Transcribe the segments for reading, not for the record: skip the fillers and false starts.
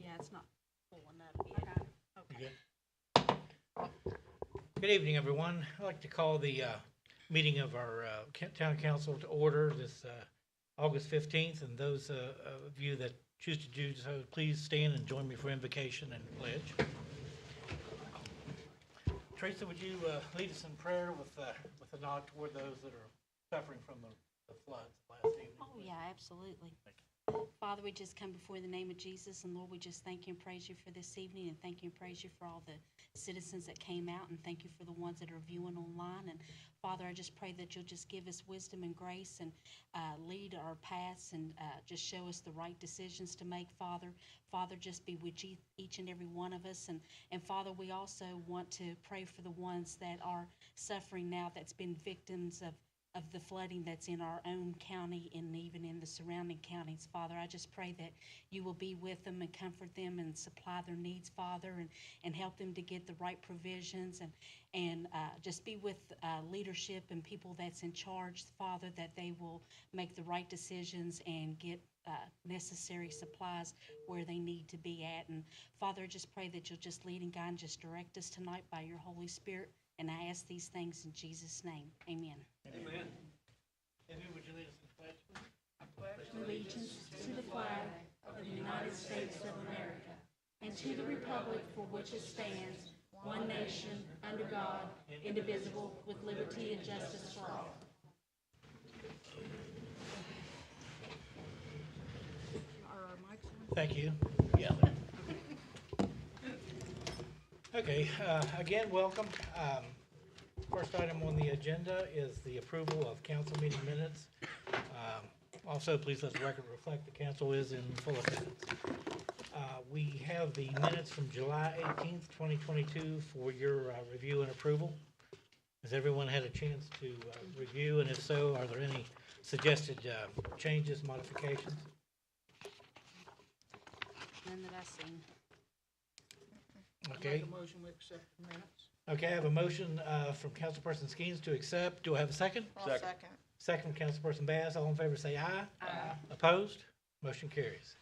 Yeah, it's not full enough yet. You Okay. good? Good evening, everyone. I'd like to call the meeting of our town council to order this August 15th, and those of you that choose to do so, please stand and join me for invocation and pledge. Teresa, would you lead us in prayer with a nod toward those that are suffering from the floods last evening? Oh, yeah, absolutely. Father, we just come before the name of Jesus, and Lord, we just thank you and praise you for this evening, and thank you and praise you for all the citizens that came out, and thank you for the ones that are viewing online. And Father, I just pray that you'll just give us wisdom and grace and lead our paths and just show us the right decisions to make, Father. Father, just be with each and every one of us. And Father, we also want to pray for the ones that are suffering now, that's been victims of the flooding that's in our own county and even in the surrounding counties. Father, I just pray that you will be with them and comfort them and supply their needs, Father, and help them to get the right provisions and just be with leadership and people that's in charge, Father, that they will make the right decisions and get necessary supplies where they need to be at. And Father, I just pray that you'll just lead and guide and just direct us tonight by your Holy Spirit. And I ask these things in Jesus' name. Amen. Amen. Amy, would you lead us in pledge, please? I pledge allegiance to the flag of the United States of America and to the republic for which it stands, one nation, under God, indivisible, with liberty and justice for all. Are our mics on? Thank you. Yeah. Okay, again, welcome. First item on the agenda is the approval of council meeting minutes. Also, please let the record reflect the council is in full attendance. We have the minutes from July 18th, 2022 for your review and approval. Has everyone had a chance to review, and if so, are there any suggested changes, modifications? None that I've seen. Okay. Make a motion, we accept the minutes. Okay, I have a motion from Councilperson Skeens to accept. Do I have a second? I'll second. Second from Councilperson Bass. All in favor say aye. Aye. Opposed? Motion carries.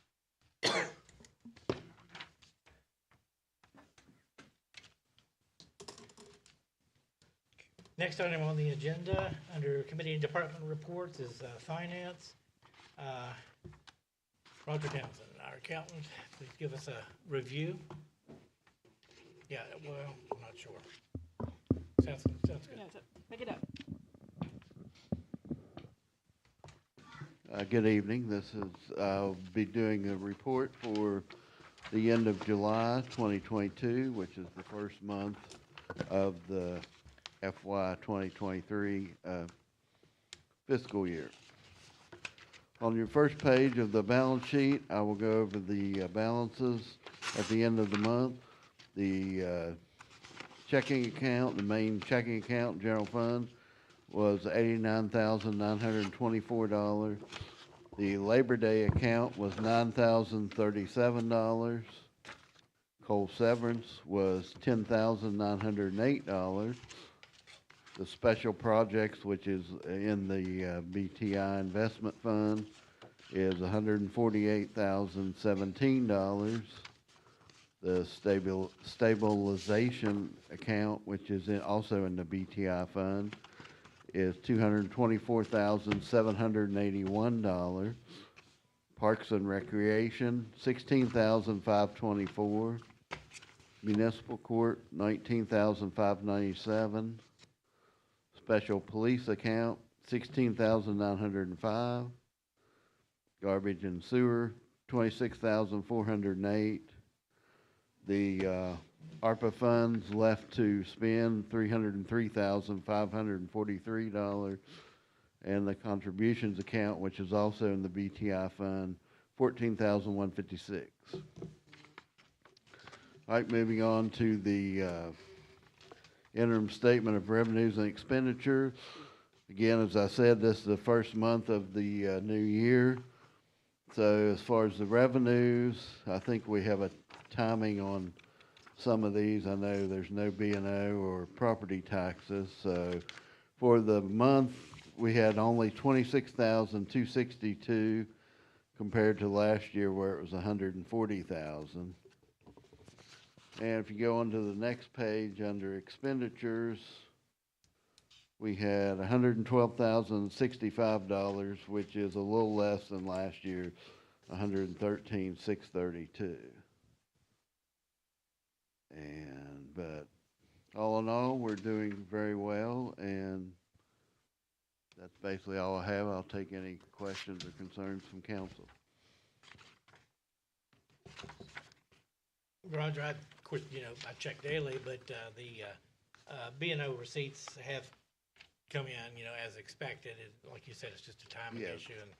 Next item on the agenda, under committee and department reports, is finance. Roger Townsend, our accountant, please give us a review. Yeah, well, I'm not sure. Sounds good. Pick it up. Good evening. I'll be doing a report for the end of July 2022, which is the first month of the FY 2023 fiscal year. On your first page of the balance sheet, I will go over the balances at the end of the month. The checking account, the main checking account, general fund, was $89,924. The Labor Day account was $9,037. Coal severance was $10,908. The special projects, which is in the BTI investment fund, is $148,017. The stabilization account, which is also in the BTI fund, is $224,781. Parks and Recreation, $16,524. Municipal Court, $19,597. Special Police Account, $16,905. Garbage and Sewer, $26,408. The ARPA funds left to spend $303,543, and the contributions account, which is also in the BTI fund, $14,156. All right, moving on to the interim statement of revenues and expenditures. Again, as I said, this is the first month of the new year. So as far as the revenues, I think we have a timing on some of these. I know there's no B&O or property taxes. So for the month, we had only 26,262 compared to last year where it was 140,000. And if you go on to the next page, under expenditures, we had $112,065, which is a little less than last year's $113,632. But all in all, we're doing very well, and that's basically all I have. I'll take any questions or concerns from council. Roger, of course, I check daily, but the B&O receipts have come in, as expected. Like you said, it's just a timing Yes. issue. And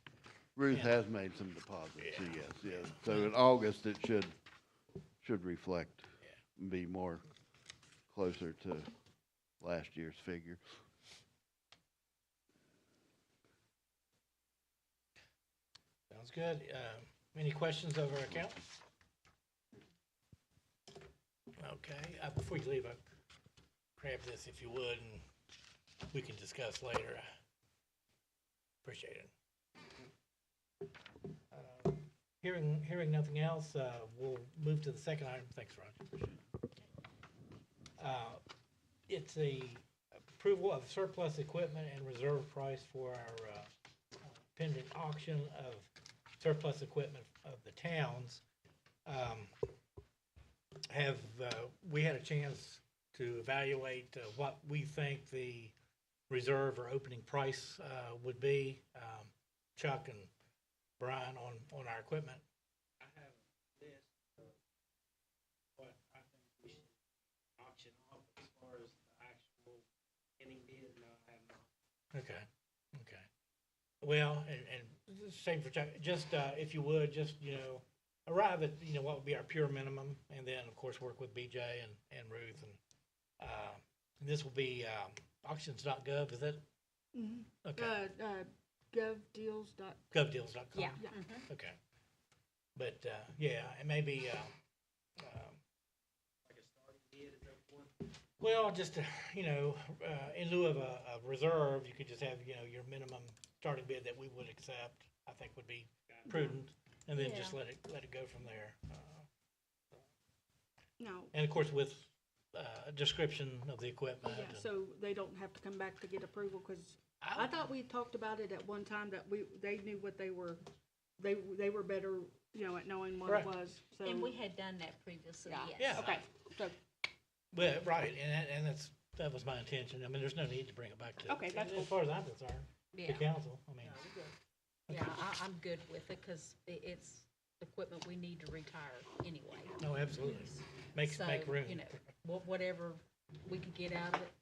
Ruth Yeah. has made some deposits, so Yeah. yes. So in August, it should reflect, be more closer to last year's figure. Sounds good. Any questions of our account? Okay, before you leave, grab this if you would, and we can discuss later. Appreciate it. Hearing nothing else, we'll move to the second item. Thanks, Roger. Appreciate it. It's a approval of surplus equipment and reserve price for our pending auction of surplus equipment of the towns. We had a chance to evaluate what we think the reserve or opening price would be. Chuck and Brian on our equipment. I have a list of what I think we should auction off as far as the actual ending bid. No, I have not. Okay. Well, and same for Chuck, just, if you would, just, arrive at, what would be our pure minimum, and then, of course, work with BJ and Ruth, and this will be, auctions.gov, is it? Okay, GovDeals. govdeals.com. Yeah. Okay. But, yeah, it may be, Like a starting bid, is that one? well, just, in lieu of a reserve, you could just have, your minimum starting bid that we would accept, I think would be prudent, and then just let it go from there. No, And of course, with a description of the equipment. yeah, and- so they don't have to come back to get approval, because I thought we talked about it at one time, that they knew what they were better, at knowing what Right. it was, so. And we had done that previously, Yeah. yes. Yeah. Okay, so, Well, right, and that was my intention. I mean, there's no need to bring it back to. Okay, that's As cool. far as I'm concerned, the Yeah, council, I mean. yeah, I'm good with it, because it's equipment we need to retire anyway. No, absolutely. Make So, room. Whatever we could get out of it.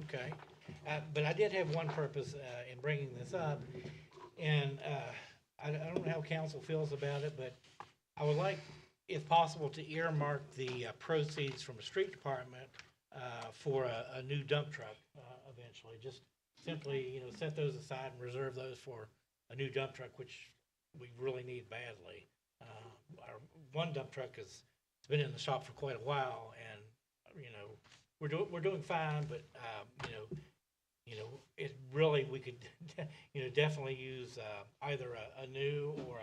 Okay, but I did have one purpose in bringing this up, and I don't know how council feels about it, but I would like, if possible, to earmark the proceeds from the street department for a new dump truck eventually. Just simply, set those aside and reserve those for a new dump truck, which we really need badly. Our one dump truck it's been in the shop for quite a while, and we're doing fine, but it really, we could definitely use either a new or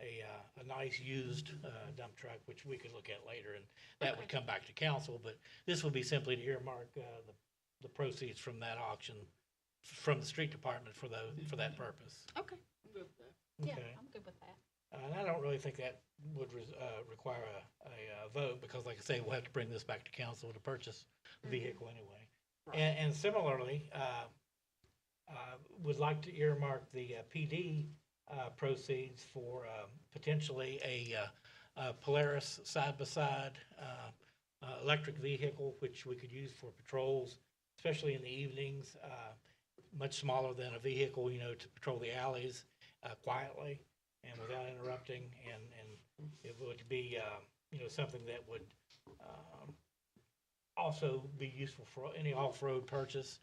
a nice used dump truck, which we could look at later, and that would come back to council. But this would be simply to earmark the proceeds from that auction from the street department for that purpose. okay. Yeah, Okay. I'm good with that. And I don't really think that would require a vote, because like I say, we'll have to bring this back to council to purchase the vehicle anyway. And similarly, would like to earmark the PD proceeds for potentially a Polaris side-by-side electric vehicle, which we could use for patrols, especially in the evenings, much smaller than a vehicle, to patrol the alleys quietly and without interrupting, and it would be, something that would also be useful for any off-road purchase.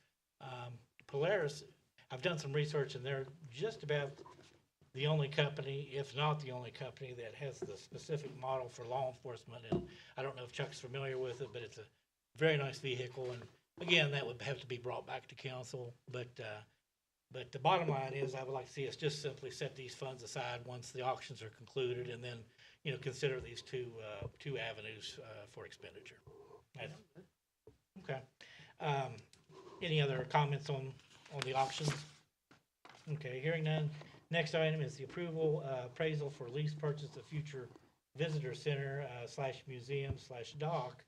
Polaris, I've done some research, and they're just about the only company, if not the only company, that has the specific model for law enforcement. And I don't know if Chuck's familiar with it, but it's a very nice vehicle, and again, that would have to be brought back to council, but the bottom line is, I would like to see us just simply set these funds aside once the auctions are concluded, and then, consider these two avenues, for expenditure. That's- Okay. Any other comments on the auctions? Okay, hearing none. Next item is the approval, appraisal for lease purchase of future visitor center, / museum / dock.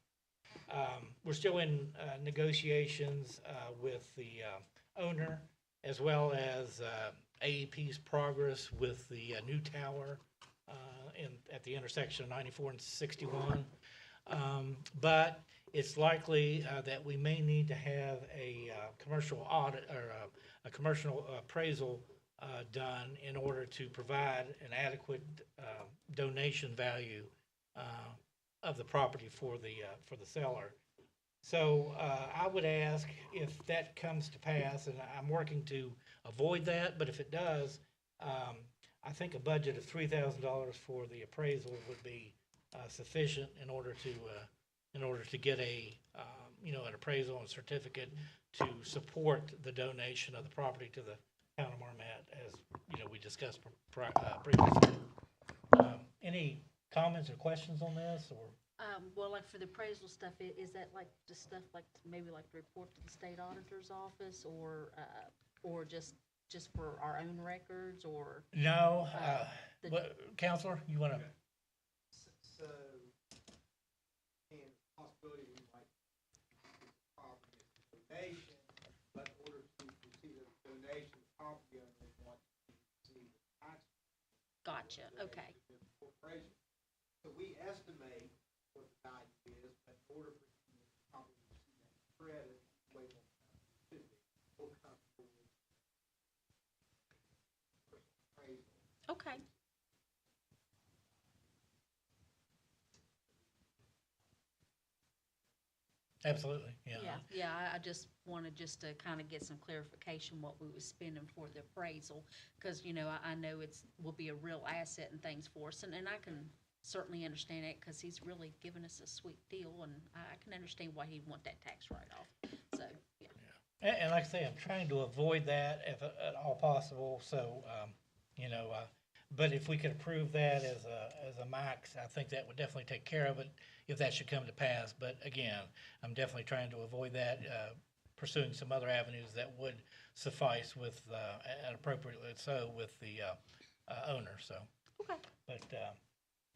We're still in, negotiations, with the, owner, as well as, AEP's progress with the, new tower, at the intersection of 94 and 61. But it's likely, that we may need to have a, commercial audit or a commercial appraisal, done in order to provide an adequate, donation value, of the property for the seller. So I would ask if that comes to pass, and I'm working to avoid that, but if it does, I think a budget of $3,000 for the appraisal would be sufficient in order to get an appraisal and certificate to support the donation of the property to the town of Marmet, as we discussed previously. Any comments or questions on this, or? Well, like for the appraisal stuff, is that like just stuff like maybe like the report to the state auditor's office, or just for our own records, or? No, the- Counselor, you want to? So, and possibility we might get the property as a donation, but in order to receive a donation, the property owner wants to receive the tax. Gotcha, okay. Corporation. So we estimate what the value is, but in order for you to probably receive that credit, way more should be, we'll come forward. Appraisal. Okay. Absolutely, yeah. Yeah, I just wanted just to kind of get some clarification what we was spending for the appraisal, because, I know will be a real asset and things for us, and I can certainly understand it, because he's really given us a sweet deal, and I can understand why he'd want that tax write-off, so, yeah. And like I say, I'm trying to avoid that if at all possible, so, but if we could approve that as a max, I think that would definitely take care of it if that should come to pass. But again, I'm definitely trying to avoid that, pursuing some other avenues that would suffice with, and appropriately so with the owner, so. Okay.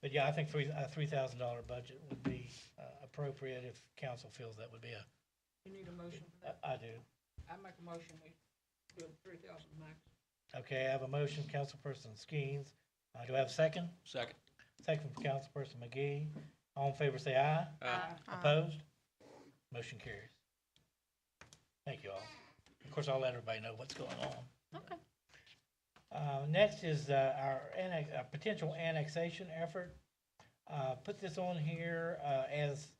But yeah, I think $3,000 budget would be appropriate if council feels that would be You need a motion for that? I do. I make a motion, we do 3,000 max. Okay, I have a motion, Councilperson Skeens. Do I have a second? Second. Second from Councilperson McGee. All in favor, say aye. Aye. Opposed? Motion carries. Thank you all. Of course, I'll let everybody know what's going on. Okay. Next is our potential annexation effort. Put this on here as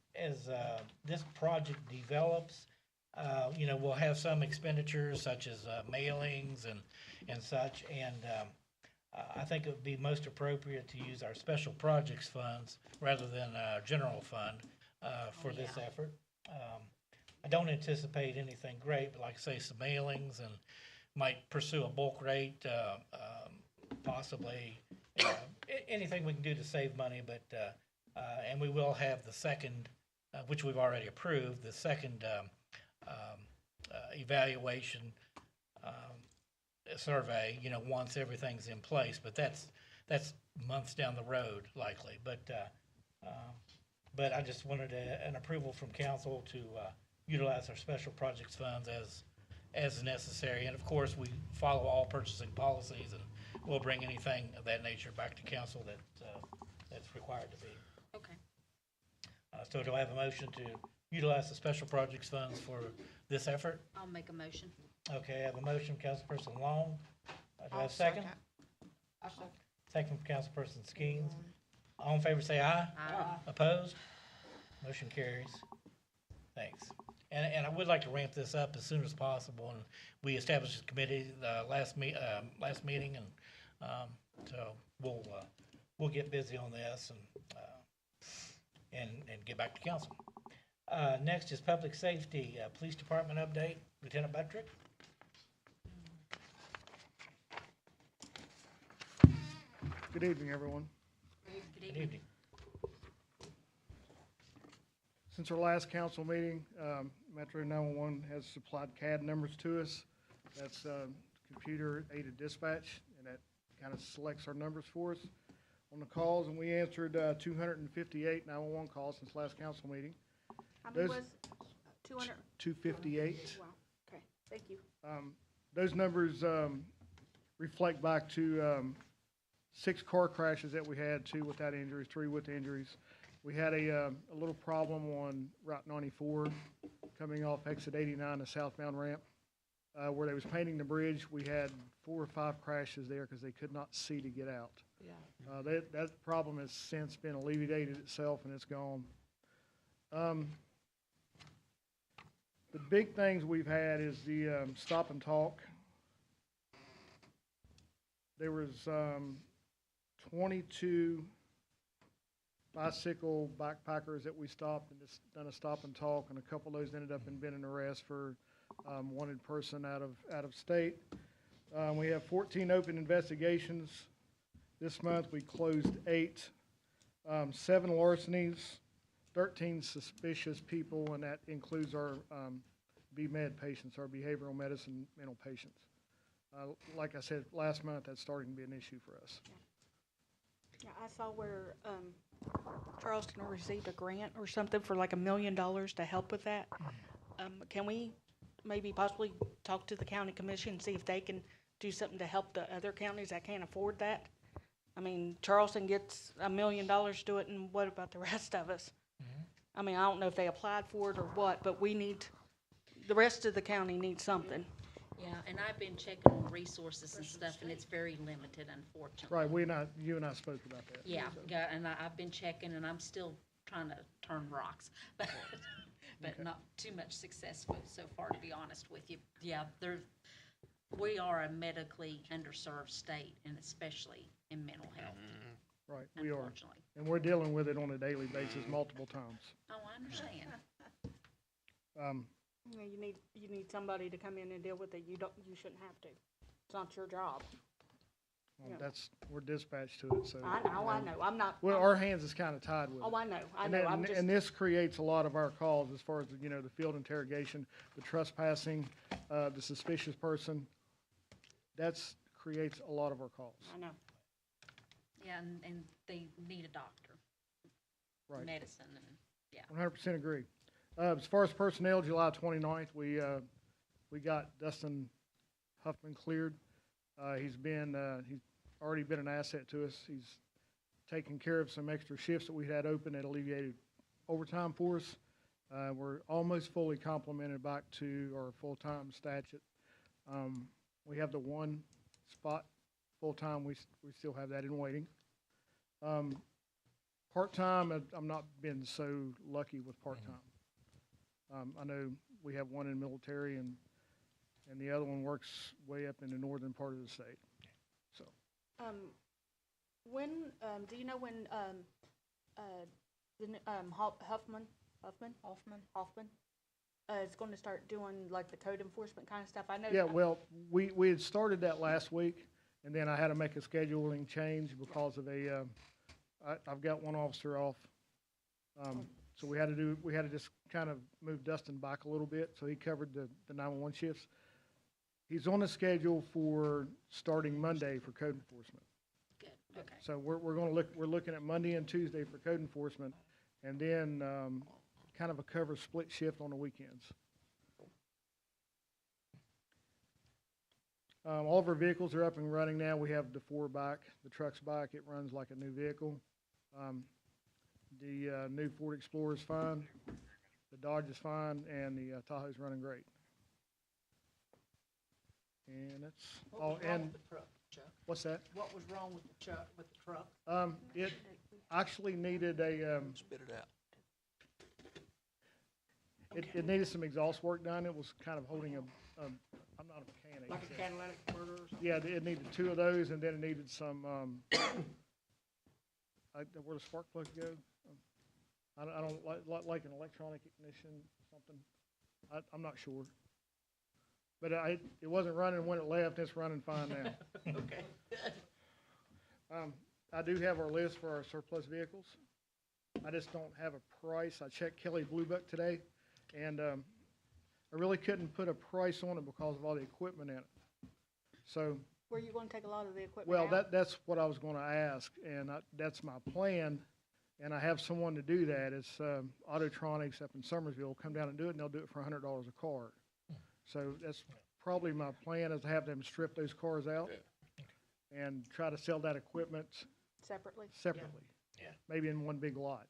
this project develops. We'll have some expenditures such as mailings and such, and I think it would be most appropriate to use our special projects funds rather than our general fund for this effort. I don't anticipate anything great, but like I say, some mailings, and might pursue a bulk rate, possibly anything we can do to save money, but and we will have the second, which we've already approved, the second evaluation survey, once everything's in place, but that's months down the road likely. But I just wanted an approval from council to utilize our special projects funds as necessary. And of course, we follow all purchasing policies, and we'll bring anything of that nature back to council that's required to be. Okay. So do I have a motion to utilize the special projects funds for this effort? I'll make a motion. Okay, I have a motion, Councilperson Long. Do I have a second? I second. Second from Councilperson Skeens. All in favor, say aye. Aye. Opposed? Motion carries. Thanks. And I would like to ramp this up as soon as possible, and we established a committee last meeting, and so we'll get busy on this and get back to council. Next is Public Safety, Police Department update. Lieutenant Buttrick? Good evening, everyone. Good evening. Since our last council meeting, Metro 911 has supplied CAD numbers to us. That's computer-aided dispatch, and that kind of selects our numbers for us on the calls, and we answered 258 911 calls since last council meeting. How many Those- was, 200? 258. Wow, okay, thank you. Those numbers reflect back to 6 car crashes that we had, 2 without injuries, 3 with injuries. We had a little problem on Route 94 coming off exit 89, the southbound ramp, where they was painting the bridge. We had 4 or 5 crashes there because they could not see to get out. Yeah. That problem has since been alleviated itself, and it's gone. The big things we've had is the stop and talk. There was 22 bicycle backpackers that we stopped and just done a stop and talk, and a couple of those ended up in been in arrest for wanted person out of state. We have 14 open investigations. This month, we closed 8, 7 larcenies, 13 suspicious people, and that includes our BMed patients, our behavioral medicine mental patients. Like I said, last month, that's starting to be an issue for us. Yeah, I saw where Charleston received a grant or something for like $1 million to help with that. Can we maybe possibly talk to the county commission and see if they can do something to help the other counties that can't afford that? I mean, Charleston gets $1 million to do it, and what about the rest of us? I mean, I don't know if they applied for it or what, but we need, the rest of the county needs something. Yeah, and I've been checking on resources and stuff, and it's very limited, unfortunately. Right, you and I spoke about that. Yeah, so. and I've been checking, and I'm still trying to turn rocks, but Okay. not too much success so far, to be honest with you. Yeah, we are a medically underserved state, and especially in mental health, Right, we are. unfortunately. And we're dealing with it on a daily basis multiple times. Oh, I understand. You know, you need somebody to come in and deal with it. You shouldn't have to. It's not your job. Yeah. We're dispatched to it, so. I know, I'm not. Well, our hands is kind of tied with it. Oh, I know, And then- And this creates a lot of our calls as far as, the field interrogation, the trespassing, the suspicious person. That's creates a lot of our calls. I know. Yeah, and they need a doctor, Right. medicine, and, yeah. 100% agree. As far as personnel, July 29th, we got Dustin Huffman cleared. He's already been an asset to us. He's taken care of some extra shifts that we had open that alleviated overtime for us. We're almost fully complemented back to our full-time statute. We have the one spot full-time, we still have that in waiting. Part-time, I'm not been so lucky with part-time. I know we have one in military, and the other one works way up in the northern part of the state. So, When, do you know when, Hoffman is going to start doing like the code enforcement kind of stuff? I know. yeah, well, we had started that last week, and then I had to make a scheduling change because of I've got one officer off. So we had to just kind of move Dustin back a little bit, so he covered the 911 shifts. He's on the schedule for starting Monday for code enforcement. Good, okay. So we're looking at Monday and Tuesday for code enforcement, and then kind of a cover split shift on the weekends. All of our vehicles are up and running now. We have the 4 back, the truck's back. It runs like a new vehicle. The new Ford Explorer is fine, the Dodge is fine, and the Tahoe's running great. And that's all. And what's that? What was wrong with the truck? It actually needed a, Spit it out. it needed some exhaust work done. It was kind of holding I'm not a mechanic. Like a catalytic converter or something? Yeah, it needed 2 of those, and then it needed some, where the spark plug go? I don't like an electronic ignition or something. I'm not sure. But it wasn't running when it left, it's running fine now. Okay. I do have our list for our surplus vehicles. I just don't have a price. I checked Kelly Blue Book today, and I really couldn't put a price on it because of all the equipment in it. So, Were you gonna take a lot of the equipment well, out? that's what I was gonna ask, and that's my plan, and I have someone to do that. It's Autotronics up in Summersville, come down and do it, and they'll do it for $100 a car. So that's probably my plan, is to have them strip those cars out and try to sell that equipment Separately? separately. Yeah. Maybe in one big lot.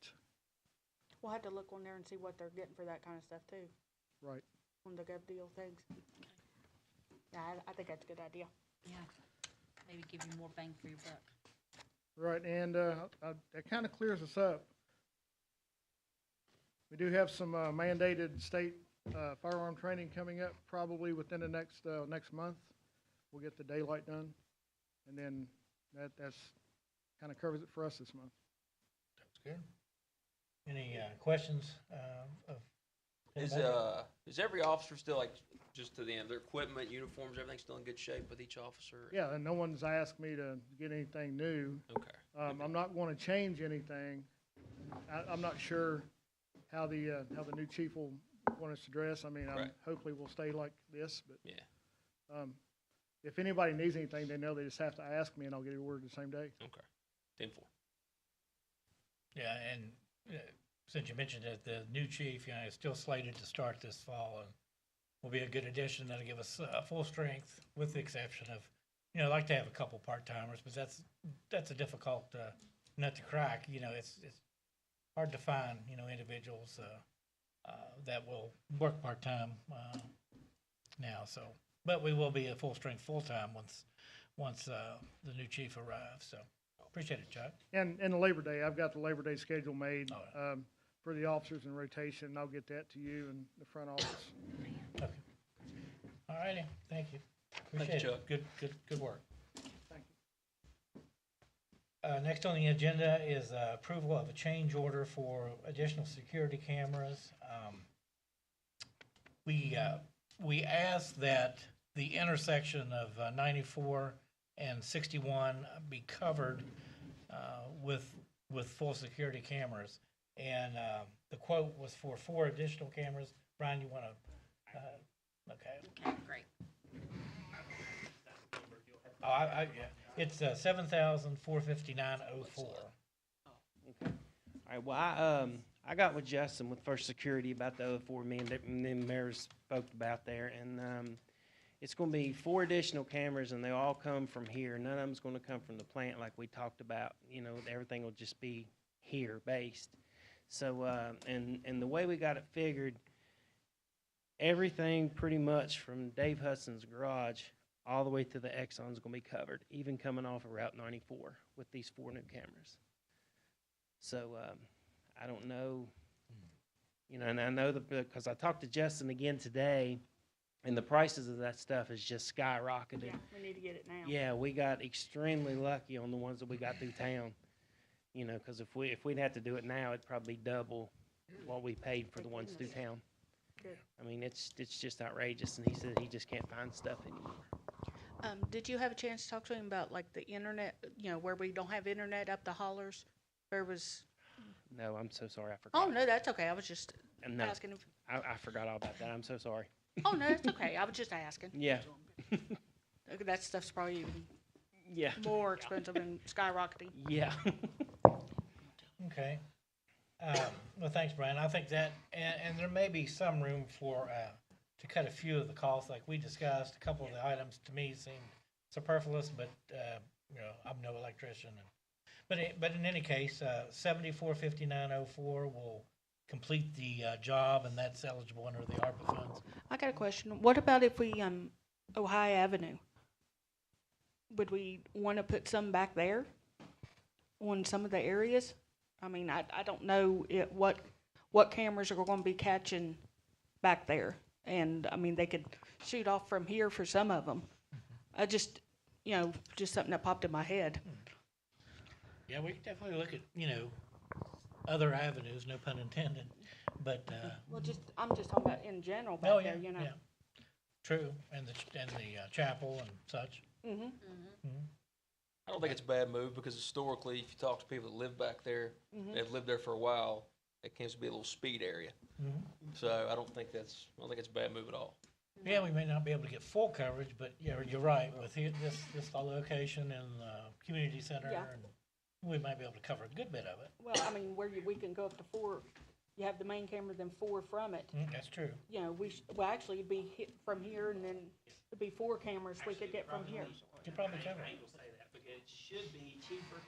We'll have to look on there and see what they're getting for that kind of stuff too, Right. on the gov deal things. Yeah, I think that's a good idea. Yeah, maybe give you more bang for your buck. Right, and that kind of clears us up. We do have some mandated state firearm training coming up probably within the next month. We'll get the daylight done, and then that's kind of covers it for us this month. That's good. Any questions of? Is every officer still like, just to the end, their equipment, uniforms, everything still in good shape with each officer? Yeah, and no one's asked me to get anything new. Okay. I'm not going to change anything. I'm not sure how the new chief will want us to dress. I mean, Right. hopefully we'll stay like this, but Yeah. if anybody needs anything, they know they just have to ask me, and I'll get it ordered the same day. Okay. 10-4. Yeah, and since you mentioned it, the new chief, is still slated to start this fall, and will be a good addition. That'll give us full strength, with the exception of, I'd like to have a couple part-timers, but that's a difficult nut to crack. It's hard to find, individuals that will work part-time now. So, but we will be at full strength, full-time once the new chief arrives. So, appreciate it, Chuck. And the Labor Day, I've got the Labor Day schedule made Oh, for the officers in rotation, and I'll get that to you in the front office. Okay. All righty, thank you. you, Appreciate Chuck. it. Good work. Thank Next on the agenda is approval of a change order for additional security cameras. We asked that the intersection of 94 and 61 be covered with full security cameras. And the quote was for 4 additional cameras. Brian, you want to, okay. Okay, great. Oh, yeah, it's 7,459.04. Okay. All right, well, I got with Justin with First Security about the 04 me and the mayor spoke about there, and it's going to be 4 additional cameras, and they all come from here. None of them's going to come from the plant like we talked about. Everything will just be here based. So, and the way we got it figured, everything pretty much from Dave Hudson's garage all the way to the Exxon is going to be covered, even coming off of Route 94 with these 4 new cameras. So I don't know, and I know because I talked to Justin again today, and the prices of that stuff is just skyrocketed. Yeah, we need to get it now. Yeah, we got extremely lucky on the ones that we got through town. Because if we'd have to do it now, it'd probably double what we paid for the ones through town. Good. I mean, it's just outrageous, and he said he just can't find stuff anymore. Did you have a chance to talk to him about like the internet, where we don't have internet up the hollers? There was, No, I'm so sorry, I forgot. oh, no, that's okay. I was just And no, asking if, I forgot all about that. I'm so sorry. oh, no, it's okay. I was just asking. Yeah, That stuff's probably even yeah, more expensive and skyrocketing. yeah. Okay. Well, thanks, Brian. I think that, and there may be some room for, to cut a few of the costs like we discussed. A couple of the items to me seemed superfluous, but, I'm no electrician. But in any case, 7459.04 will complete the job, and that's eligible under the ARPA funds. I got a question. What about if we, Ohio Avenue? Would we want to put some back there on some of the areas? I mean, I don't know what cameras are going to be catching back there. And, I mean, they could shoot off from here for some of them. I just, just something that popped in my head. Yeah, we can definitely look at, other avenues, no pun intended, but, Well, I'm just talking about in general oh, back yeah, there, you know. yeah. True, and the chapel and such. Mm-hmm. I don't think it's a bad move because historically, if you talk to people that live back there, they've lived there for a while, it tends to be a little speed area. Mhm. So I don't think it's a bad move at all. Yeah, we may not be able to get full coverage, but yeah, you're right, with this location and community center, Yeah. and we might be able to cover a good bit of it. Well, I mean, we can go up to 4, you have the main camera, then 4 from it. That's true. You know, well, actually, it'd be hit from here, and then it'd be 4 cameras we could get from here. You probably cover it. Angel say that because it should be cheaper.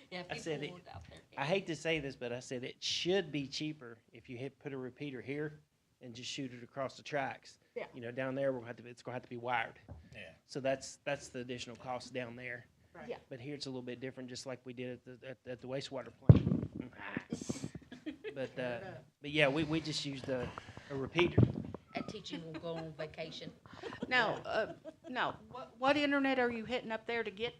Yeah, I said people it- out there. I hate to say this, but I said it should be cheaper if you put a repeater here and just shoot it across the tracks. Yeah. You know, down there, it's gonna have to be wired. Yeah. So that's the additional cost down there. Right. Yeah. But here it's a little bit different, just like we did at the wastewater plant. But yeah, we just used a repeater. That teacher will go on vacation. Now, what internet are you hitting up there to get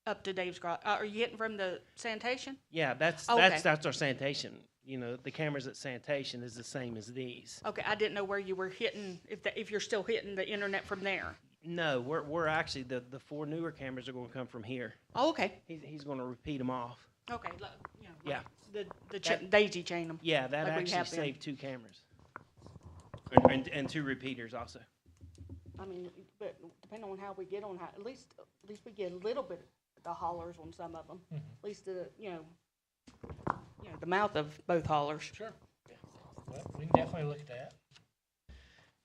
up to Dave's garage? Are you hitting from the sanitation? Yeah, that's Okay. our sanitation. You know, the cameras at sanitation is the same as these. Okay, I didn't know where you were hitting, if you're still hitting the internet from there. No, we're actually, the 4 newer cameras are gonna come from here. Oh, okay, He's gonna repeat them off. okay, you know, Yeah. the daisy chain them. Yeah, that Like we actually have been. saved 2 cameras. And 2 repeaters also. I mean, but depending on how we get on, at least we get a little bit of the hollers on some of them. At least you know, the mouth of both hollers. Sure. Well, we can definitely look at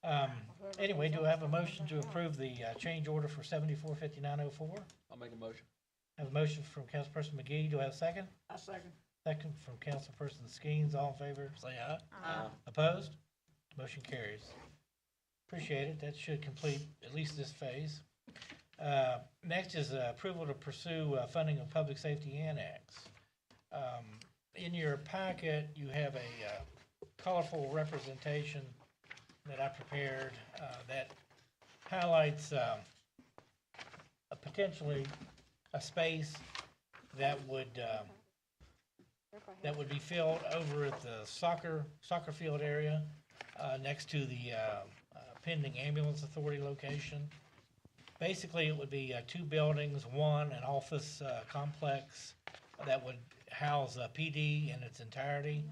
that. Anyway, do I have a motion to approve the change order for 745904? I'll make a motion. I have a motion from Councilperson McGee. Do I have a second? I second. Second from Councilperson Skeens. All in favor, say aye. Aye. Opposed? Motion carries. Appreciate it. That should complete at least this phase. Next is approval to pursue funding of public safety annex. In your packet, you have a colorful representation that I prepared that highlights potentially a space that would be filled over at the soccer field area next to the pending ambulance authority location. Basically, it would be 2 buildings, one an office complex that would house PD in its entirety,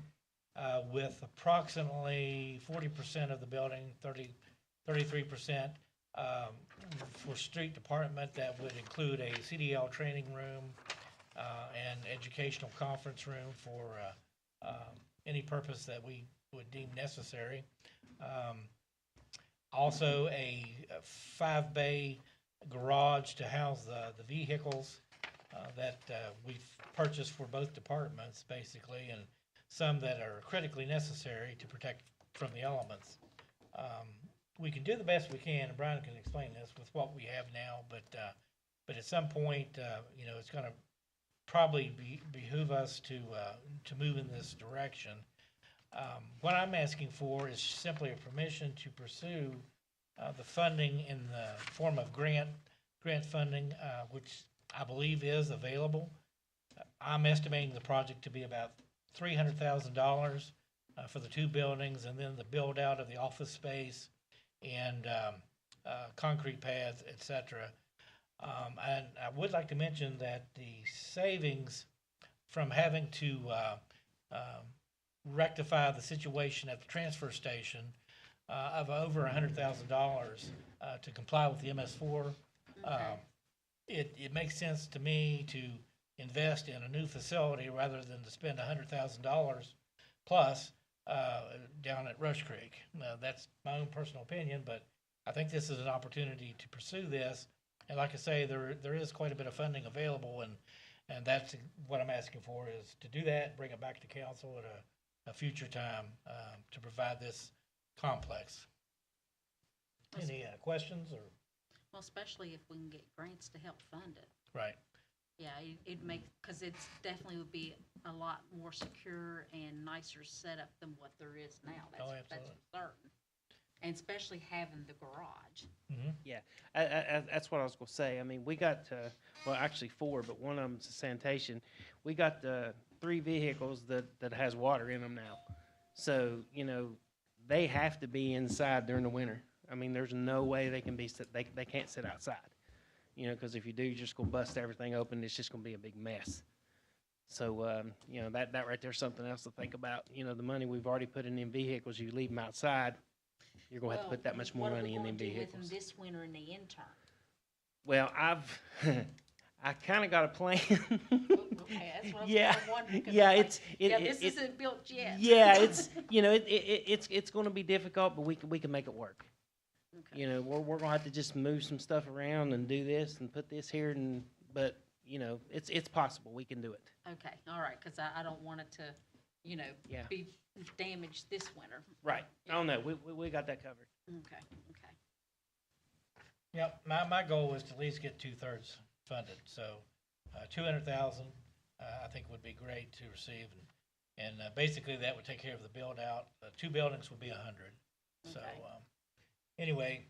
with approximately 40% of the building, 33% for street department. That would include a CDL training room and educational conference room for any purpose that we would deem necessary. Also, a 5-bay garage to house the vehicles that we've purchased for both departments, basically, and some that are critically necessary to protect from the elements. We can do the best we can, and Brian can explain this with what we have now, but at some point, it's going to probably behoove us to move in this direction. What I'm asking for is simply a permission to pursue the funding in the form of grant funding, which I believe is available. I'm estimating the project to be about $300,000 for the 2 buildings, and then the build out of the office space and concrete pads, etc. And I would like to mention that the savings from having to rectify the situation at the transfer station of over $100,000 to comply with the MS4. It makes sense to me to invest in a new facility rather than to spend $100,000 plus down at Rush Creek. That's my own personal opinion, but I think this is an opportunity to pursue this. And like I say, there is quite a bit of funding available, and that's what I'm asking for, is to do that, bring it back to council at a future time to provide this complex. Any questions or? Well, especially if we can get grants to help fund it. Right. Yeah, it'd make, because it's definitely would be a lot more secure and nicer setup than what there is now. Oh, That's absolutely. for certain. and especially having the garage. Yeah, that's what I was gonna say. I mean, we got, well, actually 4, but one of them's a sanitation. We got 3 vehicles that has water in them now. So, they have to be inside during the winter. I mean, there's no way they can they can't sit outside. Because if you do, you're just gonna bust everything open. It's just gonna be a big mess. So, that right there's something else to think about. The money we've already put in them vehicles, you leave them outside, you're gonna have to put that much more money in them What are we gonna do with vehicles. them this winter in the intern? Well, I kind of got a plan. Okay, that's what Yeah, I'm wondering. 'cause yeah, it's like, it- yeah, it- this it- isn't built yet. Yeah, it's going to be difficult, but we can make it work. Okay. We're gonna have to just move some stuff around and do this and put this here but it's possible. We can do it. Okay, all right, because I don't want it to, Yeah. be damaged this winter. Right. Oh no, we got that covered. Okay, okay. Yep, my goal was to at least get 2/3 funded, so, 200,000, I think would be great to receive, and basically that would take care of the build out. 2 buildings would be 100. So, Okay. anyway,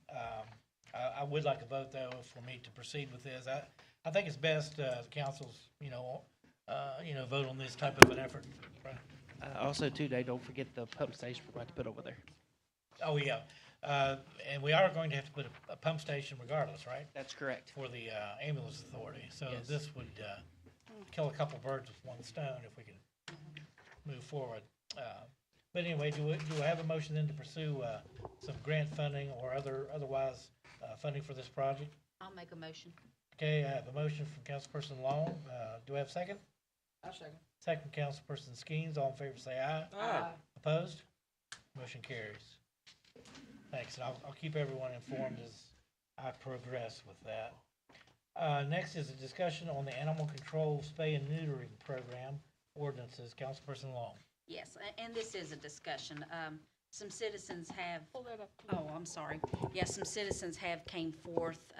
I would like a vote though for me to proceed with this. I think it's best, the council's, vote on this type of an effort. Right? Also, too, Dave, don't forget the pump station we're going to put over there. Oh, yeah, and we are going to have to put a pump station regardless, right? That's correct. For the ambulance authority, so Yes. this would kill a couple birds with one stone if we can move forward. But anyway, do we have a motion then to pursue some grant funding or otherwise funding for this project? I'll make a motion. Okay, I have a motion from Councilperson Long. Do I have a second? I second. Second, Councilperson Skeens. All in favor say aye. Aye. Opposed? Motion carries. Thanks, and I'll keep everyone informed as I progress with that. Next is a discussion on the animal control spay and neutering program ordinances. Councilperson Long. Yes, and this is a discussion. Some citizens have, Pull that up. oh, I'm sorry. Yeah, some citizens have came forth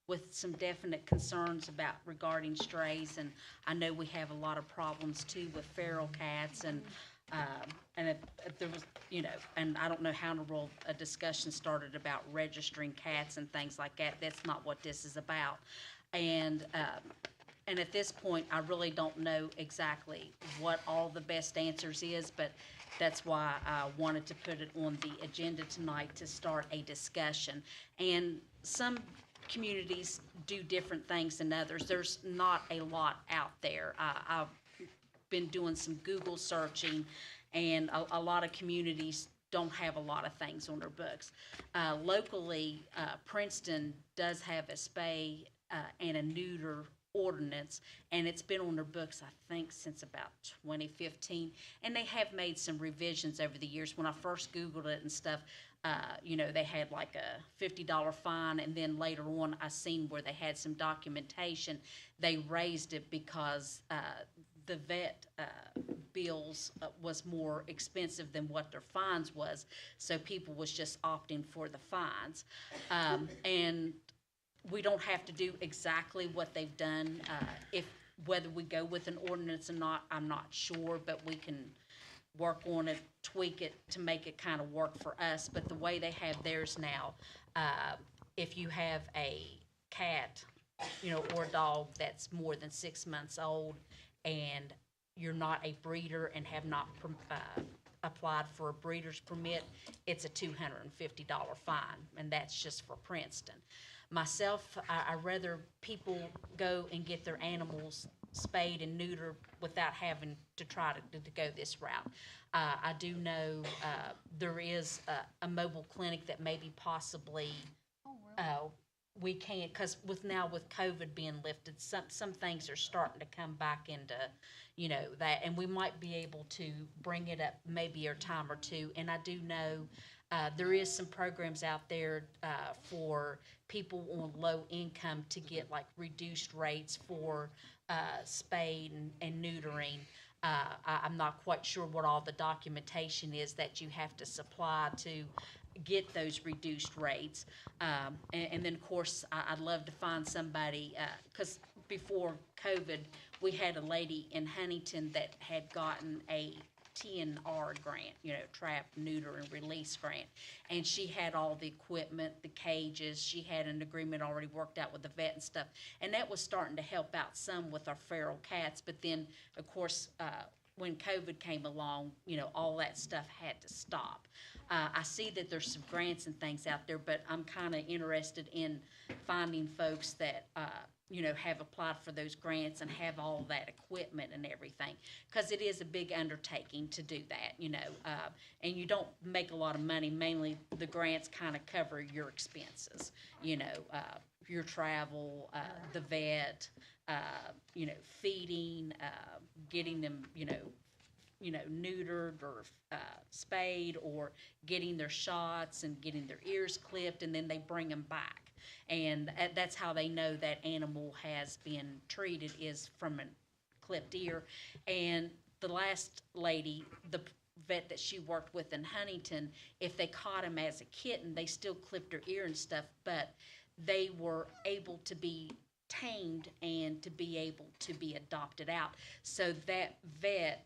with some definite concerns about regarding strays, and I know we have a lot of problems too with feral cats, and if there was, and I don't know how in the world a discussion started about registering cats and things like that. That's not what this is about. And at this point, I really don't know exactly what all the best answers is, but that's why I wanted to put it on the agenda tonight to start a discussion. And some communities do different things than others. There's not a lot out there. I've been doing some Google searching, and a lot of communities don't have a lot of things on their books. Locally, Princeton does have a spay and a neuter ordinance, and it's been on their books, I think, since about 2015, and they have made some revisions over the years. When I first Googled it and stuff, they had like a $50 fine, and then later on I seen where they had some documentation. They raised it because the vet bills was more expensive than what their fines was, so people was just opting for the fines. And we don't have to do exactly what they've done. Whether we go with an ordinance or not, I'm not sure, but we can work on it, tweak it to make it kind of work for us. But the way they have theirs now, if you have a cat, or a dog that's more than 6 months old, and you're not a breeder and have not applied for a breeder's permit, it's a $250 fine, and that's just for Princeton. Myself, I rather people go and get their animals spayed and neutered without having to try to go this route. I do know there is a mobile clinic that maybe possibly we can't, because with COVID being lifted, some things are starting to come back into that, and we might be able to bring it up maybe a time or two. And I do know there is some programs out there for people on low income to get like reduced rates for spade and neutering. I'm not quite sure what all the documentation is that you have to supply to get those reduced rates. And then, of course, I'd love to find somebody, because before COVID, we had a lady in Huntington that had gotten a TNR grant, trap, neuter, and release grant. And she had all the equipment, the cages, she had an agreement already worked out with the vet and stuff. And that was starting to help out some with our feral cats, but then, of course, when COVID came along, all that stuff had to stop. I see that there's some grants and things out there, but I'm kind of interested in finding folks that, have applied for those grants and have all that equipment and everything. Because it is a big undertaking to do that, and you don't make a lot of money. Mainly the grants kind of cover your expenses, your travel, the vet, feeding, getting them, neutered or spayed, or getting their shots and getting their ears clipped, and then they bring them back. And that's how they know that animal has been treated, is from a clipped ear. And the last lady, the vet that she worked with in Huntington, if they caught him as a kitten, they still clipped her ear and stuff, but they were able to be tamed and to be able to be adopted out. So that vet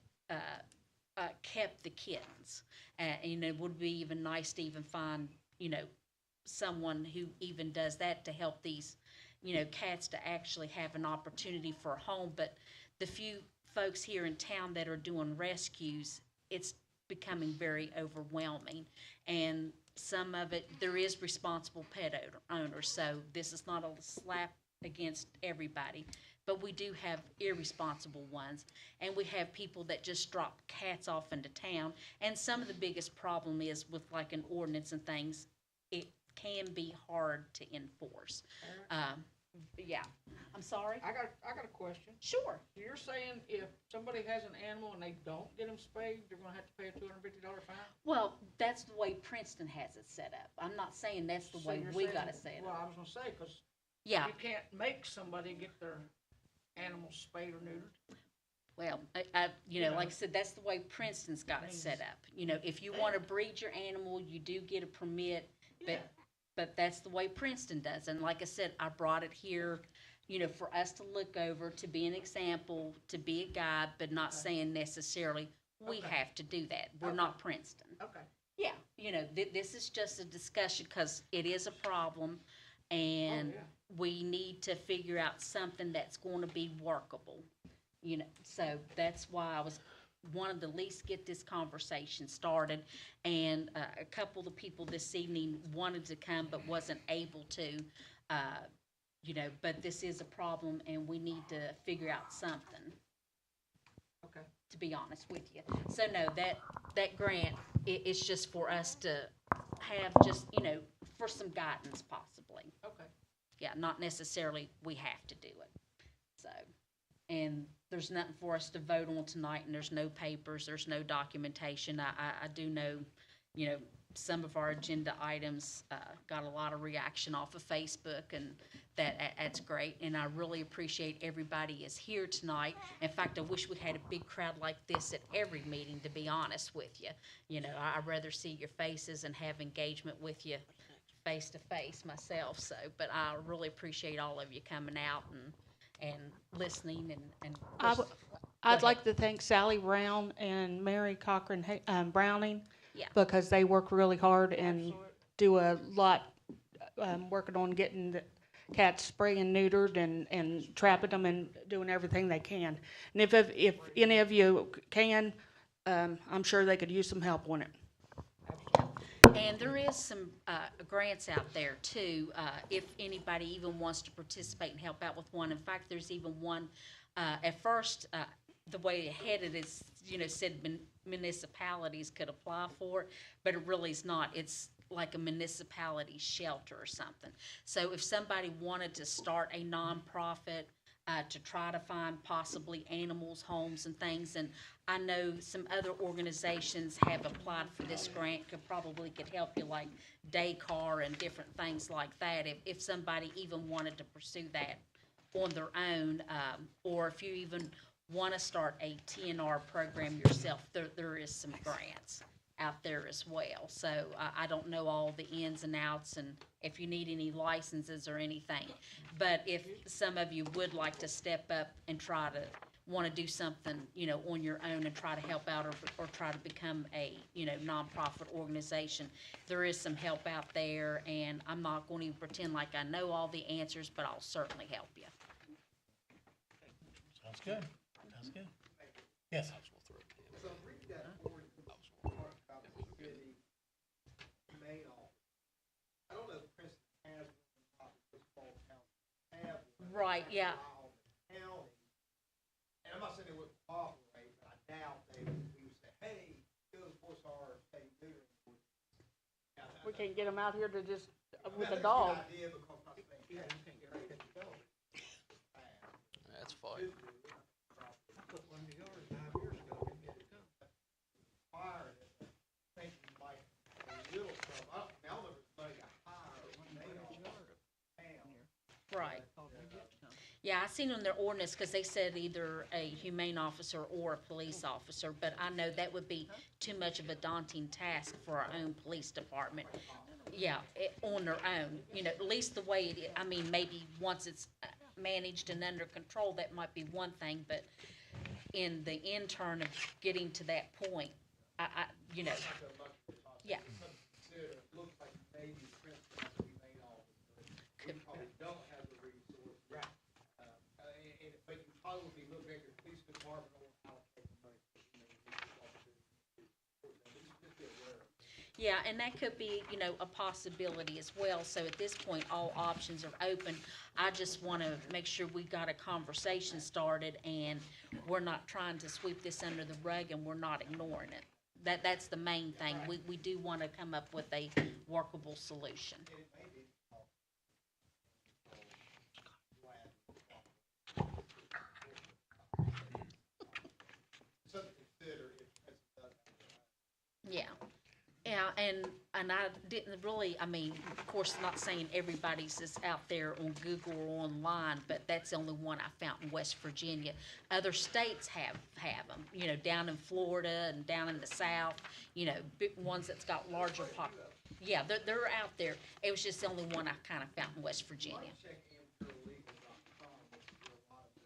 kept the kittens. And it would be even nice to even find, someone who even does that to help these, cats to actually have an opportunity for a home. But the few folks here in town that are doing rescues, it's becoming very overwhelming. And some of it, there is responsible pet owners, so this is not a slap against everybody. But we do have irresponsible ones, and we have people that just drop cats off into town. And some of the biggest problem is with like an ordinance and things, it can be hard to enforce. Yeah, I'm sorry? I got a question. Sure. You're saying if somebody has an animal and they don't get them spayed, they're gonna have to pay a $250 fine? Well, that's the way Princeton has it set up. I'm not saying that's the So way you're we saying- gotta set it Well, up. I was gonna say, 'cause Yeah. you can't make somebody get their animal spayed or neutered. Well, like I said, that's the way Princeton's got it set up. If you want to breed your animal, you do get a permit, but that's the way Princeton does. And like I said, I brought it here, for us to look over, to be an example, to be a guide, but not saying necessarily we Okay. have to do that. We're Okay. not Princeton. Okay. Yeah, this is just a discussion because it is a problem, and yeah. we need to figure out something that's going to be workable. So that's why I wanted to at least get this conversation started. And a couple of the people this evening wanted to come but wasn't able to, but this is a problem and we need to figure out something, Okay. to be honest with you. So no, that grant, it's just for us to have just, for some guidance possibly. Okay. Yeah, not necessarily we have to do it. So, and there's nothing for us to vote on tonight, and there's no papers, there's no documentation. I do know, some of our agenda items got a lot of reaction off of Facebook, and that's great. And I really appreciate everybody is here tonight. In fact, I wish we had a big crowd like this at every meeting, to be honest with you. I'd rather see your faces and have engagement with you face to face myself. So, but I really appreciate all of you coming out and listening and. I'd like to thank Sally Brown and Mary Cochran Browning. Yeah. Because they work really hard and Absolutely. do a lot, working on getting the cats sprayed and neutered and trapping them and doing everything they can. And if any of you can, I'm sure they could use some help on it. And there is some grants out there too, if anybody even wants to participate and help out with one. In fact, there's even one, at first, the way it headed is, said municipalities could apply for it, but it really is not. It's like a municipality shelter or something. So if somebody wanted to start a nonprofit, to try to find possibly animals, homes, and things. And I know some other organizations have applied for this grant, could help you, like Daycar and different things like that, if somebody even wanted to pursue that on their own, or if you even want to start a TNR program yourself, there is some grants out there as well. So I don't know all the ins and outs and if you need any licenses or anything. But if some of you would like to step up and try to, want to do something, you know, on your own and try to help out or try to become a, you know, nonprofit organization, there is some help out there, and I'm not going to pretend like I know all the answers, but I'll certainly help you. Sounds good. Sounds good. Yes. So read that forward, talk about the city main office. I don't know if Princeton has one, or not, because Fall Town have one. Right, yeah. Rely on the county. And I'm not saying they wouldn't cooperate, but I doubt they would, we would say, hey, go enforce our state neutering ordinance. We can't get them out here to just, with I a think it's dog. good idea because I'm not saying, hey, you can't get rid of the dog. That's fine. I put one in the yard 5 years ago, didn't get it done. Fire it, thinking like a little stuff, I don't know if it's money to hire or main office. Right. Yeah, I seen on their ordinance, because they said either a humane officer or a police officer, but I know that would be too much of a daunting task for our own police department. Yeah, on their own, you know, at least the way it, I mean, maybe once it's managed and under control, that might be one thing, but in the intern of getting to that point, I, you know, yeah. Consider, it looks like maybe Princeton has to be main office, but we probably don't have the resource. Right. But you probably would be looking at your police department or allocate the money. Just be aware of it. Yeah, and that could be, you know, a possibility as well. So at this point, all options are open. I just want to make sure we got a conversation started and we're not trying to sweep this under the rug and we're not ignoring it. That's the main thing. We do want to come up with a workable solution. Something to consider if Princeton does have to. Yeah. Yeah, and I didn't really, I mean, of course, not saying everybody's is out there on Google or online, but that's the only one I found in West Virginia. Other states have them, you know, down in Florida and down in the South, you know, big ones that's got larger yeah, they're out there. It was just the only one I kind of found in West Virginia. Check amterlegal.com, which is where a lot of the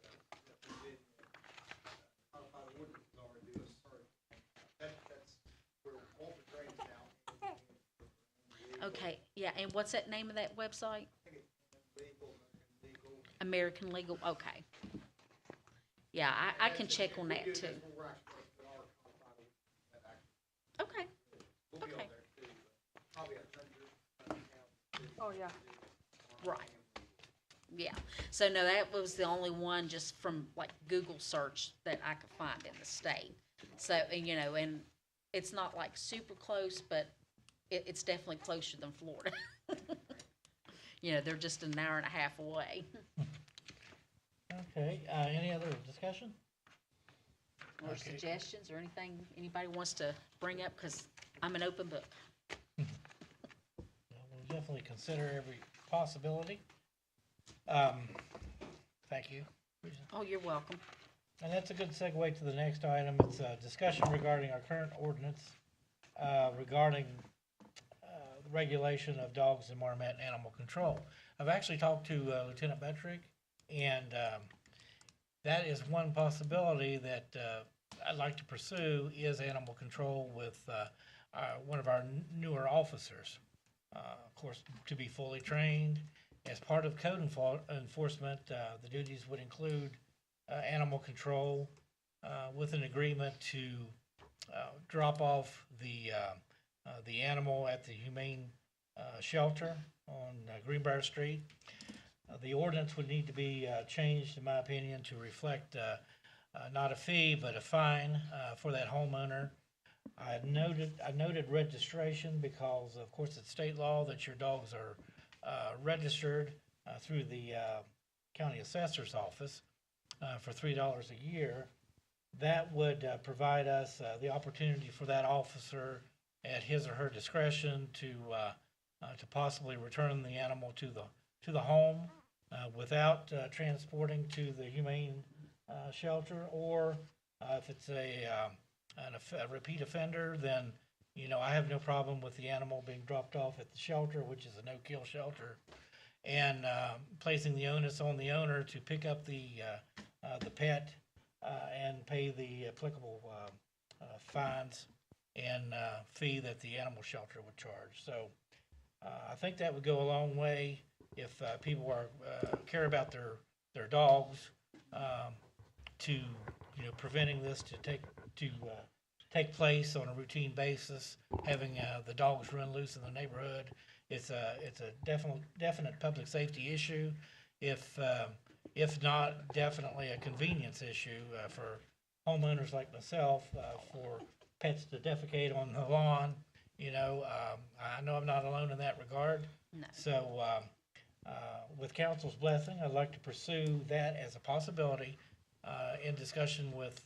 Virginia codified ordinances are, do a search. That's where Walter Drain's now. Okay, yeah, and what's that name of that website? Legal, legal. American Legal, okay. Yeah, I can check on that too. We're actually, with our codified ordinance, that actually, Okay, we'll be on Okay. there too, but probably 100 counties. Oh, yeah. right. Yeah, so no, that was the only one just from like Google search that I could find in the state. So, and, you know, and it's not like super close, but it's definitely closer than Florida. You know, they're just an hour and a half away. Okay, any other discussion? Or Okay. suggestions or anything anybody wants to bring up, because I'm an open book. We'll definitely consider every possibility. Thank you. Oh, you're welcome. And that's a good segue to the next item. It's a discussion regarding our current ordinance regarding the regulation of dogs in Marmet animal control. I've actually talked to Lieutenant Betrick, and that is one possibility that I'd like to pursue is animal control with one of our newer officers. Of course, to be fully trained. As part of code enforcement, the duties would include animal control with an agreement to drop off the animal at the humane shelter on Greenbrier Street. The ordinance would need to be changed, in my opinion, to reflect not a fee, but a fine for that homeowner. I noted registration because, of course, it's state law that your dogs are registered through the county assessor's office for $3 a year. That would provide us the opportunity for that officer at his or her discretion to possibly return the animal to the home without transporting to the humane shelter, or if it's a repeat offender, then I have no problem with the animal being dropped off at the shelter, which is a no-kill shelter, and placing the onus on the owner to pick up the pet and pay the applicable fines and fee that the animal shelter would charge. So I think that would go a long way if people care about their dogs, to preventing this to take place on a routine basis, having the dogs run loose in the neighborhood. It's a definite public safety issue, if not definitely a convenience issue for homeowners like myself, for pets to defecate on the lawn. I know I'm not alone in that regard. No. So with council's blessing, I'd like to pursue that as a possibility in discussion with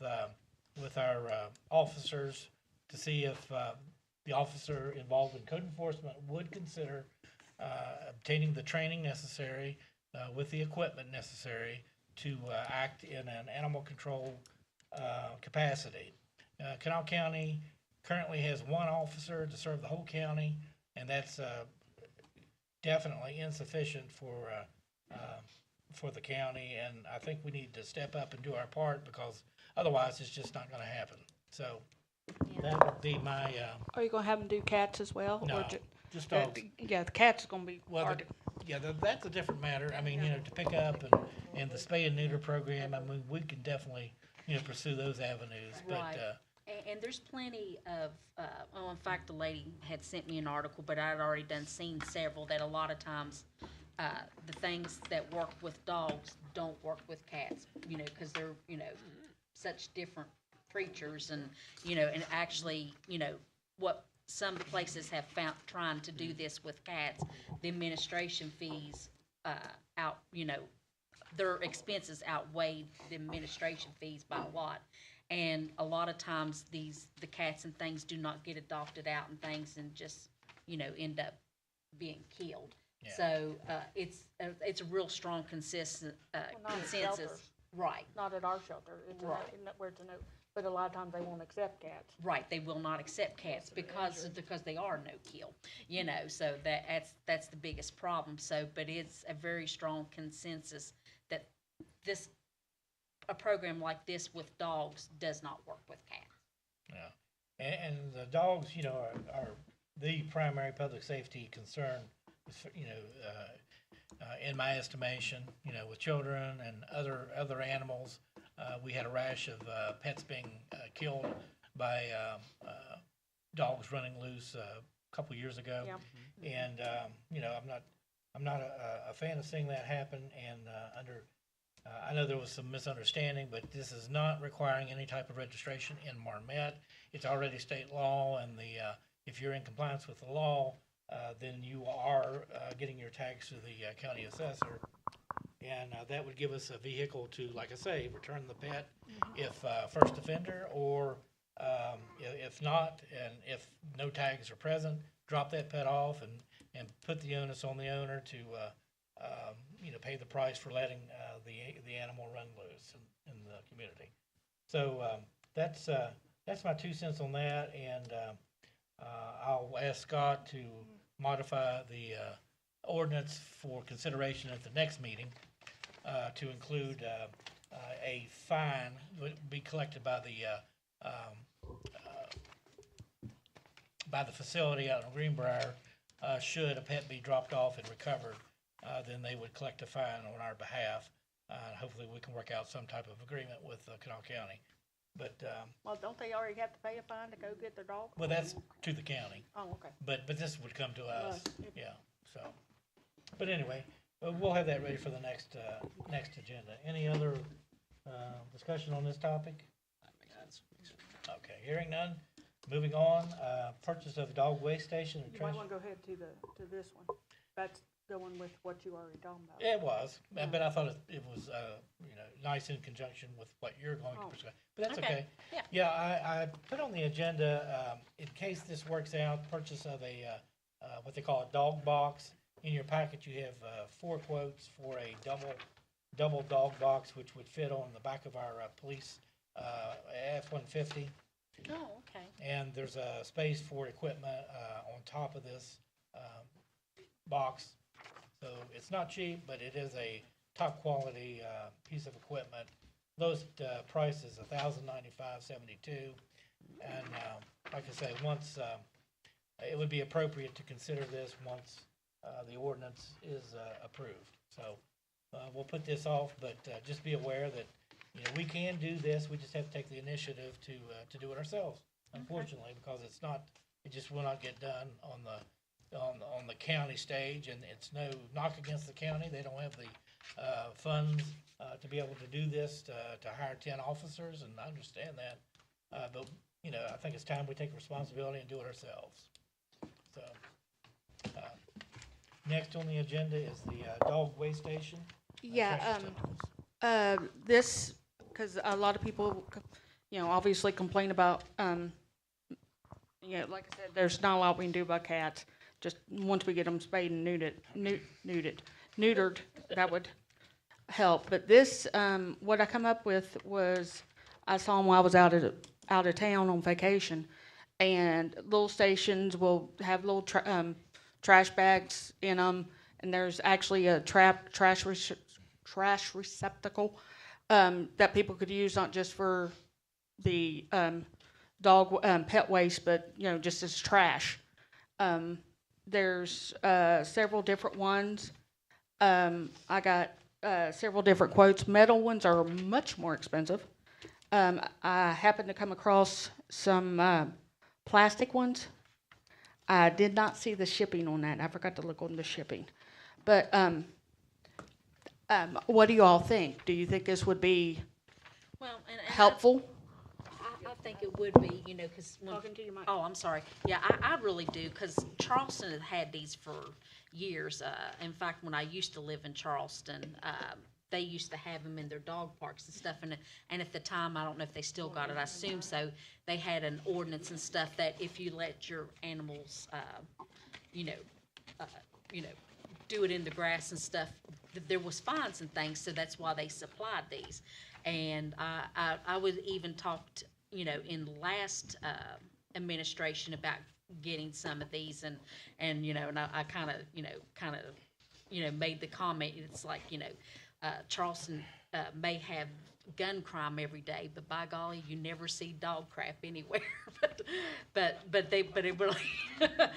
our officers, to see if the officer involved in code enforcement would consider obtaining the training necessary with the equipment necessary to act in an animal control capacity. Kanawha County currently has one officer to serve the whole county, and that's definitely insufficient for the county, and I think we need to step up and do our part, because otherwise it's just not gonna happen. So Yeah. that would be my, Are you gonna have them do cats as well? or no, ju- just dogs. Yeah, the cats is gonna be Well, hard to. yeah, that's a different matter. I mean, to pick up and the spay and neuter program, I mean, we can definitely, pursue those avenues, but, Right. And there's plenty of, in fact, the lady had sent me an article, but I'd already seen several, that a lot of times, the things that work with dogs don't work with cats, because they're, such different creatures, and, and actually, what some places have found, trying to do this with cats, the administration fees, their expenses outweigh the administration fees by a lot. And a lot of times the cats and things do not get adopted out and things, and just, end up being killed. Yeah. So, it's a real strong consensus. Well, not at Consensus. shelters. Right, Not at our shelter. It's Right. where it's a no, but a lot of times they won't accept cats. right. They will not accept cats because they are no kill, so that's the biggest problem. So, but it's a very strong consensus that a program like this with dogs does not work with cats. yeah. And the dogs, are the primary public safety concern, in my estimation, with children and other animals. We had a rash of pets being killed by dogs running loose a couple years ago. Yeah. And I'm not a fan of seeing that happen. And I know there was some misunderstanding, but this is not requiring any type of registration in Marmet. It's already state law, and if you're in compliance with the law, then you are getting your tags to the county assessor. And that would give us a vehicle to, like I say, return the pet if first offender, or if not, and if no tags are present, drop that pet off and put the onus on the owner to pay the price for letting the animal run loose in the community. So that's my 2 cents on that, and I'll ask Scott to modify the ordinance for consideration at the next meeting to include a fine would be collected by the facility out in Greenbrier. Should a pet be dropped off and recovered, then they would collect a fine on our behalf. Hopefully we can work out some type of agreement with Kanawha County. But, Well, don't they already have to pay a fine to go get their dog? well, that's to the county, Oh, okay. but this would come to us, Us. yeah, so. But anyway, we'll have that ready for the next agenda. Any other discussion on this topic? Okay, hearing none, moving on, purchase of dog waste station and You trash. might wanna go ahead to this one. That's going with what you already talking about. It was, but I thought it was, nice in conjunction with what you're going to Oh. prescribe, but that's Okay, okay. yeah. Yeah, I put on the agenda, in case this works out, purchase of what they call a dog box. In your packet, you have, 4 quotes for a double dog box, which would fit on the back of our, police, F-150. Oh, okay. And there's a space for equipment on top of this box. So it's not cheap, but it is a top quality piece of equipment lowest price is $1,095.72. And like I say, once it would be appropriate to consider this once the ordinance is approved. So we'll put this off, but just be aware that we can do this. We just have to take the initiative to do it ourselves. Unfortunately, because it just will not get done on the county stage, and it's no knock against the county. They don't have the funds to be able to do this, to hire 10 officers, and I understand that. But I think it's time we take responsibility and do it ourselves. So, next on the agenda is the dog waste station. Yeah, this, because a lot of people, obviously complain about, like I said, there's not a lot we can do about cats. Just once we get them spayed and neutered, that would help. But this, what I come up with was, I saw them while I was out of town on vacation, and little stations will have little trash bags in them, and there's actually a trash receptacle that people could use, not just for the dog pet waste, but just as trash. There's several different ones. I got several different quotes. Metal ones are much more expensive. I happened to come across some plastic ones. I did not see the shipping on that. I forgot to look on the shipping. But what do you all think? Do you think this would be Well, and helpful? I think it would be, because Talking to your mic. oh, I'm sorry. Yeah, I really do, because Charleston has had these for years. In fact, when I used to live in Charleston, they used to have them in their dog parks and stuff. And at the time, I don't know if they still got it. I assume so. They had an ordinance and stuff that if you let your animals, do it in the grass and stuff, there was fines and things. So that's why they supplied these. And I was even talked, in the last administration about getting some of these, and I kind of made the comment. It's like Charleston may have gun crime every day, but by golly, you never see dog crap anywhere. but it really and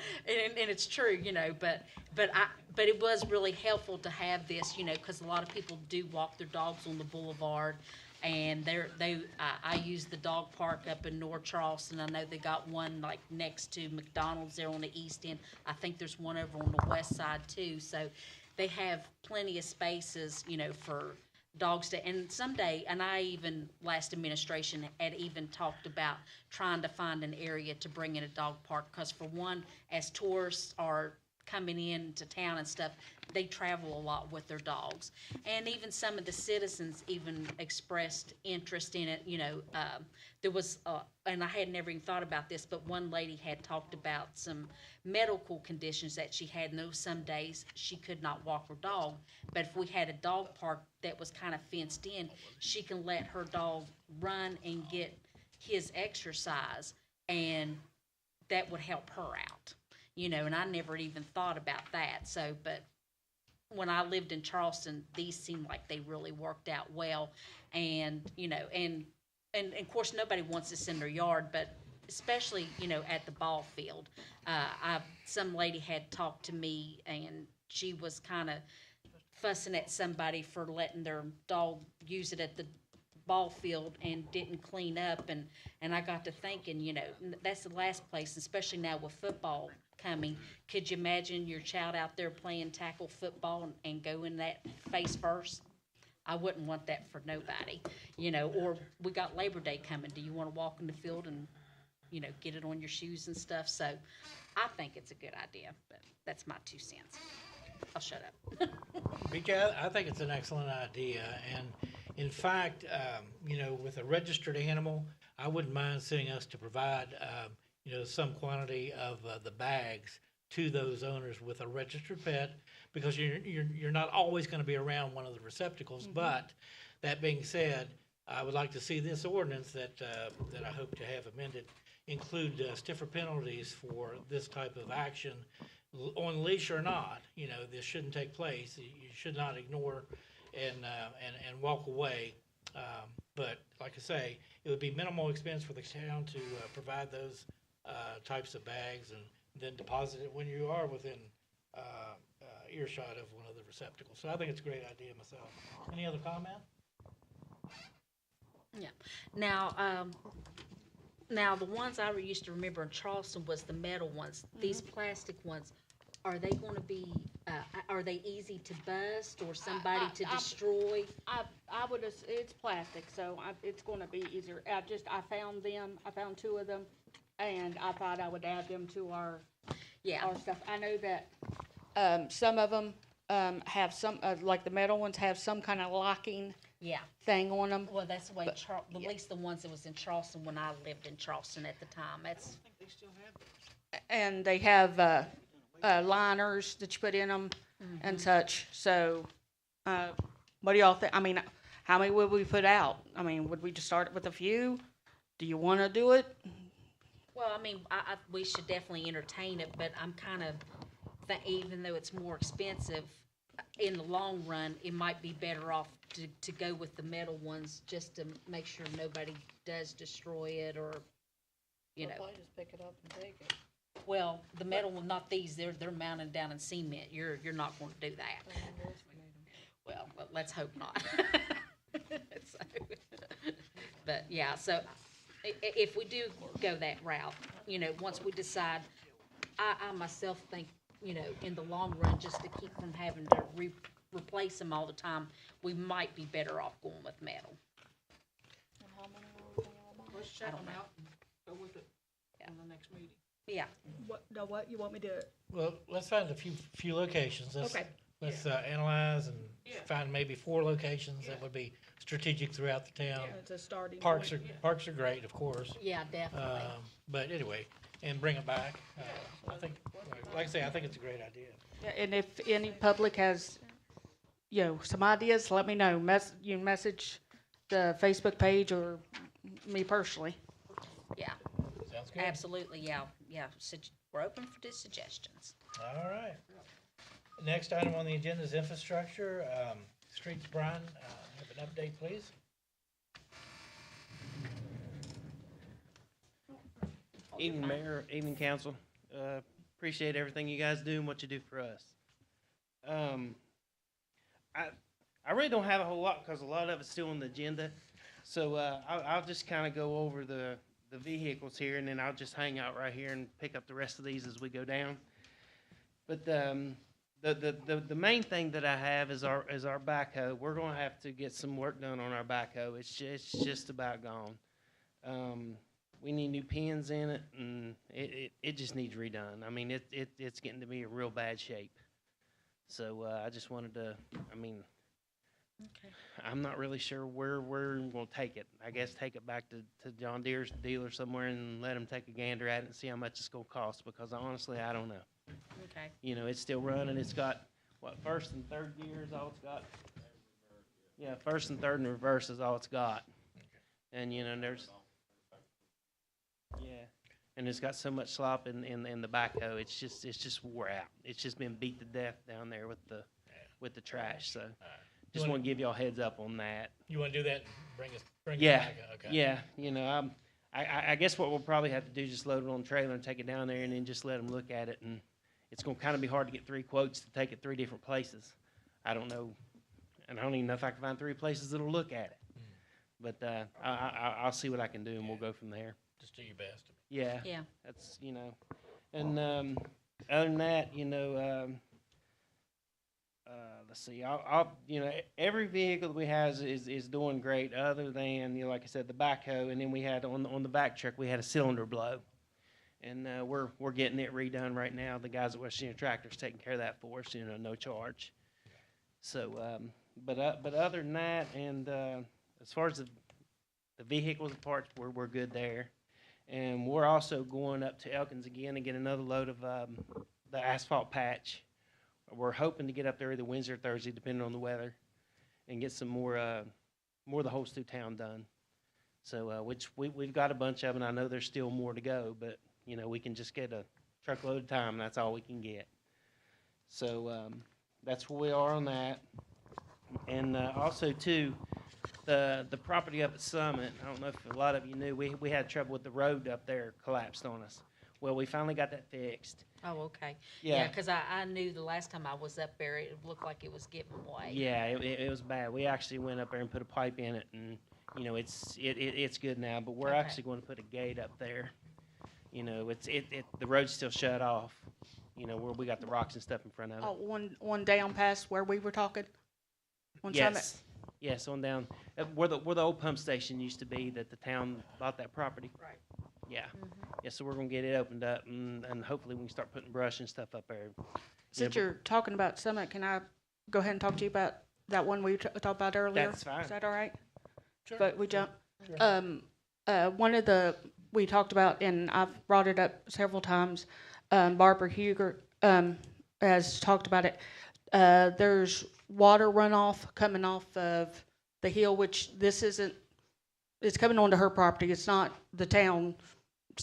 it's true, but it was really helpful to have this, because a lot of people do walk their dogs on the boulevard. And I use the dog park up in North Charleston. I know they got one like next to McDonald's there on the east end. I think there's one over on the west side too. So they have plenty of spaces, for dogs to, and someday, and I even, last administration had even talked about trying to find an area to bring in a dog park. Because for one, as tourists are coming into town and stuff, they travel a lot with their dogs. And even some of the citizens even expressed interest in it. There was, and I had never even thought about this, but one lady had talked about some medical conditions that she had, and those some days she could not walk her dog. But if we had a dog park that was kind of fenced in, she can let her dog run and get his exercise, and that would help her out. And I never even thought about that. So, but when I lived in Charleston, these seemed like they really worked out well. And, and of course, nobody wants this in their yard, but especially, at the ball field. Some lady had talked to me, and she was kind of fussing at somebody for letting their dog use it at the ball field and didn't clean up. And I got to thinking, that's the last place, especially now with football coming. Could you imagine your child out there playing tackle football and go in that face first? I wouldn't want that for nobody, or we got Labor Day coming. Do you want to walk in the field and, get it on your shoes and stuff? So I think it's a good idea, but that's my 2 cents. I'll shut up. BJ, I think it's an excellent idea. And in fact, with a registered animal, I wouldn't mind seeing us to provide, some quantity of the bags to those owners with a registered pet, because you're not always going to be around one of the receptacles. Mm-hmm. But that being said, I would like to see this ordinance that I hope to have amended include stiffer penalties for this type of action, on leash or not. This shouldn't take place. You should not ignore and walk away. But like I say, it would be minimal expense for the town to provide those types of bags and then deposit it when you are within earshot of one of the receptacles. So I think it's a great idea myself. Any other comment? Yeah. Now the ones I used to remember in Charleston was the metal ones. These plastic ones, are they gonna be, are they easy to bust or somebody to destroy? I would, it's plastic, so it's gonna be easier. I found 2 of them, and I thought I would add them to our Yeah, stuff. I know that, some of them, have some, like the metal ones have some kind of locking yeah. thing on them. Well, that's the way, But- at least the ones that was in Charleston when I lived in Charleston at the time, that's, I think they still have those. And they have, liners that you put in them and such, so, what do y'all think? I mean, how many would we put out? I mean, would we just start with a few? Do you wanna do it? well, I mean, we should definitely entertain it, but I'm kind of, even though it's more expensive, in the long run, it might be better off to go with the metal ones, just to make sure nobody does destroy it, or, you know. Probably just pick it up and take it. Well, the metal one, not these, they're mounted down in cement, you're not gonna do that. Well, let's hope not. So, but, yeah, so, if we do go that route, you know, once we decide, I myself think, you know, in the long run, just to keep from having to replace them all the time, we might be better off going with metal. Let's check don't them know. out and go with it Yeah. in the next meeting. Yeah, What, you want me to? Well, let's find a few locations. Okay. Let's analyze and Yeah. find maybe 4 locations that Yeah. would be strategic throughout the town. It's a starting Parks point. are great, of course. yeah, definitely. But anyway, and bring it back. I think, like I say, I think it's a great idea. Yeah, and if any public has, you know, some ideas, let me know. You message the Facebook page or me personally. Yeah, Sounds good. absolutely, yeah. We're open for suggestions. All right. Next item on the agenda is infrastructure. Streets, Brian, have an update, please. Evening, Mayor, evening, council. Appreciate everything you guys do and what you do for us. I really don't have a whole lot because a lot of it's still on the agenda. So I'll just kind of go over the vehicles here, and then I'll just hang out right here and pick up the rest of these as we go down. But the main thing that I have is our backhoe. We're gonna have to get some work done on our backhoe. It's just about gone. We need new pins in it, and it just needs redone. I mean, it's getting to be in real bad shape. So I just wanted to, I mean, Okay. I'm not really sure where we're gonna take it. I guess take it back to John Deere's dealer somewhere and let him take a gander at it and see how much it's gonna cost, because honestly, I don't know. Okay. You know, it's still running. It's got, what, first and third gear is all it's got? Yeah, first and third and reverse is all it's got. And, you know, there's, yeah, and it's got so much slop in the backhoe, it's just wore out. It's just been beat to death down there with the trash, so just want to give y'all a heads up on that. You want to do that and bring it Yeah, back? Okay. yeah, you know, I guess what we'll probably have to do is just load it on a trailer and take it down there and then just let them look at it, and it's gonna kind of be hard to get 3 quotes to take it 3 different places. I don't know, and I don't even know if I can find 3 places that'll look at it. But I'll see what I can do, and we'll go from there. Just do your best. Yeah, Yeah. that's, you know, and other than that, you know, let's see, you know, every vehicle that we have is doing great, other than, you know, like I said, the backhoe, and then we had on the back truck, we had a cylinder blow. And we're getting it redone right now. The guys at West Virginia Tractor's taking care of that for us, you know, no charge. So, but other than that, and as far as the vehicles and parts, we're good there. And we're also going up to Elkins again and get another load of the asphalt patch. We're hoping to get up there either Wednesday or Thursday, depending on the weather, and get some more of the holes through town done. So, which we've got a bunch of them. I know there's still more to go, but you know, we can just get a truckload of time, and that's all we can get. So that's where we are on that. And also, too, the property up at Summit, I don't know if a lot of you knew, we had trouble with the road up there collapsed on us. Well, we finally got that fixed. Oh, okay. Yeah. Yeah, 'cause I knew the last time I was up there, it looked like it was giving way. Yeah, it was bad. We actually went up there and put a pipe in it, and, you know, it's good now, but we're Okay. actually going to put a gate up there. You know, the road's still shut off, you know, where we got the rocks and stuff in front of it. Oh, one down past where we were talking? On Summit? Yes, yes, on down, where the old pump station used to be, that the town bought that property. Right. Yeah, yeah, so we're gonna get it opened up, and hopefully we can start putting brush and stuff up there. Since Yeah, you're talking about Summit, can I go ahead and talk to you about that one we talked about earlier? That's fine. Is that all right? Sure. But we jump. Sure. One of the, we talked about, and I've brought it up several times, Barbara Huger, has talked about it. There's water runoff coming off of the hill, which this isn't, it's coming onto her property. It's not the town,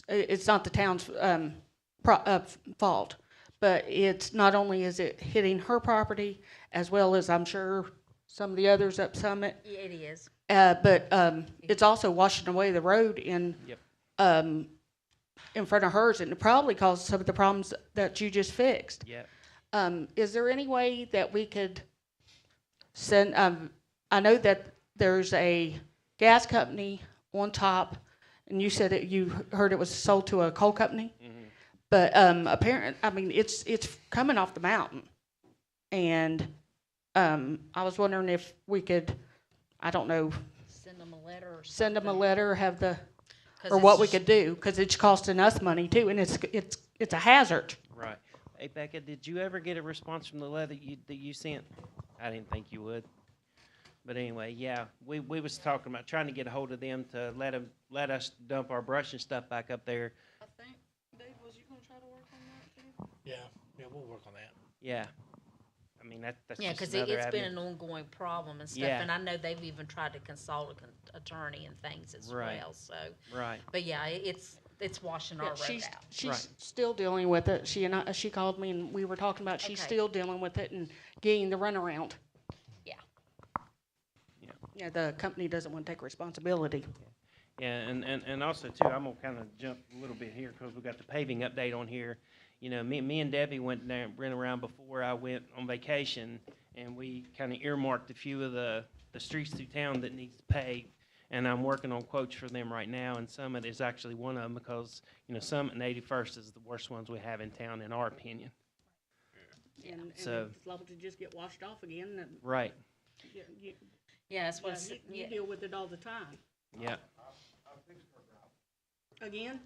it's not the town's, fault. But it's, not only is it hitting her property, as well as I'm sure some of the others up Summit, Yeah, it is. but it's also washing away the road in front of hers, and it probably caused some of the problems that you just fixed. Yeah, Is there any way that we could send? I know that there's a gas company on top, and you said that you heard it was sold to a coal company. But apparently, I mean, it's coming off the mountain, and I was wondering if we could, I don't know, Send them a letter or something. send them a letter, have the, 'Cause or it's what we just- could do, because it's costing us money too, and it's a hazard. right. Hey, Becca, did you ever get a response from the letter that you sent? I didn't think you would. But anyway, yeah, we was talking about trying to get a hold of them to let us dump our brush and stuff back up there. I think, Dave, was you gonna try to work on that too? Yeah, we'll work on that. Yeah. I mean, that's Yeah, just because another it's been avenue. an ongoing problem and stuff, Yeah. and I know they've even tried to consult an attorney and things as Right. well, so. Right. But yeah, it's washing our Yeah, road she's out. she's still dealing with it. She called me and we were talking about she's Okay. still dealing with it and getting the runaround. Yeah. Yeah. Yeah, the company doesn't want to take responsibility. Yeah, and also too, I'm gonna kind of jump a little bit here because we got the paving update on here. You know, me and Debbie went around before I went on vacation, and we kind of earmarked a few of the streets through town that needs paved. And I'm working on quotes for them right now, and Summit is actually one of them because, you know, Summit and 81st is the worst ones we have in town, in our opinion. And So- it's liable to just get washed off again, and Right. Yeah, that's what's, yeah. deal with it all the time. Yeah. Again?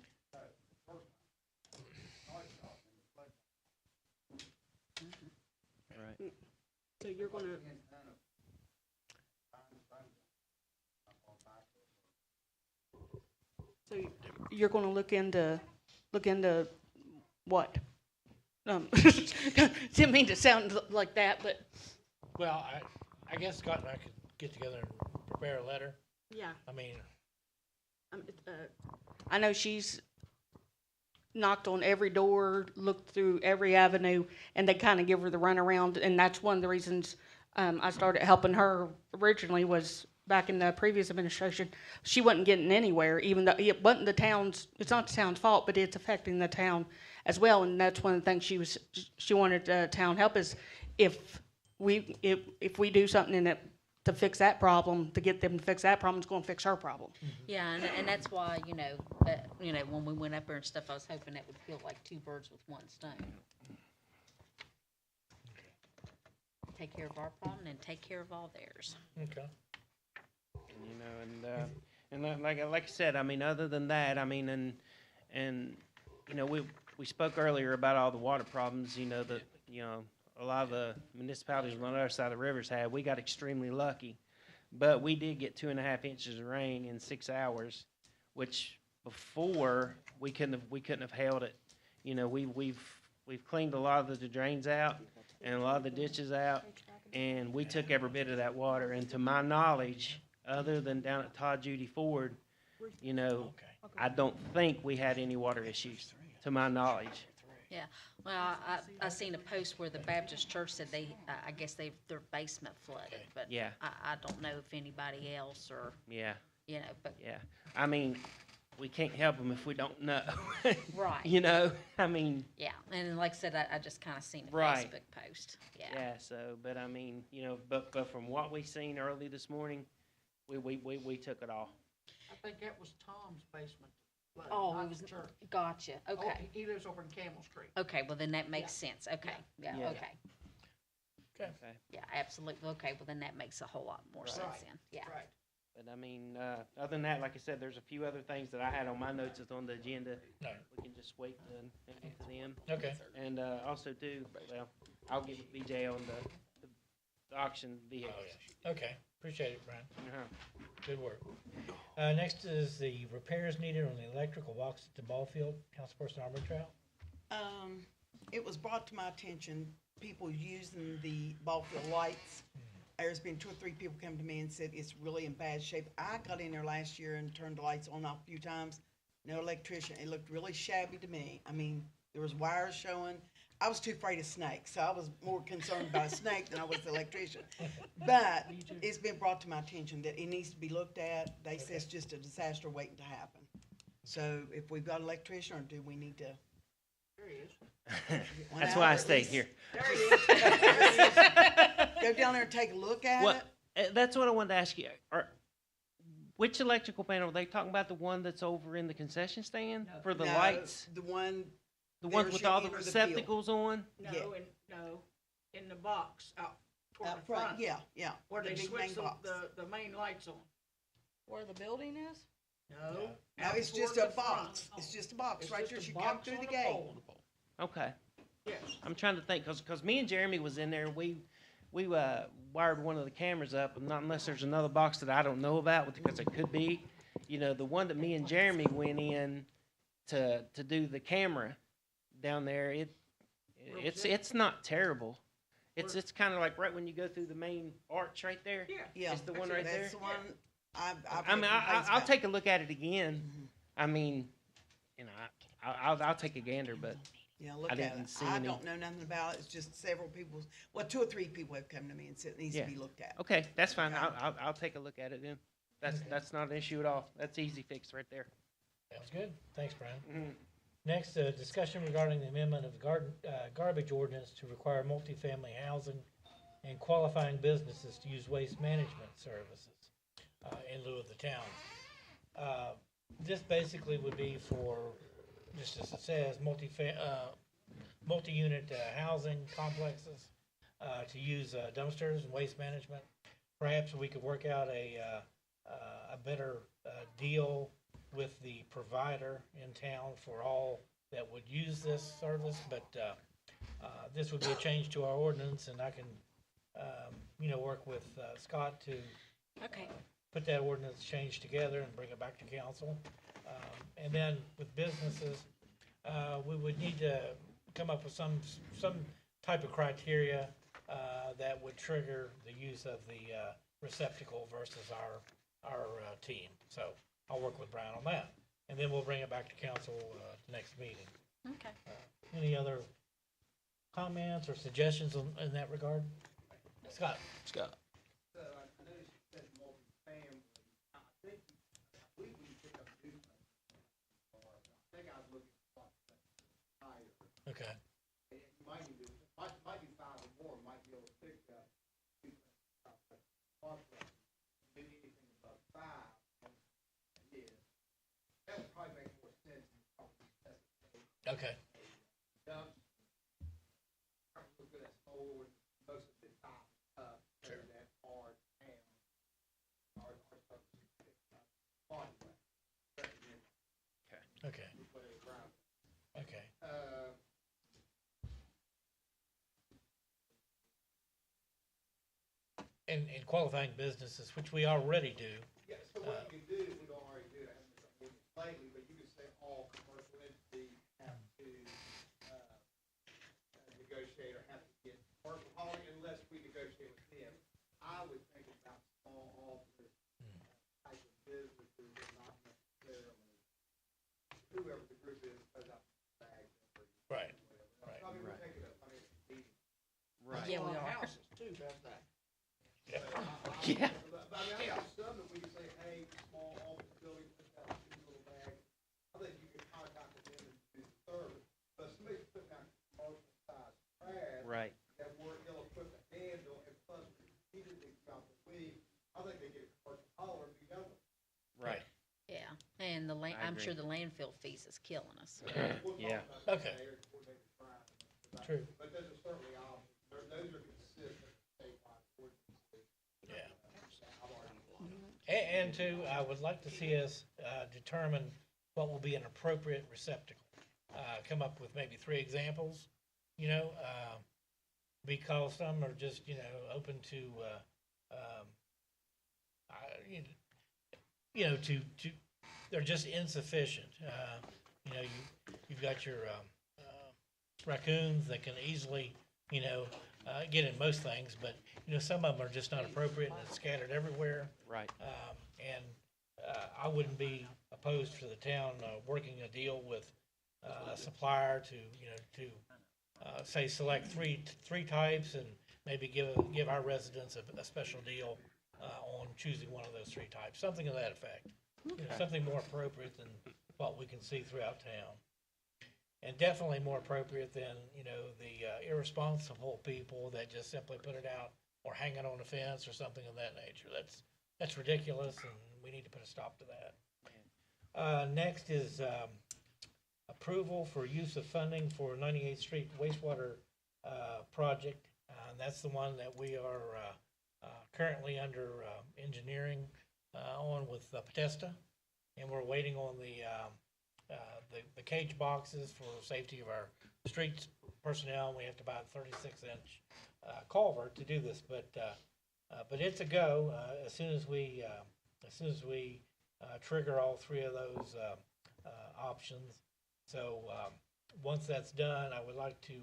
Right. So you're gonna, so you're gonna look into what? Didn't mean to sound like that, but. Well, I guess Scott and I could get together and prepare a letter. Yeah. I mean, I know she's knocked on every door, looked through every avenue, and they kind of give her the runaround, and that's one of the reasons I started helping her originally was back in the previous administration. She wasn't getting anywhere, even though it wasn't the town's, it's not the town's fault, but it's affecting the town as well, and that's one of the things she wanted town help is if we do something in it to fix that problem, to get them to fix that problem, it's gonna fix her problem. Yeah, and that's why, when we went up there and stuff, I was hoping that would feel like two birds with one stone. Take care of our problem and take care of all theirs. okay. You know, and like I said, I mean, other than that, I mean, and you know, we spoke earlier about all the water problems, you know, that, you know, a lot of the municipalities on the other side of the rivers had. We got extremely lucky, but we did get 2.5 inches of rain in 6 hours, which before we couldn't have held it. You know, we've cleaned a lot of the drains out and a lot of the ditches out, and we took every bit of that water. And to my knowledge, other than down at Todd Judy Ford, you know, I don't think we had any water issues, to my knowledge. Yeah, well, I seen a post where the Baptist church said I guess their basement flooded, Okay. but Yeah. I don't know if anybody else or, Yeah, but, yeah. I mean, we can't help them if we don't know. right. You know, I mean, Yeah, and like I said, I just kinda seen a Right. Facebook post, yeah. yeah, so, but I mean, you know, but from what we seen early this morning, we took it all. I think that was Tom's basement. flooded, Oh, not it was, the church. gotcha, Oh, okay. he lives over in Camel Street. Okay, well, then that makes sense, okay, yeah, Yeah. okay. Okay. Okay. Yeah, absolutely, okay, well, then that makes a whole lot more sense Right. then, yeah. Right. But I mean, other than that, like I said, there's a few other things that I had on my notes that's on the agenda. No. We can just wait and get to them. Okay. And, also too, well, I'll get with BJ on the auction Oh, vehicles. yeah. Okay. Appreciate it, Brian. Uh-huh. Good work. Next is the repairs needed on the electrical box at the ball field. Councilperson Armentrout. It was brought to my attention, people using the ball field lights. There's been 2 or 3 people come to me and said it's really in bad shape. I got in there last year and turned the lights on and off a few times. No electrician. It looked really shabby to me. I mean, there was wires showing. I was too afraid of snakes, so I was more concerned about a snake than I was the electrician. But it's been brought to my attention that it needs to be looked at. They say it's just a disaster waiting to happen. So if we've got an electrician, or do we need to? There he is. one That's out why I at stayed least? here. There he is. There he is. Go down there and take a look at Well, it. that's what I wanted to ask you. Which electrical panel? Are they talking about the one that's over in the concession stand for the No, lights? The one, The ones there's with your all the enter the field. receptacles on? No, Yeah. no, in the box out toward out the front. yeah, yeah. Where the they big switch main box. the main lights on. Where the building is? No. No, out it's just toward a the front. box. It's just a box It's right just there. a You come box through on the a gate. pole. Okay. Yes. I'm trying to think, cause me and Jeremy was in there, we wired one of the cameras up, and not unless there's another box that I don't know about, because it could be. You know, the one that me and Jeremy went in to do the camera down there, it's not terrible. It's kinda like right when you go through the main arch right there. Yeah. Yeah. It's the one right there? That's the one I've I mean, heard I'll about. take a look at it again. I mean, you know, I'll take a gander, but Yeah, look I at didn't it. see I any. don't know nothing about it. It's just several people, well, 2 or 3 people have come to me and said it needs to Yeah. be looked at. okay, that's fine. Okay. I'll take a look at it then. That's not an issue at all. That's easy fix right there. Sounds good. Thanks, Brian. Mhm. Next, discussion regarding the amendment of the garbage ordinance to require multifamily housing and qualifying businesses to use waste management services in lieu of the town. This basically would be for, just as it says, multi-unit housing complexes to use dumpsters and waste management. Perhaps we could work out a better deal with the provider in town for all that would use this service, but this would be a change to our ordinance, and I can, work with Scott to Okay, put that ordinance change together and bring it back to council. And then with businesses, we would need to come up with some type of criteria that would trigger the use of the receptacle versus our team. So I'll work with Brian on that, and then we'll bring it back to council the next meeting. okay. Any other comments or suggestions in that regard? Scott? Scott. So I noticed you said multifamily. I think, I believe when you pick up new things, I think I was looking for something higher. Okay. You might need to, might be 5 or more, might be able to pick up two things. Maybe anything above 5. Yeah. That would probably make more sense than probably specification. Okay. Dumps. Look at that old, most of the top up, so Sure. that hard down. Our stuff is picked up. Body weight. Recommend Okay. put it around. Okay. And qualifying businesses, which we already do. Yeah, so what you can do, if we don't already do it, I haven't done it lately, but you can say all commercial entities have to, negotiate or have to get commercial hauling unless we negotiate with them. I would think about small office type of businesses and not necessarily whoever the group is, goes out bags or Right. whatever. Yeah, we on are. houses too, does that? Yeah. But I mean, I got some that we can say, hey, small office building, put that in a little bag. I think you can contact them and do the service, but somebody's putting out commercial size trash. Right. That we're ill-equipped to handle, and plus repeatedly throughout the week, I think they get a commercial hauler and be done with it. Right. Yeah, and the I I'm sure agree. the landfill fees is killing us. We'll talk Yeah. about that Okay. later before they try. True. But those are certainly options. Those are consistent statewide ordinances. Yeah. I've already And two, I would like to see us determine what will be an appropriate receptacle. Come up with maybe 3 examples, because some are just, open to, they're just insufficient. You've got your raccoons that can easily, get in most things, but, some of them are just not appropriate and it's scattered everywhere. Right. And I wouldn't be opposed to the town working a deal with a supplier to say select three types and maybe give our residents a special deal on choosing one of those 3 types, something of that effect. Something more appropriate than what we can see throughout town. And definitely more appropriate than, the irresponsible people that just simply put it out or hang it on a fence or something of that nature. That's ridiculous, and we need to put a stop to that. Next is approval for use of funding for 98th Street wastewater project. And that's the one that we are currently under engineering on with Potesta. And we're waiting on the cage boxes for safety of our streets personnel. We have to buy a 36-inch culvert to do this, but it's a go as soon as we trigger all 3 of those options. So once that's done, I would like to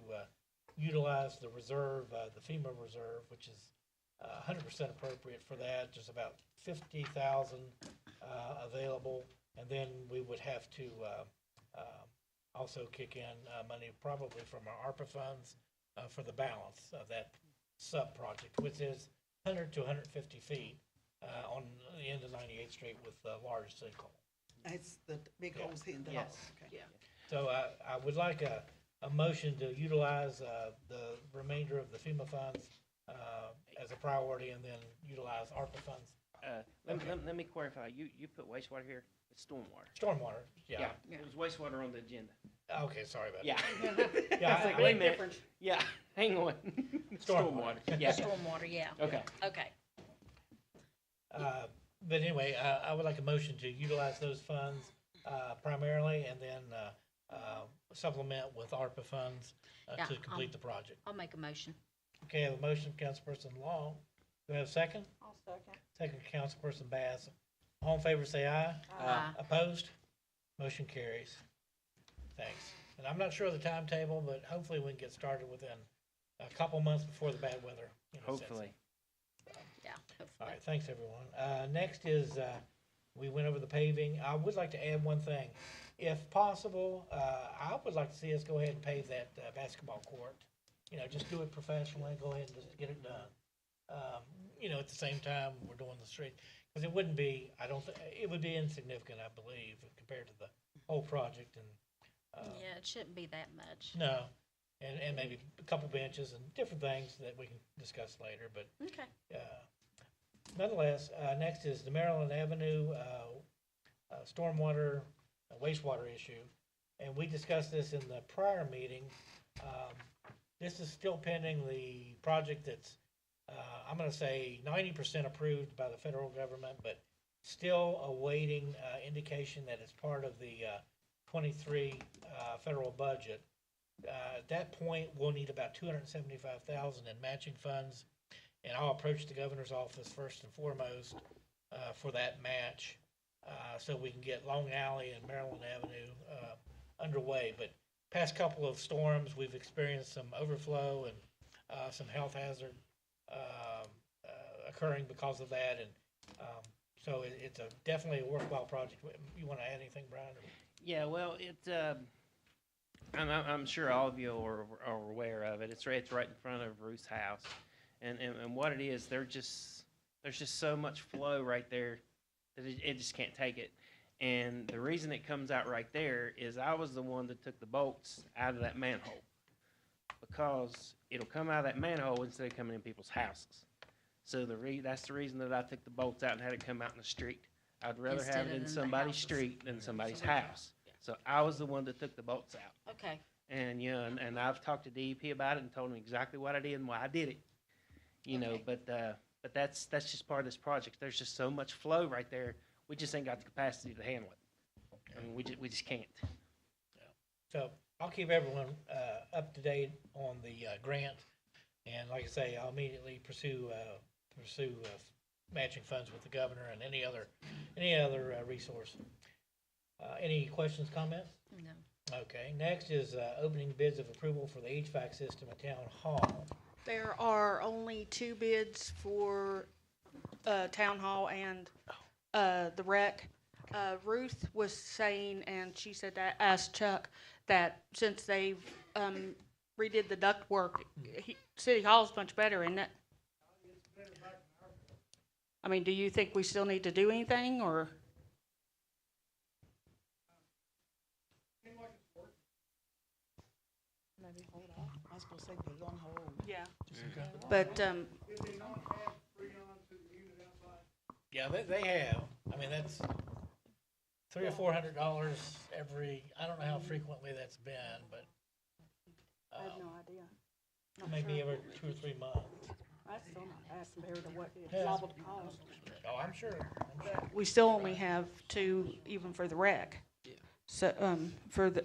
utilize the reserve, the FEMA reserve, which is 100% appropriate for that. Just about 50,000 available, and then we would have to also kick in money probably from our ARPA funds for the balance of that sub-project, which is 100 to 150 feet on the end of 98th Street with a large sinkhole. It's the big Yeah. holes in the Yes. house. Okay. Yeah. So I would like a motion to utilize the remainder of the FEMA funds as a priority and then utilize ARPA funds. Let me clarify. You put wastewater here? It's stormwater. Stormwater, yeah. It was wastewater on the agenda. Okay, sorry about Yeah. that. Yeah, I was like, I- wait a minute. Yeah, hang on. Stormwater. Yeah. Stormwater, yeah. Okay. Okay. But anyway, I would like a motion to utilize those funds primarily and then supplement with ARPA funds Yeah, to complete the project. I'll make a motion. Okay, I have a motion, Councilperson Long. Do I have a second? I'll second. Second, Councilperson Bass. All in favor, say aye. Opposed? Motion carries. Thanks. And I'm not sure of the timetable, but hopefully we can get started within a couple months before the bad weather. sets in. Hopefully. Yeah, All hopefully. right, thanks, everyone. Next is, we went over the paving. I would like to add one thing. If possible, I would like to see us go ahead and pave that basketball court. Just do it professionally, go ahead and just get it done. At the same time, we're doing the street. Because it wouldn't be, it would be insignificant, I believe, compared to the whole project and, Yeah, it shouldn't be that much. no. And maybe a couple benches and different things that we can discuss later, but Okay. nonetheless, next is the Maryland Avenue stormwater wastewater issue. And we discussed this in the prior meeting. This is still pending the project that's, I'm going to say 90% approved by the federal government, but still awaiting indication that it's part of the 23 federal budget. At that point, we'll need about $275,000 in matching funds, and I'll approach the governor's office first and foremost for that match, so we can get Long Alley and Maryland Avenue underway. But past couple of storms, we've experienced some overflow and some health hazard occurring because of that, and so it's definitely a worthwhile project. You want to add anything, Brian? Yeah, well, And I'm sure all of you are aware of it. It's right in front of Ruth's house. And what it is, there's just so much flow right there that it just can't take it. And the reason it comes out right there is I was the one that took the bolts out of that manhole, because it'll come out of that manhole instead of coming in people's houses. So that's the reason that I took the bolts out and had it come out in the street. I'd rather Instead have of it in in the somebody's houses. street than somebody's house. So I was the one that took the bolts out. Okay, And, you know, and I've talked to DEP about it and told them exactly what I did and why I did it. You know, Okay. but that's just part of this project. There's just so much flow right there. We just ain't got the capacity to handle it. I mean, we just can't. So I'll keep everyone up to date on the grant. And like I say, I'll immediately pursue matching funds with the governor and any other resource. Any questions, comments? no. Okay, next is opening bids of approval for the HVAC system at Town Hall. There are only 2 bids for Town Hall and the rec. Ruth was saying, and she said that, asked Chuck, that since they've redid the duct work, City Hall's much better, isn't it? I mean, do you think we still need to do anything, or? Maybe hold off. I was gonna say put it on hold. Yeah. But, Yeah, they have. I mean, that's $300 or $400 every, I don't know how frequently that's been, but I have no idea. maybe every 2 or 3 months. That's still not bad compared to what it's Yeah. liable to cost. Oh, I'm sure. We still only have 2 even for the rec. Yeah. So, for the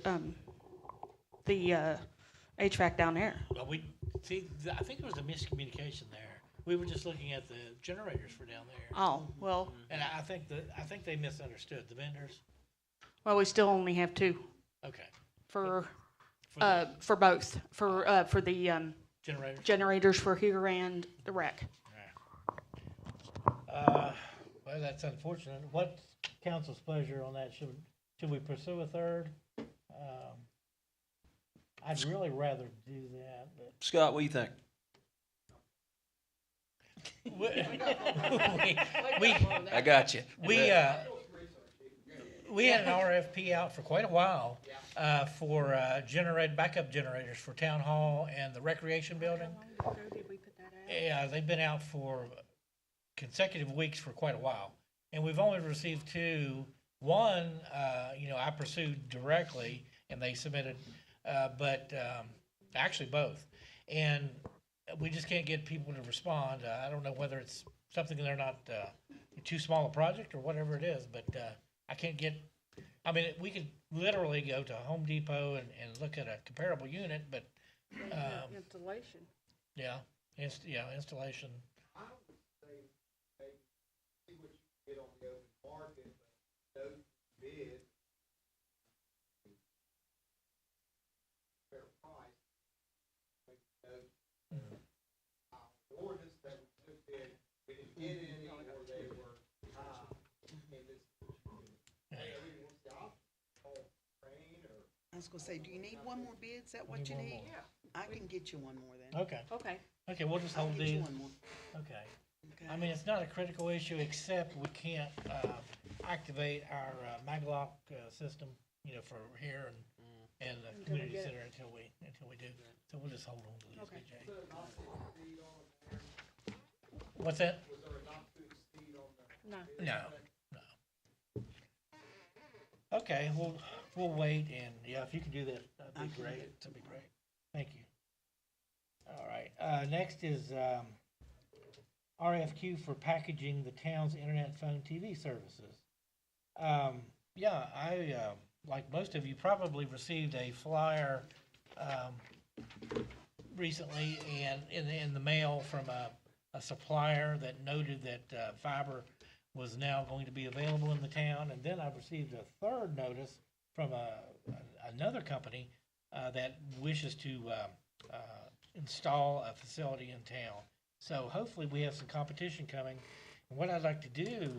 HVAC down there. Well, I think there was a miscommunication there. We were just looking at the generators for down there. Oh, well, And I think they misunderstood the vendors. well, we still only have 2 Okay. for For the for the generators. generators for here and the rec. Well, that's unfortunate. What's council's pleasure on that? Should we pursue a third? I'd really rather do that, but. Scott, what do you think? We I got you. we had an RFP out for quite a while, for backup generators for Town Hall and the Recreation Building. Yeah, they've been out for consecutive weeks for quite a while, and we've only received 2. One, I pursued directly, and they submitted, but actually both, and we just can't get people to respond. I don't know whether it's something they're not too small a project or whatever it is, but I can't get. I mean, we could literally go to Home Depot and look at a comparable unit, but Installation. yeah, installation. I would say, maybe, see what you can get on the open market, but those bid, fair price, maybe those, ordinance that we took in, we didn't get any, or they were high in this. Maybe what's the option? Call Crane or I was gonna say, do you need one more bid? Is that what you One need? more. I can get you one more then. Okay, Okay. we'll just I'll hold get these. you one more. Okay. Okay. I mean, it's not a critical issue, except we can't activate our Maglock system, for here and the community center until we do. So we'll just hold on to these, Okay. BJ. What's that? No. No. Okay, we'll wait, and yeah, if you can do that, that'd I be can great. That'd be great. Thank you. All right, next is RFQ for packaging the town's internet, phone, TV services. Yeah, I, like most of you, probably received a flyer recently and in the mail from a supplier that noted that fiber was now going to be available in the town. And then I received a third notice from another company that wishes to install a facility in town. So hopefully we have some competition coming. And what I'd like to do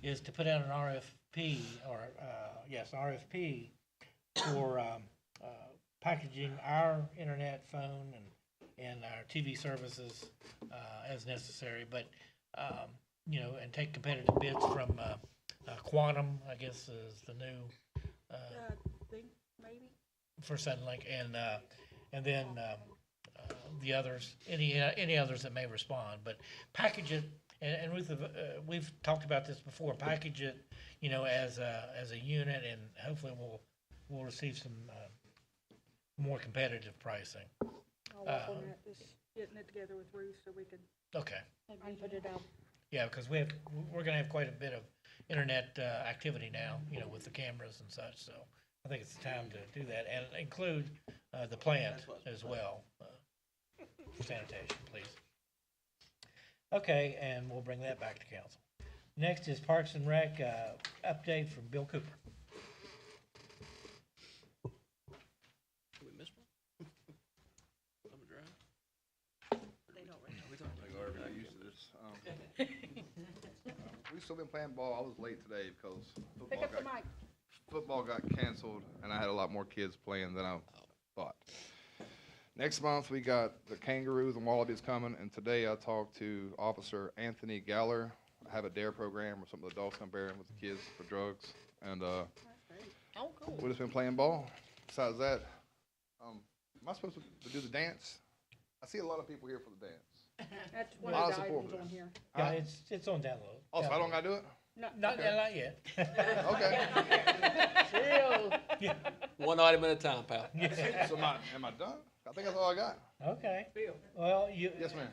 is to put out an RFP, RFP for packaging our internet, phone, and our TV services as necessary, but, you know, and take competitive bids from Quantum, I guess is the new, Think, maybe? for Suddenlink, and then the others, any others that may respond, but package it, and Ruth, we've talked about this before, package it, you know, as a unit, and hopefully we'll receive some more competitive pricing. I'll work on that, just getting it together with Ruth so we can, Okay. I can put it out. Yeah, because we're gonna have quite a bit of internet activity now, you know, with the cameras and such, so I think it's time to do that, and include the plant as well, sanitation, please. Okay, and we'll bring that back to council. Next is Parks and Rec, update from Bill Cooper. Did we miss one? Lemon Drive? Already used to this. We've still been playing ball. I was late today because Pick up the mic. football got canceled, and I had a lot more kids playing than I thought. Next month, we got the Kangaroos and Wallabies coming, and today I talked to Officer Anthony Galler. I have a DARE program where some of the adults come bearing with the kids for drugs, and Oh, cool. we've just been playing ball. Besides that, am I supposed to do the dance? I see a lot of people here for the dance. That's one I'll of the support items this. on here. Yeah, Huh? it's on download. Oh, so I don't gotta do it? Not yet. Okay. Yeah. One item at a time, pal. So am I done? I think that's all I got. Okay, Bill, well, you. Yes, ma'am.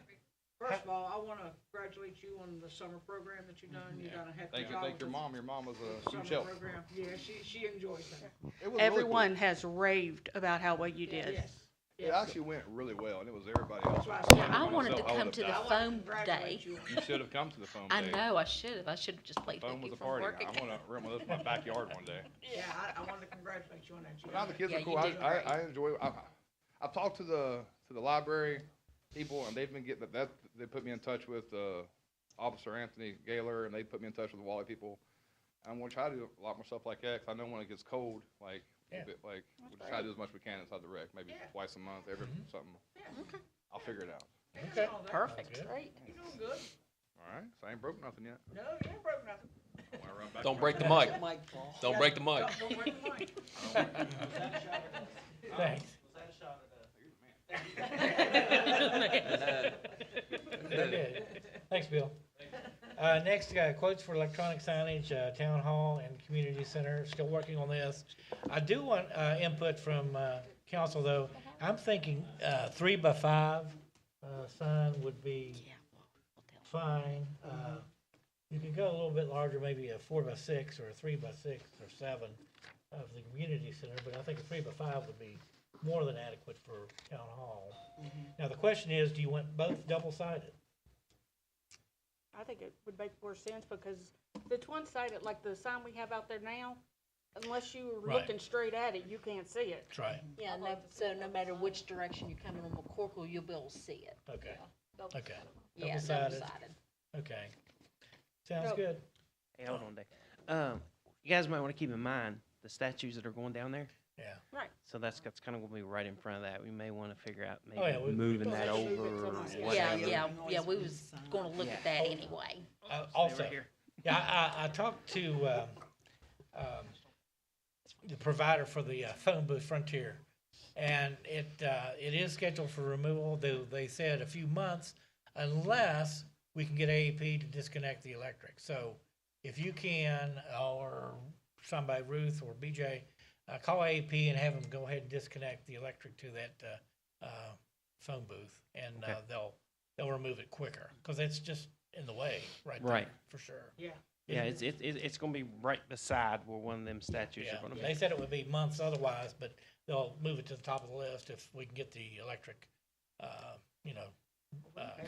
first of all, I wanna congratulate you on the summer program that you done. You done a heck of a Thank you. job Thank your with mom. Your mom was the a huge summer help. program. Yeah, she enjoys that. It was really cool. Everyone has raved about how well you did. Yes. It actually went really well, and it was everybody else. That's why I said I Myself, wanted to would come have to the died. I wanna foam congratulate day. you. You should have come to the phone I day. know, I should have just played Phone hooky was a from party. work I again. want to run with this in my backyard one day. Yeah, I wanted to congratulate you on that. You But now the kids Yeah, are cool. you did great. I enjoy. I've talked to the library people, and they've been getting that. They put me in touch with Officer Anthony Gaylor, and they put me in touch with the Wally people. I'm gonna try to do a lot more stuff like that, 'cause I know when it gets cold, like Yeah. a bit, like we try to do as much as we can inside the rec, maybe Yeah. twice a month, every something. Okay. I'll figure it out. Okay. Perfect. Good. Great. You're doing good. All right, so I ain't broke nothing yet. No, you ain't broke nothing. I wanna run back Don't to break my- the mic. Mike Paul. Don't break the mic. Don't break the mic. Thanks. Very good. Thanks, Bill. Next, quotes for electronic signage, town hall and community center, still working on this. I do want, input from, council though. I'm thinking, 3x5, sign would be Yeah, we'll tell. fine. You could go a little bit larger, maybe a 4x6 or a 3x6 or 7 of the community center, but I think a 3x5 would be more than adequate for town hall. Now, the question is, do you want both double-sided? I think it would make more sense because if it's one-sided, like the sign we have out there now, unless you're Right. looking straight at it, you can't see it. That's right. Yeah, no, so no matter which direction you're coming on McCorkle, you'll be able to see it. Okay, okay, Yeah, Double-sided. double-sided. okay. Sounds No. good. Hey, hold on, Dave. You guys might want to keep in mind the statues that are going down there. Yeah. Right. So that's kind of going to be right in front of that. We may want to figure out maybe Oh, yeah, we- moving that Move it over or somewhere. Yeah, whatever. yeah, we was gonna look at that anyway. Also, right here. yeah, I talked to, the provider for the phone booth, Frontier, and it is scheduled for removal, though they said a few months, unless we can get AEP to disconnect the electric. So if you can, or somebody, Ruth or BJ, call AEP and have them go ahead and disconnect the electric to that phone booth, and Okay. they'll remove it quicker, because it's just in the way right there, Right. for sure. Yeah. Yeah, it's going to be right beside where one of them statues Yeah, are going to be. they said it would be months otherwise, but they'll move it to the top of the list if we can get the electric,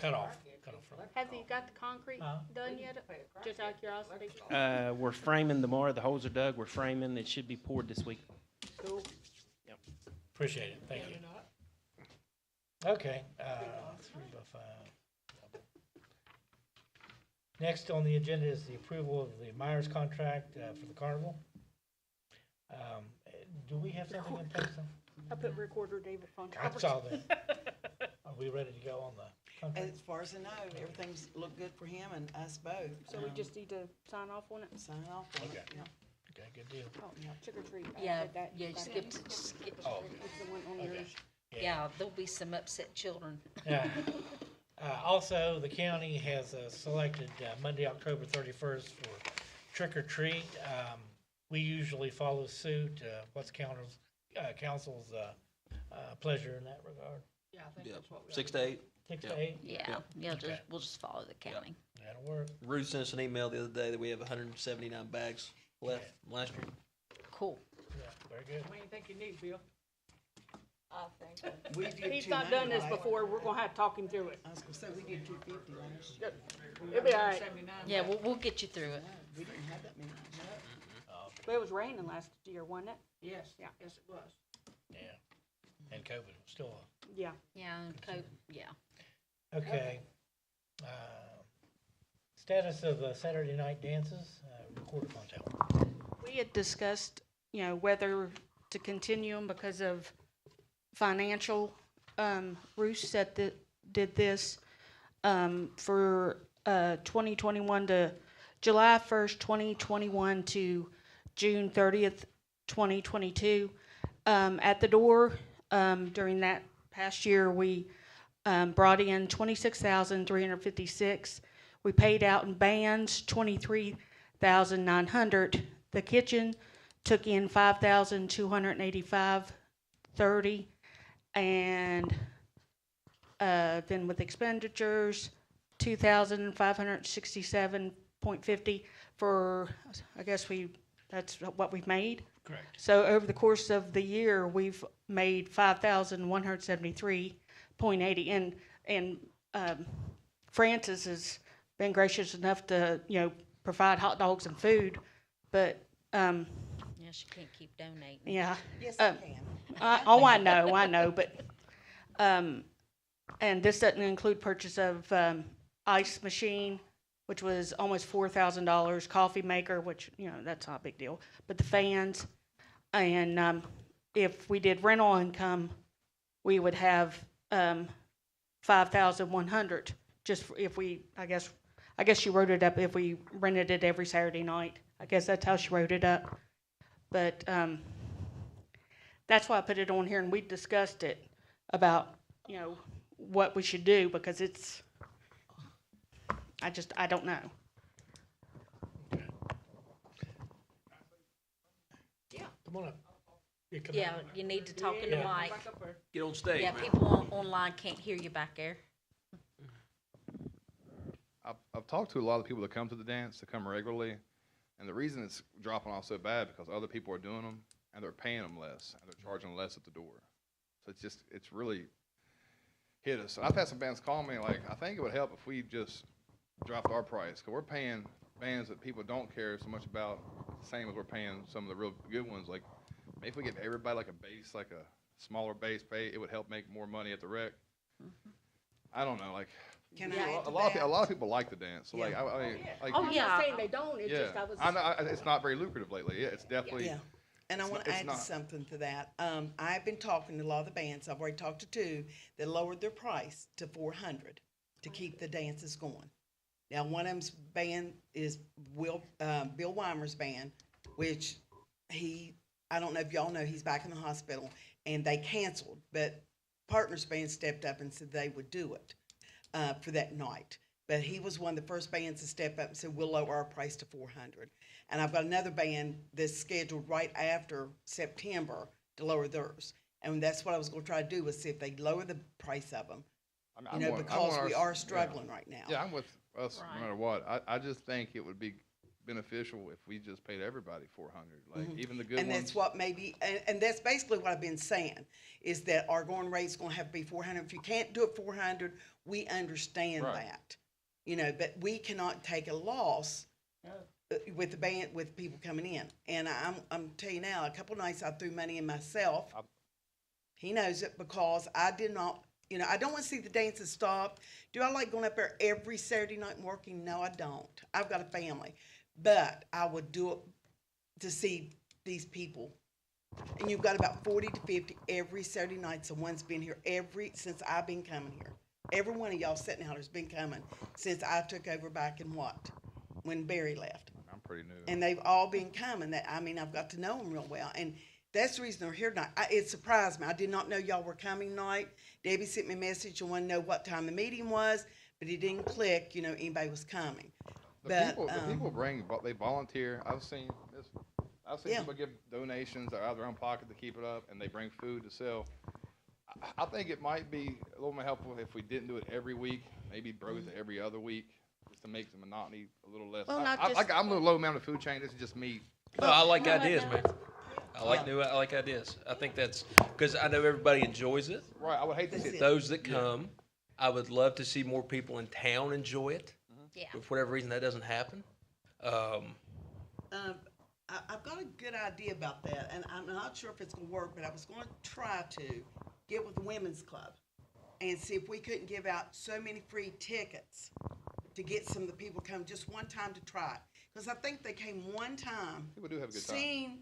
cut off from it. Have you got the concrete Huh? done yet? Just out of curiosity. We're framing tomorrow. The holes are dug. We're framing. It should be poured this week. Cool. Appreciate it, thank you. You're not. Okay, 3x5. Next on the agenda is the approval of the Myers contract for the carnival. Do we have something in place? I put recorder David Funk. I saw that. Are we ready to go on the contract? As far as I know, everything's looked good for him and us both. So we just need to sign off on it? Sign off on it, Okay. yeah. Okay, good deal. Oh, yeah, trick or treat. I Yeah, had that yeah, back skip, in. skip. Oh, It's the one on okay. yours. Yeah, there'll be some upset children. Yeah. Also, the county has selected Monday, October 31st for trick or treat. We usually follow suit. What's council's pleasure in that regard? Yeah, I think Yeah, that's what we. 6 to 8. 6 Yeah. to 8? Yeah, yeah, Okay. we'll just follow the county. That'll work. Ruth sent us an email the other day that we have 179 bags left from last year. Cool. Yeah, very good. How many you think you need, Bill? We did He's not done 200, this right? before, we're gonna have to talk him through it. I was gonna say, we did 250 last year. It'll be all right. 79 Yeah, left. we'll get you through it. We didn't have that many. But it was raining last year, wasn't it? Yes, Yeah. yes, it was. Yeah. And COVID was still Yeah. Yeah, and yeah. okay. Status of Saturday night dances, Recorder Fontaine. We had discussed, whether to continue them because of financial, Roos did this, for, 2021 to July 1st, 2021 to June 30th, 2022. At the door, during that past year, we, brought in 26,356. We paid out in bands 23,900. The kitchen took in 5,285.30, and then with expenditures, 2,567.50 for, I guess that's what we've made. Correct. So over the course of the year, we've made 5,173.80, and Francis has been gracious enough to provide hot dogs and food, but Yeah, she can't keep donating. yeah. Yes, I can. I know, but and this doesn't include purchase of ice machine, which was almost $4,000, coffee maker, which that's not a big deal, but the fans, and if we did rental income, we would have 5,100. Just if we, I guess she wrote it up if we rented it every Saturday night. I guess that's how she wrote it up, but that's why I put it on here, and we discussed it about what we should do, because I don't know. Come on up. Yeah, come Yeah, on. you need to talk in the Yeah. mic. Back up there. Get on stage, Yeah, man. people online can't hear you back there. I've talked to a lot of people that come to the dance, that come regularly, and the reason it's dropping off so bad because other people are doing them and they're paying them less and they're charging less at the door. So it's really hit us. And I've had some bands call me like, I think it would help if we just dropped our price, because we're paying bands that people don't care so much about, the same as we're paying some of the real good ones. Like, maybe if we give everybody like a base, like a smaller base pay, it would help make more money at the rec. I don't know, like. Can I Yeah. add to A lot that? of people like the dance, so like, Yeah. I mean, like, Oh, I'm yeah. not saying they don't, it's yeah, just I was. I know, it's not very lucrative lately, yeah, it's definitely, Yeah, and I It's want not- to it's add not. something to that. I've been talking to a lot of the bands, I've already talked to two, that lowered their price to 400 to keep the dances going. Now, one of them's band is Bill Weimer's band, which I don't know if y'all know, he's back in the hospital, and they canceled, but Partners Band stepped up and said they would do it for that night. But he was one of the first bands to step up and said, we'll lower our price to 400. And I've got another band that's scheduled right after September to lower theirs. And that's what I was gonna try to do, was see if they lower the price of them, I mean, I want because we ours- are struggling right now. Yeah, I'm with us Right. no matter what. I just think it would be beneficial if we just paid everybody 400, like even the good And ones. that's what maybe, and that's basically what I've been saying, is that our going rate's gonna have to be 400. If you can't do it 400, we understand Right. that. But we cannot take a loss with the band, with people coming in. And I'm telling you now, a couple of nights I threw money in myself. He knows it, because I did not, I don't want to see the dances stop. Do I like going up there every Saturday night and working? No, I don't. I've got a family. But I would do it to see these people And you've got about 40 to 50 every Saturday night. Someone's been here since I've been coming here. Every one of y'all sitting out has been coming since I took over back in when Barry left. I'm pretty new. And they've all been coming. I've got to know them real well. And that's the reason they're here tonight. It surprised me. I did not know y'all were coming tonight. Debbie sent me a message and wanted to know what time the meeting was, but it didn't click, anybody was coming. The people they volunteer. I've seen Yeah. people give donations out of their own pocket to keep it up, and they bring food to sell. I think it might be a little more helpful if we didn't do it every week, maybe broke it every other week, just to make the monotony a little less. Well, I'm a little low amount of food chain. This is just me. No, I like ideas, man. I like ideas. I think that's, because I know everybody enjoys it. Right, I would hate to see it. Those that come, I would love to see more people in town enjoy it. Yeah. But for whatever reason, that doesn't happen. I've got a good idea about that, and I'm not sure if it's going to work, but I was going to try to get with the women's club and see if we couldn't give out so many free tickets to get some of the people to come just one time to try it. Because I think they came one time. People do have a good time. Seeing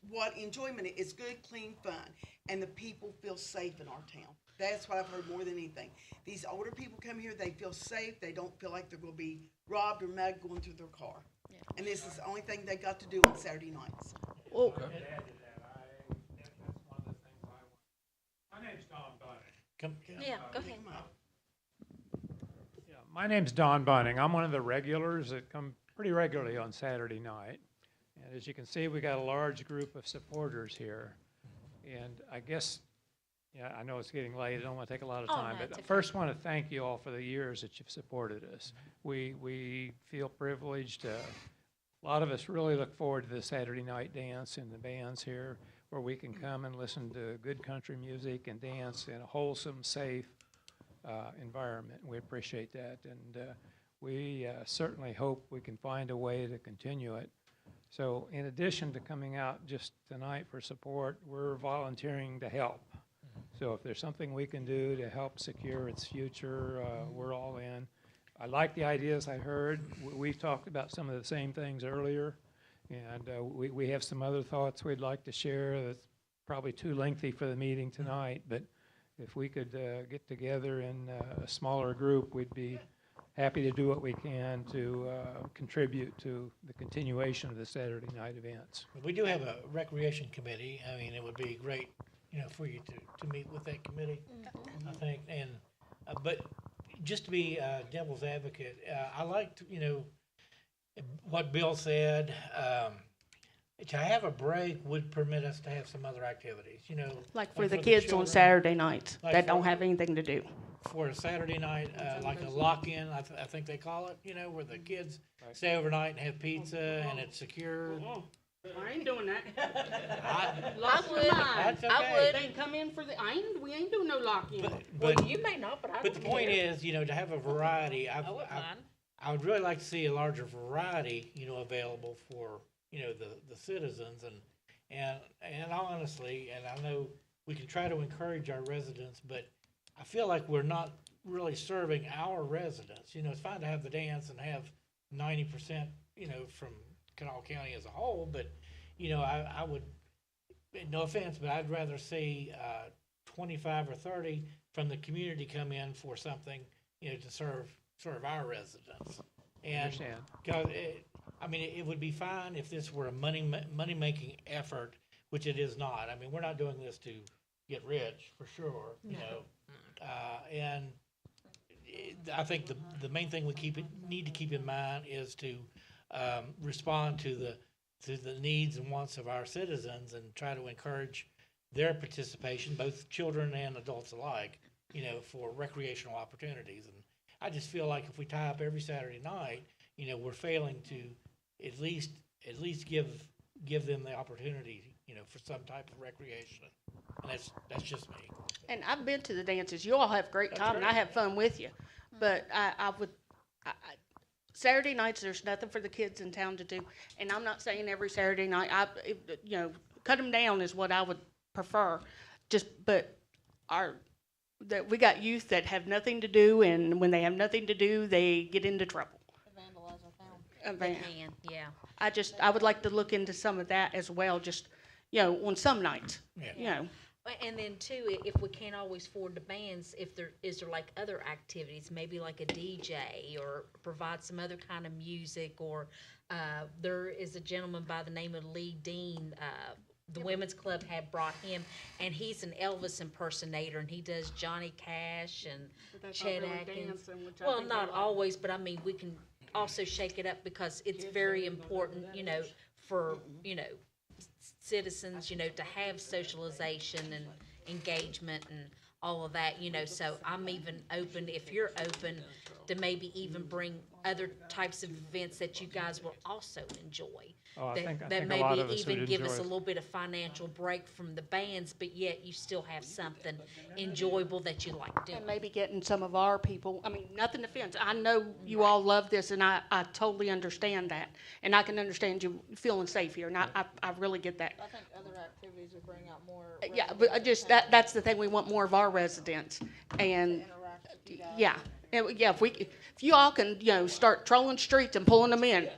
what enjoyment is. It's good, clean fun, and the people feel safe in our town. That's what I've heard more than anything. These older people come here, they feel safe. They don't feel like they're going to be robbed or mugged going through their car. Yeah. And this is the only thing they got to do on Saturday nights. Well, My name's Don Bunning. Yeah, go ahead. Yeah, my name's Don Bunning. I'm one of the regulars that come pretty regularly on Saturday night. And as you can see, we got a large group of supporters here. And I guess, I know it's getting late. I don't want to take a lot of Oh, time. no, But it's I okay. first want to thank you all for the years that you've supported us. We feel privileged. A lot of us really look forward to the Saturday night dance and the bands here, where we can come and listen to good country music and dance in a wholesome, safe environment. We appreciate that, and we certainly hope we can find a way to continue it. So in addition to coming out just tonight for support, we're volunteering to help. So if there's something we can do to help secure its future, we're all in. I like the ideas I heard. We've talked about some of the same things earlier. And we have some other thoughts we'd like to share that's probably too lengthy for the meeting tonight, but if we could get together in a smaller group, we'd be happy to do what we can to contribute to the continuation of the Saturday night events. We do have a recreation committee. I mean, it would be great, for you to meet with that committee, I think. And, but just to be devil's advocate, I liked, what Bill said, to have a break would permit us to have some other activities, like for the kids on children, Saturday nights Like that don't for- have anything to do. For a Saturday night, like a lock-in, I think they call it, where the kids stay overnight and have pizza and it's secure. I ain't doing that. I- Lost would. my mind. That's I okay. would. They come in for we ain't doing no lock-in. But, Well, you may not, but I but don't the point care. is, to have a variety, I wouldn't mind. I would really like to see a larger variety, available for, the citizens and honestly, and I know we can try to encourage our residents, but I feel like we're not really serving our residents. It's fine to have the dance and have 90%, from Kanawha County as a whole, but, I would, no offense, but I'd rather see 25 or 30 from the community come in for something, to serve our residents. And Understand. because it would be fine if this were a money-making effort, which it is not. I mean, we're not doing this to get rich, for sure, and I think the main thing we need to keep in mind is to respond to the needs and wants of our citizens and try to encourage their participation, both children and adults alike, for recreational opportunities. And I just feel like if we tie up every Saturday night, we're failing to at least give them the opportunity, for some type of recreation. And that's just me. And I've been to the dances. You all have great time, and I have fun with you. But Saturday nights, there's nothing for the kids in town to do. And I'm not saying every Saturday night. Cut them down is what I would prefer. That we got youth that have nothing to do, and when they have nothing to do, they get into trouble. Vandalize our town. They can, yeah. I would like to look into some of that as well, just, on some nights, Yeah. And then too, if we can't always afford the bands, is there like other activities, maybe like a DJ or provide some other kind of music, or, there is a gentleman by the name of Lee Dean, the women's club had brought him, and he's an Elvis impersonator, and he does Johnny Cash and Chet Atkins. Well, not always, but I mean, we can also shake it up because it's very important, for, citizens, to have socialization and engagement and all of that, so I'm even open, if you're open, to maybe even bring other types of events that you guys will also enjoy. Oh, I think a That lot maybe of us would even give us a enjoy it. little bit of financial break from the bands, but yet you still have something enjoyable that you like doing. And maybe getting some of our people, I mean, nothing offense, I know you all love this, and I totally understand that. And I can understand you feeling safe here, and I really get that. I think other activities would bring out more. Yeah, but I just, that's the thing, we want more of our residents, and, Interact with you guys. yeah. Yeah, if you all can, start trolling streets and pulling them in,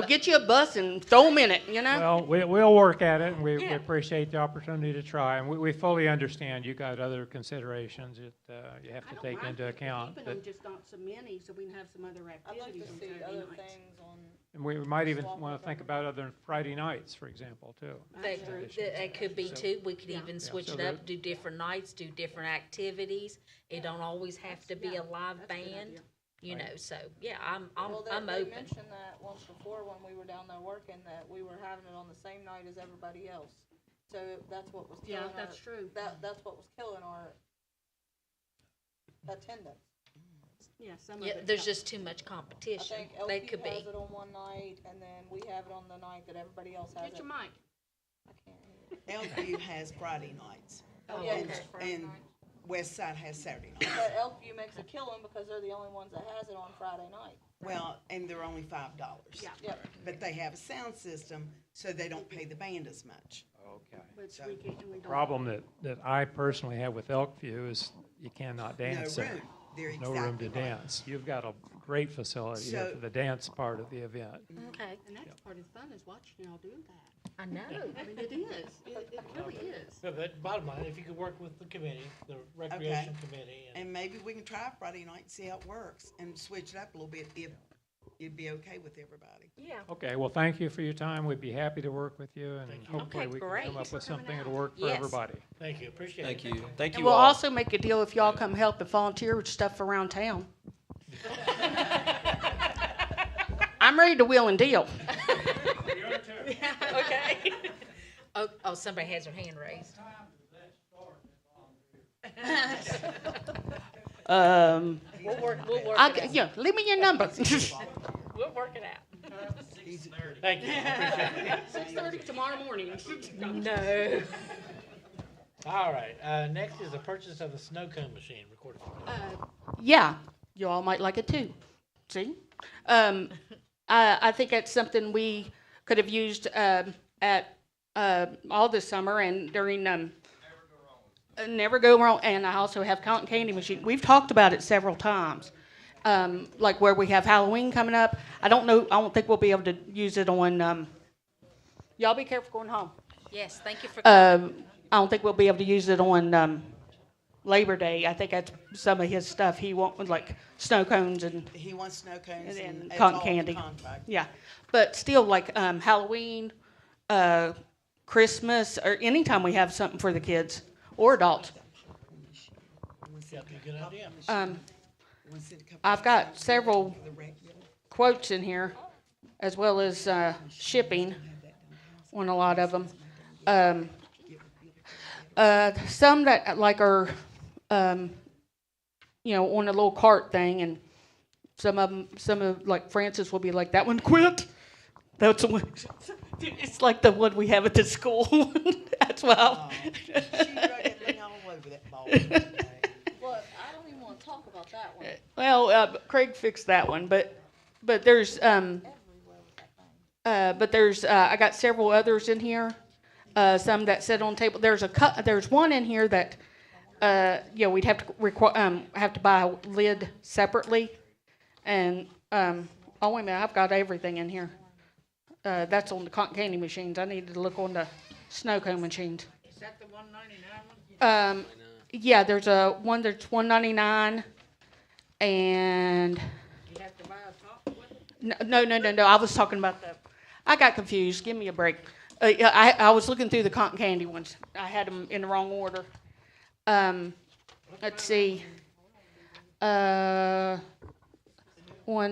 get you a bus and throw them in it, Well, we'll work at it, and we Yeah. appreciate the opportunity to try, and we fully understand you got other considerations that you have to take into account. Keeping them just not so many, so we can have some other I'd like activities to on see Saturday other nights. things on. And we might even want to think about other Friday nights, for example, too. That could be too, we could even switch So it there- up, do different nights, do different activities. It don't always have to be a live band, so, yeah, I'm They open. mentioned that once before when we were down there working, that we were having it on the same night as everybody else. So that's what was killing Yeah, that's true. That's what was killing our attendance. Yeah, some of Yeah, it. there's just too much I competition, think that LQ could be. has it on one night, and then we have it on the night that everybody else has Get it. your mic. I can't hear. Elkview has Friday nights, Oh, yeah, and, okay. and West Side has Saturday nights. But Elkview makes a killing because they're the only ones that has it on Friday night. Well, and they're only $5. Yeah. Yep. But they have a sound system, so they don't pay the band as much. Okay. But we can't, we don't. Problem that I personally have with Elkview is you cannot dance No there. room. They're No room exactly to right. dance. You've got a great facility here So- for the dance part of the event. Okay, And that's part of the fun, is watching y'all do that. I know. I mean, it is, it really is. So, but bottom line, if you could work with the committee, the recreation committee, and And maybe we can try Friday night and see how it works and switch it up a little bit if it'd be okay with everybody. Yeah, Okay, well, thank you for your time. We'd be happy to work with you, and Thank you. hopefully Okay, we can come great. up with something that'll work for Yes. everybody. thank you, appreciate it. Thank you. Thank And you we'll all. also make a deal if y'all come help and volunteer with stuff around town. I'm ready to wheel and deal. okay. Oh, somebody has their hand raised. We'll work it out. Leave me your number. We'll work it out. Thank you, appreciate it. 6:30 tomorrow morning. No. All right, next is the purchase of the snow cone machine, recorded. Yeah, you all might like it too. See? I think that's something we could have used at all this summer and during Never Go Wrong. And I also have cotton candy machine. We've talked about it several times, like where we have Halloween coming up. I don't think we'll be able to use it on. Y'all be careful going home. Yes, thank you for. I don't think we'll be able to use it on Labor Day. I think that's some of his stuff. He wants like snow cones and He wants snow cones And and it's cotton all in the candy. contract. yeah, but still like Halloween, Christmas, or anytime we have something for the kids or adults. That'd be a good idea. We'll send a couple I've got several to the rec building. quotes in here, as well as shipping on a lot of them. Some that like are, on a little cart thing, and some of like Francis will be like, that one quit. That's the one. It's like the one we have at the school. That's why. She drug that thing all over that ball. But I don't even wanna talk about that one. Well, Craig fixed that one, but there's Everywhere with that thing. but there's I got several others in here. Some that sit on table. There's one in here that we'd have to have to buy a lid separately, and oh wait a minute, I've got everything in here. That's on the cotton candy machines. I needed to look on the snow cone machines. Is that the 199 one? Yeah, there's one that's $1.99, and You have to buy a top with it? no. I was talking about I got confused. Give me a break. Yeah, I was looking through the cotton candy ones. I had them in the wrong order. Let's see. On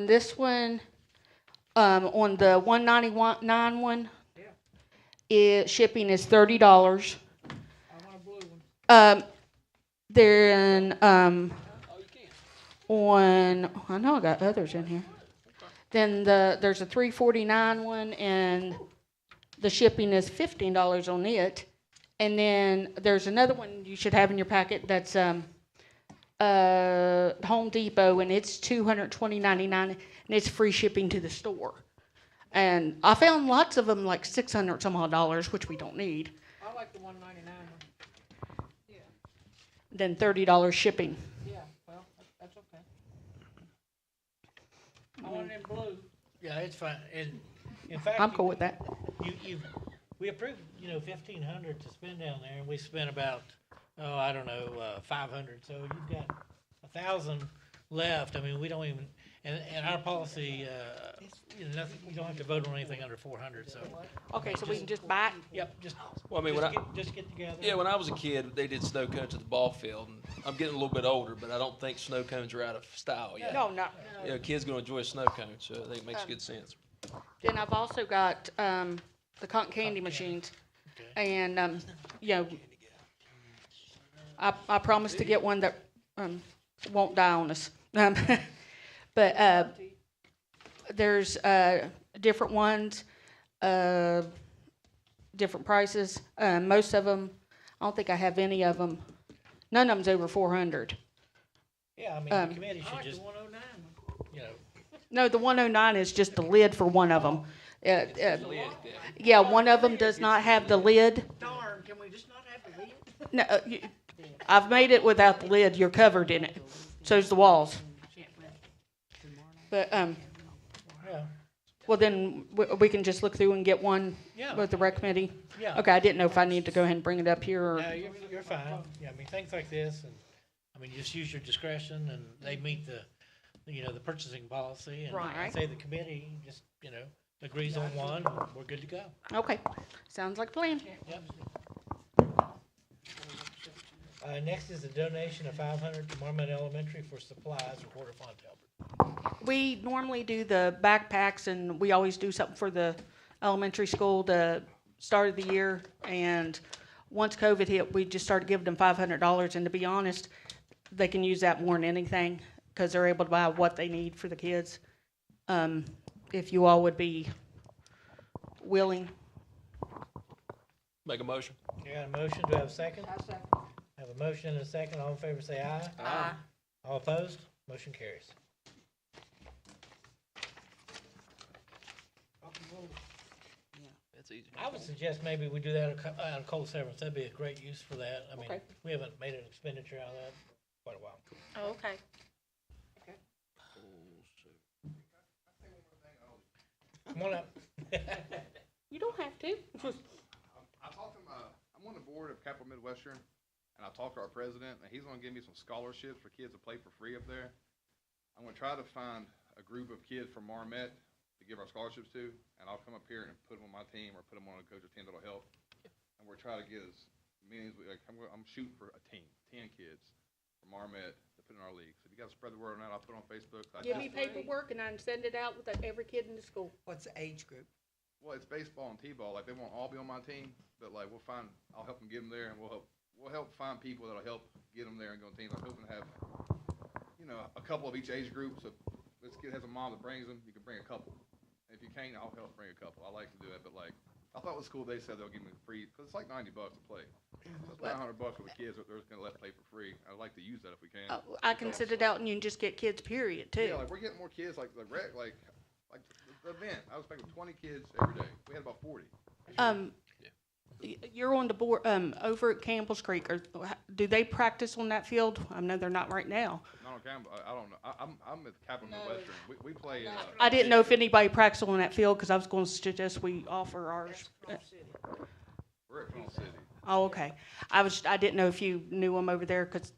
this one, on the 199 one, shipping is $30. I want a blue one. Then on I know I got others in here. Then there's a 349 one, and the shipping is $15 on it. And then there's another one you should have in your packet that's Home Depot, and it's $220.99, and it's free shipping to the store. And I found lots of them like $600 some odd dollars, which we don't need. I like the 199 one. Yeah, Then $30 shipping. yeah, well, that's okay. I want it in blue. Yeah, it's fine. And in fact, I'm cool with that. we approved, 1,500 to spend down there, and we spent about, I don't know, 500. So you've got 1,000 left. I mean, we don't even, and our policy, nothing, you don't have to vote on anything under 400. So Okay, so we can just buy it? yep, just Well, I mean, just get together. yeah, when I was a kid, they did snow cones at the ball field, and I'm getting a little bit older, but I don't think snow cones are out of style yet. No, no. Kids gonna enjoy a sno cone, so I think it makes good sense. Then I've also got the cotton candy machines. Okay. And, I promised to get one that won't die on us. But there's different ones, different prices. Most of them, I don't think I have any of them. None of them's over 400. Yeah, I mean, the committee should just, 109 one. No, the 109 is just the lid for one of them. Yeah, one of them does not have the lid. Darn, can we just not have the lid? No, I've made it without the lid. You're covered in it. So's the walls. But yeah. well then we can just look through and get one Yeah. with the rec committee. Yeah. Okay, I didn't know if I need to go ahead and bring it up here or. No, you're fine. Yeah, I mean, things like this, and, I mean, you just use your discretion, and they meet the purchasing policy, and Right. say the committee just, agrees on one, we're good to go. Okay, sounds like a plan. Yep. Next is a donation of 500 to Marmot Elementary for supplies, Recorder Fontelbert. We normally do the backpacks, and we always do something for the elementary school the start of the year. And once COVID hit, we just started giving them $500. And to be honest, they can use that more than anything because they're able to buy what they need for the kids. If you all would be willing. Make a motion. You got a motion, do I have a second? I second. Have a motion and a second, all in favor say aye. Aye. All opposed, motion carries. That's easy. I would suggest maybe we do that out of cold severance, that'd be a great use for that. I mean, Okay. we haven't made an expenditure out of that in quite a while. Oh, okay. Come on up. You don't have to. I talked to I'm on the board of Capital Midwestern, and I talked to our president, and he's gonna give me some scholarships for kids to play for free up there. I'm gonna try to find a group of kids from Marmet to give our scholarships to, and I'll come up here and put them on my team or put them on a coach's team that'll help. And we're trying to get as many as I'm shooting for a team, 10 kids from Marmet to put in our league. So if you gotta spread the word on that, I'll put it on Facebook. Give me paperwork and I can send it out with every kid in the school. What's the age group? Well, it's baseball and t-ball. Like, they won't all be on my team, but like I'll help them get them there, and we'll help find people that'll help get them there and go on teams. I'm hoping to have, a couple of each age group. So if this kid has a mom that brings them, you can bring a couple. And if you can't, I'll help bring a couple. I like to do that, but like, I thought with school they said they'll give me free, because it's like $90 to play. So it's about $100 for the kids that they're just gonna let play for free. I'd like to use that if we can. I can send it out and you can just get kids, period, too. Yeah, like we're getting more kids, like the event. I was expecting 20 kids every day. We had about 40. you're on the board, over at Campbell's Creek, do they practice on that field? I know they're not right now. No, Campbell, I don't know. I'm at Capital Midwestern. We play, I didn't know if anybody practiced on that field, because I was going to suggest we offer ours. we're at Funnel City. Oh, okay. I didn't know if you knew them over there, because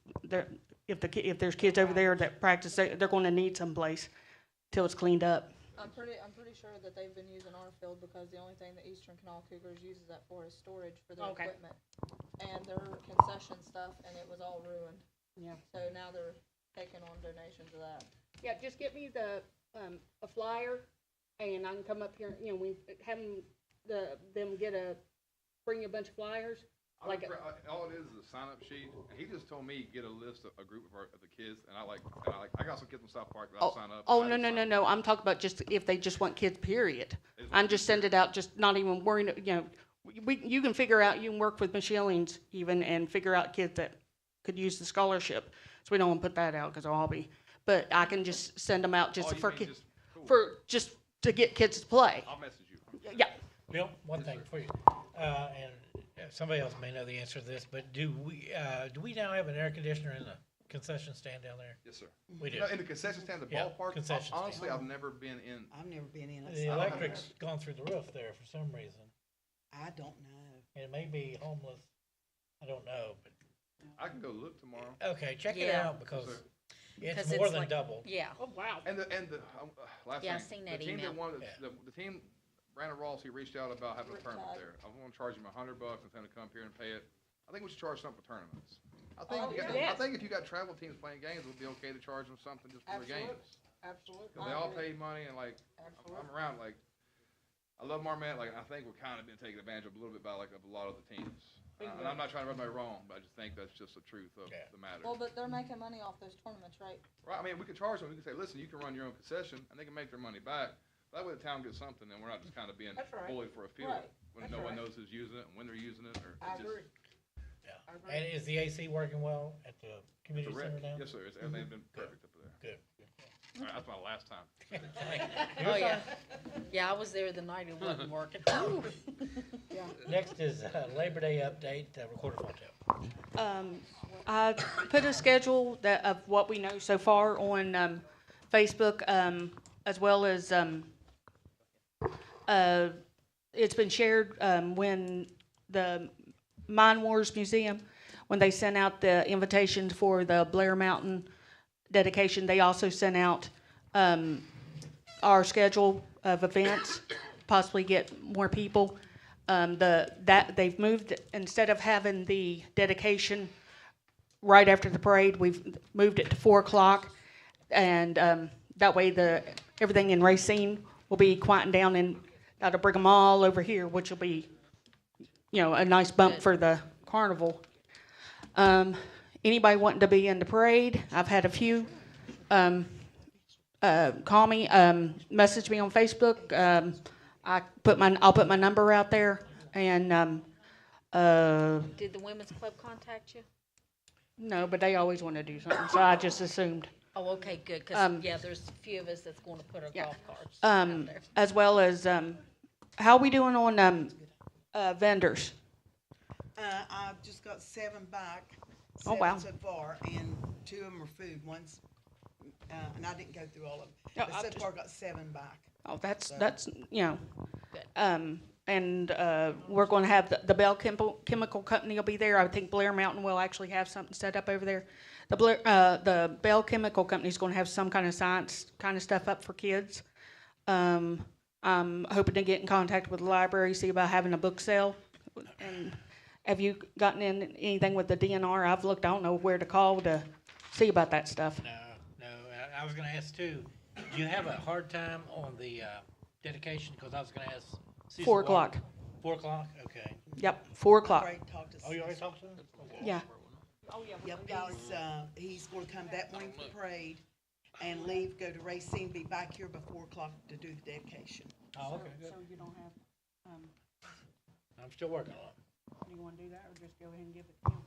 if there's kids over there that practice, they're going to need someplace till it's cleaned up. I'm pretty sure that they've been using our field because the only thing that Eastern Canal Cougars uses that for is storage for their Okay. equipment. And their concession stuff, and it was all ruined. Yeah. So now they're taking on donations of that. Yeah, just get me a flyer, and I can come up here, we have them bring a bunch of flyers. All it is a sign-up sheet, and he just told me get a list of a group of the kids, and I got some kids from South Park that I'll sign up. Oh, no, I'm talking about just if they just want kids, period. I'm just send it out, just not even worrying, you can figure out, you can work with Michelle's even and figure out kids that could use the scholarship. So we don't want to put that out because I'll be, but I can just send them out just for kids, just to get kids to play. I'll message you. Yeah. Bill, one thing for you, and somebody else may know the answer to this, but do we now have an air conditioner in the concession stand down there? Yes, sir. We do. No, in the concession stand, the Yeah, ballpark, concession stand. honestly, I've never been in. I've never been in it. The electric's gone through the roof there for some reason. I don't know. It may be homeless. I don't know, but I can go look tomorrow. okay, check it Yeah. out because it's 'Cause more it's than like- doubled. Yeah. Oh, wow. And the last Yeah, I thing, seen that the team email. that wanted, Yeah. the team, Brandon Ross, he reached out about having a Rick tournament Todd. there. I want to charge him $100 and tell him to come up here and pay it. I think we should charge something for tournaments. I think, Oh, yeah. I think if you got travel teams playing games, it would be okay to charge them something just for the Absolutely. games. Absolutely. Cause they all pay money and I'm Absolutely. around I love Marmette, I think we're kind of being taken advantage of a little bit by a lot of the teams. And I'm not trying to rub anybody wrong, but I just think that's just the truth of the matter. Well, but they're making money off those tournaments, right? Right, I mean, we could charge them, we could say, listen, you can run your own concession, and they can make their money back. That way the town gets something, and we're not just kind of being That's right. bullied for a field. Right. When That's no one right. knows who's using it, and when they're using it, or. I it's just- agree. Yeah. I agree. And is the AC working well at the It's community a wreck. center now? Yes, sir, everything's been perfect up there. Good. All right, that's my last time. Oh, yeah. Yeah, I was there the night it wasn't working. Next is Labor Day update, Recorder Fontaine. I put a schedule of what we know so far on Facebook, as well as it's been shared when the Mine Wars Museum, when they sent out the invitations for the Blair Mountain dedication, they also sent out our schedule of events, possibly get more people. They've moved, instead of having the dedication right after the parade, we've moved it to 4 o'clock, and that way everything in Racine will be quieting down, and that'll bring them all over here, which will be, a nice bump for the carnival. Anybody wanting to be in the parade, I've had a few call me, message me on Facebook. I'll put my number out there, and Did the women's club contact you? no, but they always want to do something, so I just assumed. Oh, okay, good, because, yeah, there's a few of us that's going to put our Yeah. golf carts out there. As well as how are we doing on vendors? I just got 7 back. Oh, wow. 7 so far, and 2 of them are food. One's, and I didn't go through all of them. No, But I've so just- far, got 7 back. Oh, that's Good. and we're going to have the Bell Chemical Company will be there. I think Blair Mountain will actually have something set up over there. The Bell Chemical Company is going to have some kind of science kind of stuff up for kids. I'm hoping to get in contact with the library, see about having a book sale. And have you gotten in anything with the DNR? I've looked. I don't know where to call to see about that stuff. No. I was gonna ask too, do you have a hard time on the dedication? Because I was gonna ask. Susan 4 Walker. o'clock. 4 o'clock, okay. Yep, 4 I've o'clock. already talked to Oh, you already Susan. talked to him? Okay. Yeah. Yep, he's going to come that morning for the parade and leave, go to Racine, be back here by 4 o'clock to do the dedication. Oh, okay, good. So you don't have, I'm still working on it. you want to do that, or just go ahead and give it to him?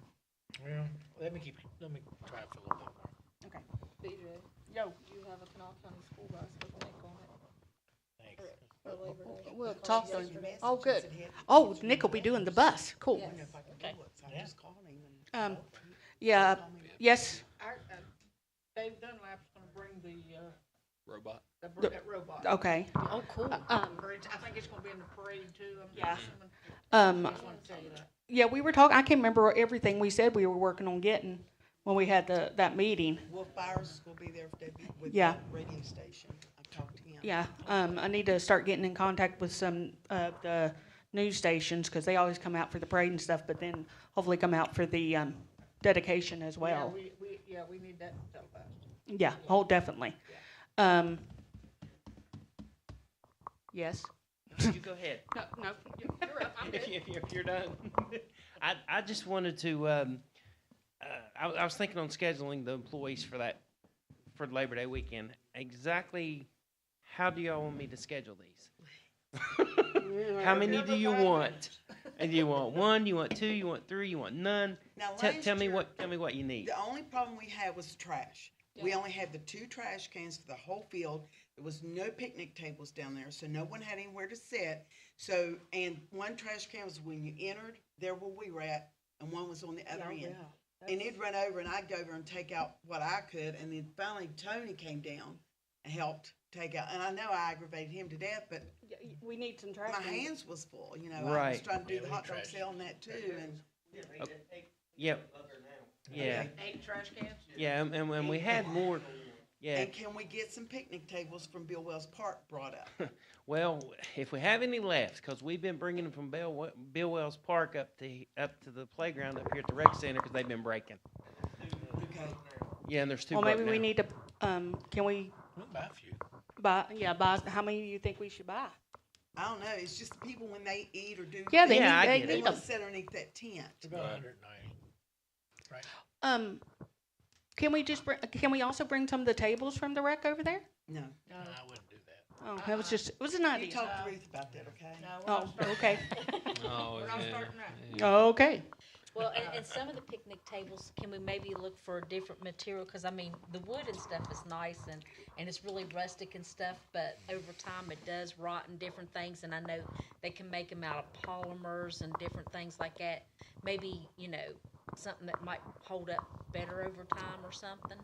Well, let me try it for a little bit more. Okay. BJ, Yo. you have a Kanawha County School Bus with a link on it. Thanks. for Labor Day. We'll Because talk he to said him. today. Oh, good. Said he had to Oh, mention Nick will be that. doing the bus. Cool. I didn't know if I could do it, so I Yeah. just called him and. Yeah, yes, Dave Dunlap's gonna bring Robot. that robot. okay. Oh, cool. I think it's gonna be in the parade too. Yeah. assuming. Um, Just wanted to tell you that. yeah, we were talking, I can't remember everything we said we were working on getting when we had that meeting. Wolf Byers will be there for Debbie with Yeah. the radio station. I talked to him. Yeah, I need to start getting in contact with some of the news stations, because they always come out for the parade and stuff, but then hopefully come out for the, dedication as well. Yeah, we need that televised. Yeah, oh, definitely. Yes? You go ahead. No, no, You're up, I'm good. If you're done. I just wanted to, I was thinking on scheduling the employees for Labor Day weekend. Exactly how do y'all want me to schedule these? How many do you want? And do you want one, you want two, you want three, you want none? Now, Tell last me year, what you need. the only problem we had was the trash. We only had the 2 trash cans for the whole field. There was no picnic tables down there, so no one had anywhere to sit. So, and one trash can was when you entered, there where we were at, and one was on the other end. And it'd run over, and I'd go over and take out what I could, and then finally Tony came down and helped take out. And I know I aggravated him to death, but we need some trash. my hands was full, you know. I was Right. trying to do Yeah, the we hot dog trash. sale and that too, and. Yep. Yeah, 8 trash cans? yeah, and we had more, yeah. And can we get some picnic tables from Bill Wells Park brought up? Well, if we have any left, because we've been bringing them from Bill Wells Park up to the playground up here at the rec center, because they've been breaking. Okay. Yeah, and there's 2 Well, maybe broke we now. need to, can we We'll buy a few. buy, how many do you think we should buy? I don't know, it's just the people when they eat or do. Yeah, they Yeah, I need, get they They need want them. to sit underneath that tent. About Right. 190. Can we also bring some of the tables from the rec over there? No. No, I wouldn't do that. Oh, that was just, it was an You idea. talk to Ruth about that, okay? No, we're not Oh, starting. okay, Oh, We're not yeah. starting that. Oh, okay. Well, and some of the picnic tables, can we maybe look for a different material? Cause I mean, the wood and stuff is nice and it's really rustic and stuff, but over time it does rot and different things. And I know they can make them out of polymers and different things like that. Maybe, something that might hold up better over time or something.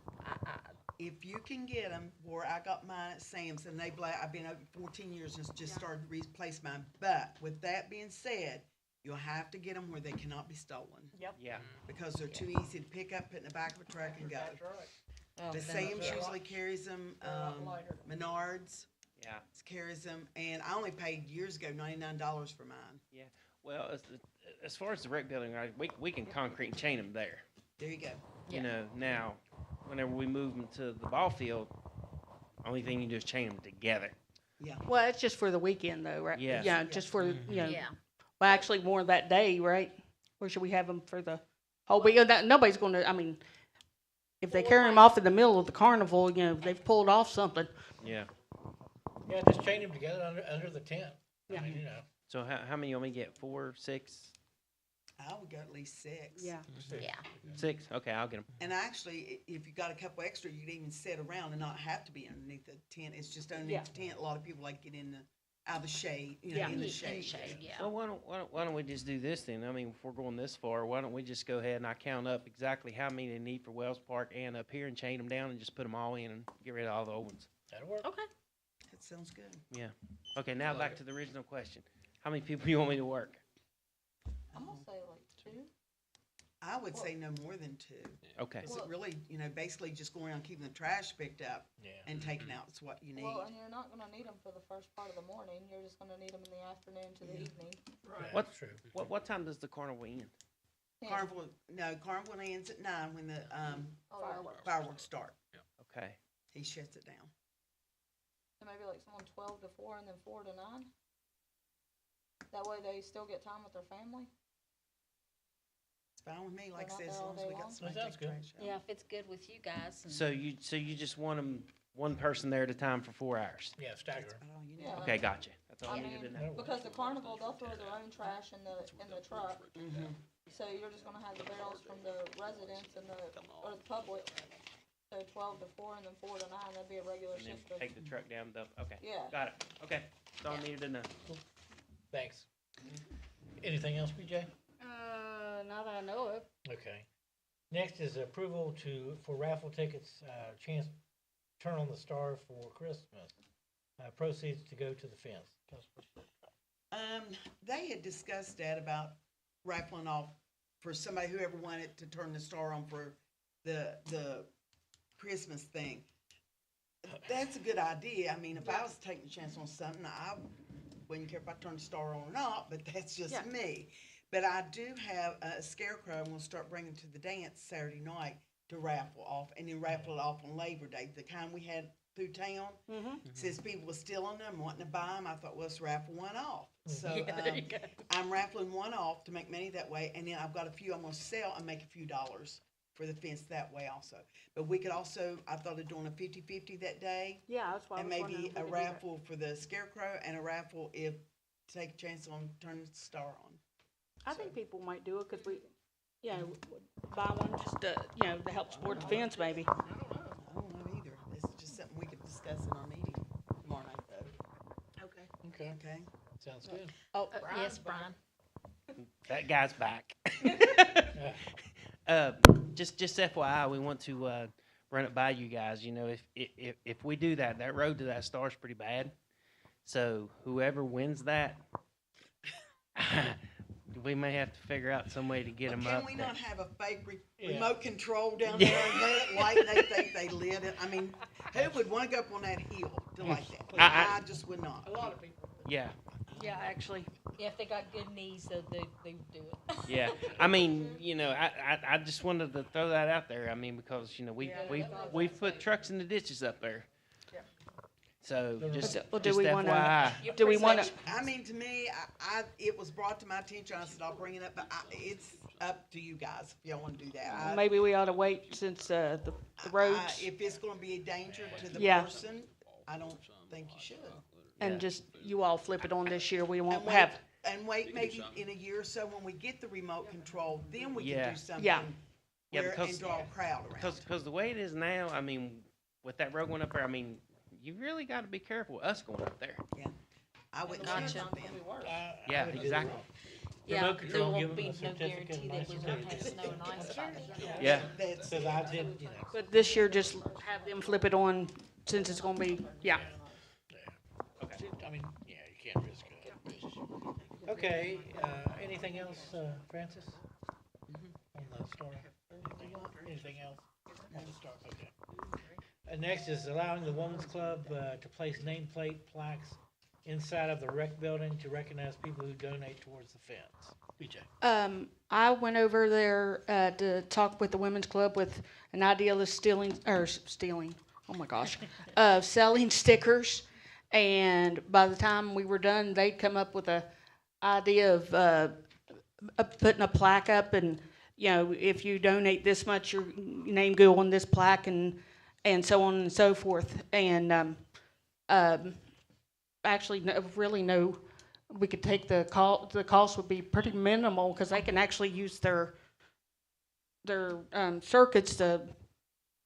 If you can get them, where I got mine at Sam's, and I've been open 14 years and just started to replace mine. But with that being said, you'll have to get them where they cannot be stolen, Yeah, because they're too easy to pick up, put in the back of a truck and go. That's right. Oh, The then- Sam's yeah. usually carries them, They're a lot lighter. Menards yeah. carries them, and I only paid years ago $99 for mine. Well, as far as the rec building, right, we can concrete and chain them there. There you go. You know, now, whenever we move them to the ball field, only thing you do is chain them together. Yeah. Well, it's just for the weekend though, right? Yes. Yeah, just for, Yeah. well, actually more that day, right? Or should we have them for the whole weekend? Nobody's gonna, I mean, if they carry them off in the middle of the carnival, they've pulled off something. Yeah. Yeah, just chain them together under the tent. Yeah. I mean, So how many you want me to get? 4, 6? I would go at least 6. Yeah. Yeah. 6? Okay, I'll get them. And actually, if you got a couple extra, you could even sit around and not have to be underneath the tent. It's just underneath the tent. A lot of people like to get out of the shade, in the In the shade. shade, yeah. Well, why don't we just do this then? I mean, if we're going this far, why don't we just go ahead and I count up exactly how many they need for Wells Park and up here and chain them down and just put them all in and get rid of all the old ones? that'll work. Okay. That sounds good. Yeah. Okay, now back to the original question. How many people you want me to work? I'm gonna say like 2. I would say no more than 2. Okay. Is it really, basically just going around keeping the trash picked up Yeah. and taking out is what you need. Well, and you're not gonna need them for the first part of the morning, you're just gonna need them in the afternoon to the evening. Right. What- That's true. What time does the carnival end? Carnival ends at 9 when the Fireworks. fireworks start. Okay. He shuts it down. So maybe like someone 12 to 4 and then 4 to 9? That way they still get time with their family? It's fine with me, like I They're said, not as there long as we all got day somebody to That sounds take good. trash out. Yeah, if it's good with you guys. and- So you just want them, one person there at a time for 4 hours? Yeah, stagger. That's about all you need. Yeah. Okay, gotcha. That's all I I needed to mean, know. That'll work. Because the carnival, they'll throw their own trash in the truck, Mhm. so you're just gonna have the barrels from the residents and or the public. So 12 to 4 and then 4 to 9, that'd be a regular And then shift of, take the truck down, dump, okay. yeah. Got it, okay. That's all I needed to know. Thanks. Anything else, BJ? Not that I know of. Okay. Next is approval for raffle tickets, chance turn on the star for Christmas. Proceeds to go to the fence. They had discussed that about raffling off for somebody, whoever wanted to turn the star on for the Christmas thing. That's a good idea. I mean, if I was taking a chance on something, I wouldn't care if I turned the star on or not, but that's just me. But I do have a scarecrow I'm gonna start bringing to the dance Saturday night to raffle off, and then raffle it off on Labor Day, the kind we had through town. Since people were stealing them, wanting to buy them, I thought, well, let's raffle one off. So I'm raffling one off to make money that way, and then I've got a few I'm gonna sell and make a few dollars for the fence that way also. But we could also, I thought of doing a 50-50 that day, Yeah, that's why I and was wondering maybe if we a could do that. raffle for the scarecrow and a raffle if, take a chance on turning the star on. I think people might do it, 'cause we, buy one just to, to help support the fence maybe. I don't know either. This is just something we could discuss in our meeting tomorrow night though. Okay. Okay? Sounds good. Oh, Yes, Brian. That guy's back. Just FYI, we want to run it by you guys. You know, if we do that, that road to that star's pretty bad. So whoever wins that, we may have to figure out some way to get them up. Can we there. not have a fake Yeah. remote control down there and let it light and they think they lit it? I mean, who would wanna go up on that hill to like that? I- I just would not. A lot of people. Yeah, yeah, actually. Yeah, if they got good knees, they do it. yeah. I mean, I just wanted to throw that out there. I mean, because we've put trucks in the ditches up there. So just Well, do just we FYI. do we wanna, I mean, to me, it was brought to my attention, I said, I'll bring it up, but it's up to you guys if y'all wanna do that. maybe we ought to wait since, the roads, If it's gonna be a danger to the Yeah. person, I don't think you should. and just, you all flip it on this year, we won't And have, wait maybe in a year or so when we get the remote control, then we Yeah. can do something. Yeah. Yeah, Where, because- and draw a crowd around. Because the way it is now, I mean, with that road going up there, I mean, you really got to be careful with us going up there. I wouldn't Gotcha. say something. Yeah, I would do exactly. Yeah, Remote there control, give won't them be a no certificate guarantee and that we license won't have plate. snow and ice about it. Yeah. That's, Cause I did, but this year, just have them flip it on, since it's gonna be, yeah. I mean, yeah, you can't risk it. Okay, anything else, Francis? On the star? Anything else? On the star, okay. Next is allowing the Women's Club, to place nameplate plaques inside of the rec building to recognize people who donate towards the fence. BJ. I went over there, to talk with the women's club with an idea of stealing, oh my gosh, selling stickers. And by the time we were done, they'd come up with a idea of putting a plaque up, and if you donate this much, your name go on this plaque, and so on and so forth. And actually, we could take the cost would be pretty minimal, because they can actually use their circuits to.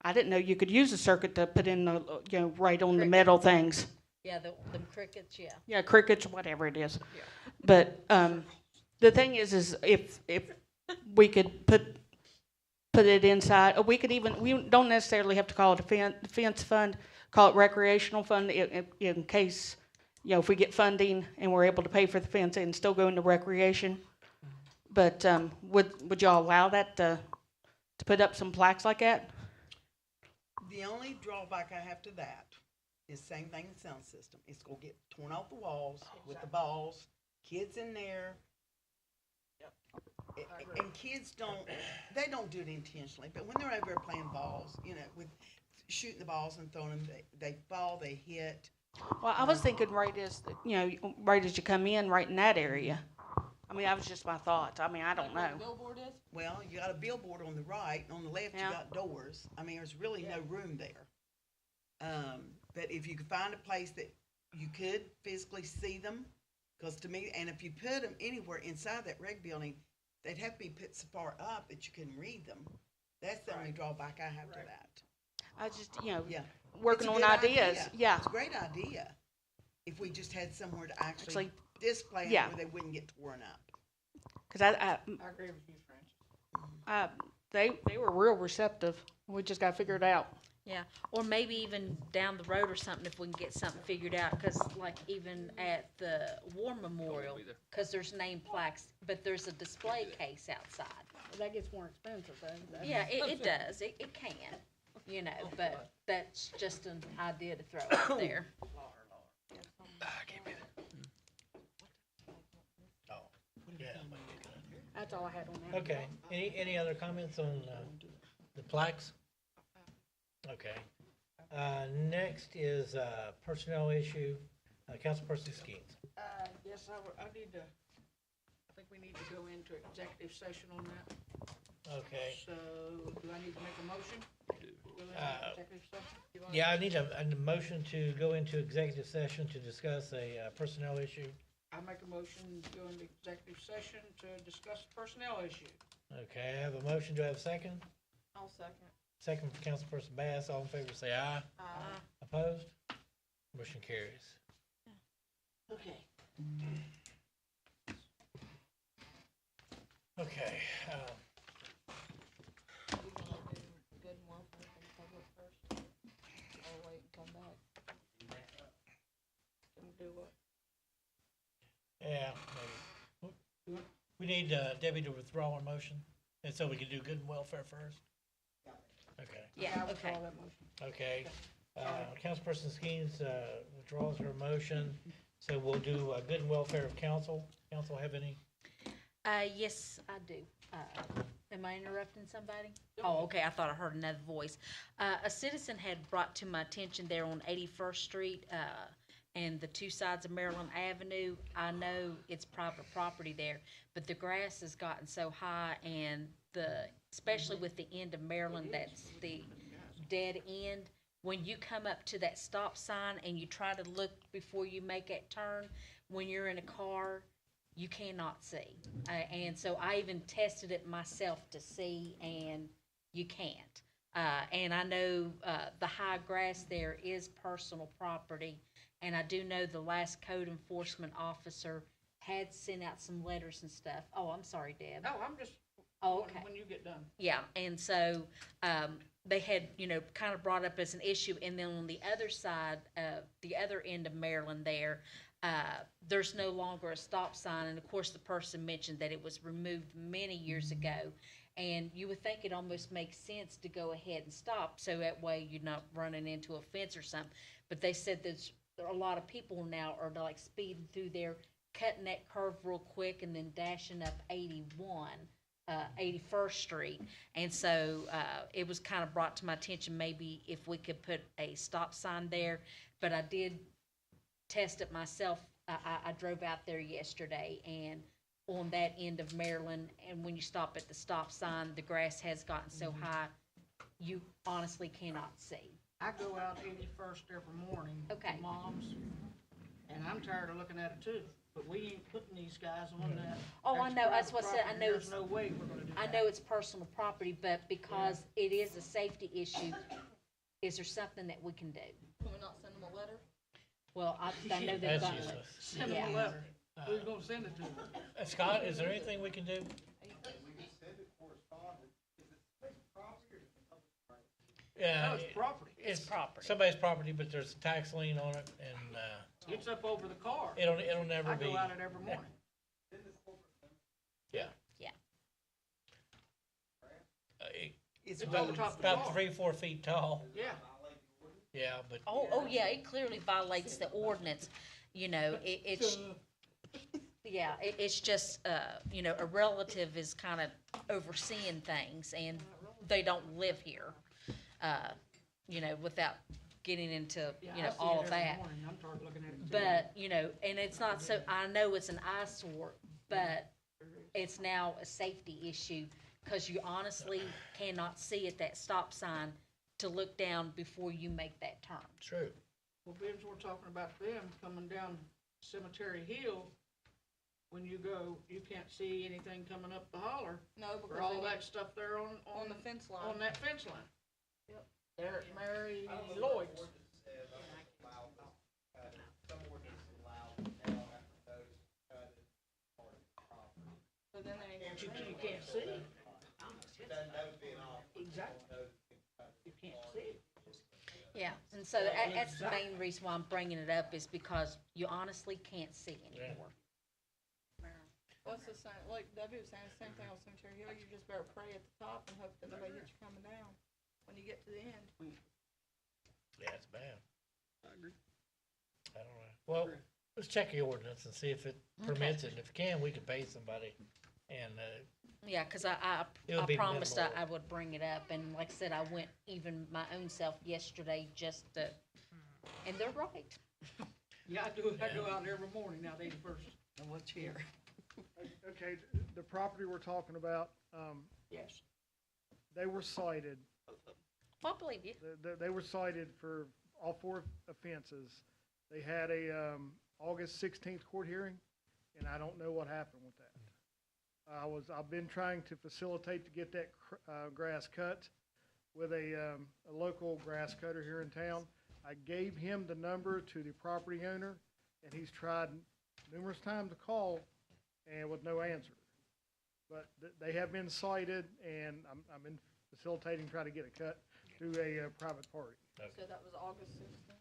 I didn't know you could use a circuit to put in the right on the metal things. Yeah, the crickets, yeah. Yeah, crickets, whatever it is. But the thing is if we could put it inside, we don't necessarily have to call it a fence fund, call it recreational fund in case, if we get funding and we're able to pay for the fence and still go into recreation. But would y'all allow that to put up some plaques like that? the only drawback I have to that is same thing in sound system. It's gonna get torn off the walls with the balls, kids in there. And kids they don't do it intentionally, but when they're over there playing balls, with shooting the balls and throwing them, they fall, they hit. Well, I was thinking right as you come in, right in that area. I mean, that was just my thoughts. I mean, I don't know. Billboard is? Well, you got a billboard on the right, and on the left you got doors. I mean, there's really no room there. But if you could find a place that you could physically see them, because to me, and if you put them anywhere inside that rec building, they'd have to be put so far up that you couldn't read them. That's the only drawback I have to that. I just, Yeah. working It's on a good ideas. idea. Yeah. It's a great idea. if we just had somewhere to actually Actually, display them yeah. where they wouldn't get torn up. Cause I agree with you, Francis. they were real receptive. We just gotta figure it out. Yeah, or maybe even down the road or something, if we can get something figured out, cause like even at the War Memorial, cause there's name plaques, but there's a display case outside. That gets more expensive, though. Yeah, it does, it can, you know, but that's just an idea to throw out there. Yeah. That's all I had on that. Okay, any other comments on, the plaques? Okay. Next is, personnel issue, Councilperson Skeens. Yes, I need to, I think we need to go into executive session on that. Okay. So, do I need to make a motion? Go into executive session? You wanna- Yeah, I need a motion to go into executive session to discuss a personnel issue. I make a motion to go into executive session to discuss personnel issue. Okay, I have a motion. Do I have a second? I'll second. Second from Councilperson Bass. All in favor say aye. Opposed? Motion carries. Okay. Okay, We gonna do good and welfare from public first? Or wait and come back? Can we do what? yeah, maybe. We need Debbie to withdraw her motion, and so we can do good and welfare first? Okay, Yeah, I withdraw okay. that motion. okay. Councilperson Skeens withdraws her motion, so we'll do good and welfare of council. Council have any? Yes, I do. Am I interrupting somebody? Oh, okay, I thought I heard another voice. A citizen had brought to my attention there on 81st Street, and the two sides of Maryland Avenue. I know it's private property there, but the grass has gotten so high and especially with the end of Maryland, that's the dead end. When you come up to that stop sign and you try to look before you make that turn, when you're in a car, you cannot see. And so I even tested it myself to see, and you can't. And I know the high grass there is personal property, and I do know the last code enforcement officer had sent out some letters and stuff. Oh, I'm sorry, Deb. No, I'm just, Oh, okay. when you get done. Yeah, and so they had, kind of brought up as an issue. And then on the other side, the other end of Maryland there, there's no longer a stop sign. And of course, the person mentioned that it was removed many years ago. And you would think it almost makes sense to go ahead and stop, so that way you're not running into a fence or something. But they said there are a lot of people now are like speeding through there, cutting that curve real quick and then dashing up 81st Street. And so it was kind of brought to my attention, maybe if we could put a stop sign there. But I did test it myself. I drove out there yesterday, and on that end of Maryland, and when you stop at the stop sign, the grass has gotten so high, you honestly cannot see. I go out 81st every morning. Okay. To Mom's, and I'm tired of looking at it too. But we ain't putting these guys on that. Oh, I know, that's what I said, I know There's it's, no way we're gonna do I that. know it's personal property, but because it is a safety issue, is there something that we can do? Can we not send them a letter? Well, I know they've That's got, useless. Send them a yeah. letter. Who's gonna send it to them? Scott, is there anything we can do? Yeah. No, it's property. It's property. Somebody's property, but there's a tax lien on it, and, It's up over the car. it'll never I be. go out it every morning. Yeah. Yeah. It's It's over roads. top of the About car. 3-4 feet tall. Yeah. Yeah, but Oh, yeah, it clearly violates the ordinance, it's, yeah, it's just, a relative is kind of overseeing things, and they don't live here, without getting into, Yeah, I see all it of every that. morning. I'm tired of looking at it too. But, and it's not so, I know it's an eyesore, but it's now a safety issue, because you honestly cannot see at that stop sign to look down before you make that turn. true. Well, Ben's, we're talking about them coming down Cemetery Hill. When you go, you can't see anything coming up the holler No, for because all they that went stuff there on on the fence line. on that fence line. Yep. There at Mary Lloyd's. So then they ain't You, gonna you see can't see. That nose being off. Exactly. You can't see. Yeah, and so that's the main reason why I'm bringing it up is because you honestly can't see anymore. What's the same, like Debbie was saying, the same thing on Cemetery Hill, you just better pray at the top and hope that nobody hits you coming down when you get to the end. Yeah, it's bad. I agree. I don't know. Well, let's check the ordinance and see if it permits it. If it can, we can pay somebody. And, Yeah, cause I It'll be promised minimal. I would bring it up, and like I said, I went even my own self yesterday just to, and they're right. Yeah, I go out every morning now, they first. And what's here? Okay, the property we're talking about, Yes. they were cited, Well, I believe you. they were cited for all 4 offenses. They had a, August 16th court hearing, and I don't know what happened with that. I've been trying to facilitate to get that, grass cut with a local grass cutter here in town. I gave him the number to the property owner, and he's tried numerous times to call, and with no answer. But they have been cited, and I'm in facilitating, try to get it cut through a private party. So that was August 16th.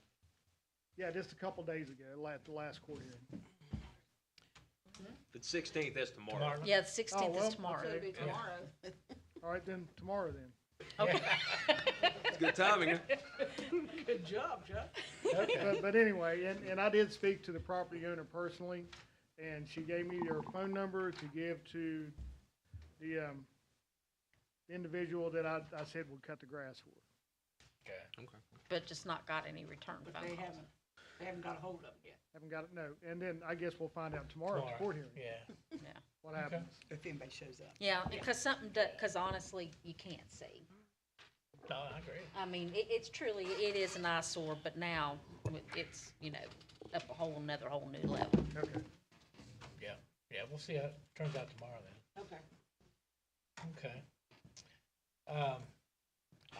Yeah, just a couple days ago, the last court hearing. The 16th, that's tomorrow. tomorrow. Yeah, the 16th well, is tomorrow. So it'll be tomorrow. All right, then, tomorrow then. It's good timing, huh? Good job, Chuck. But anyway, and I did speak to the property owner personally, and she gave me her phone number to give to the, individual that I said would cut the grass for. Okay. But just not got any return But phone they calls. haven't got a hold of it yet. Haven't got it, no. And then I guess we'll find out tomorrow at the court hearing, Yeah. what happens. If anybody shows up. Yeah, because cause honestly, you can't see. No, I agree. I mean, it's truly, it is an eyesore, but now it's, up a whole new level. Okay. Yeah. Yeah, we'll see how it turns out tomorrow then. Okay. Okay.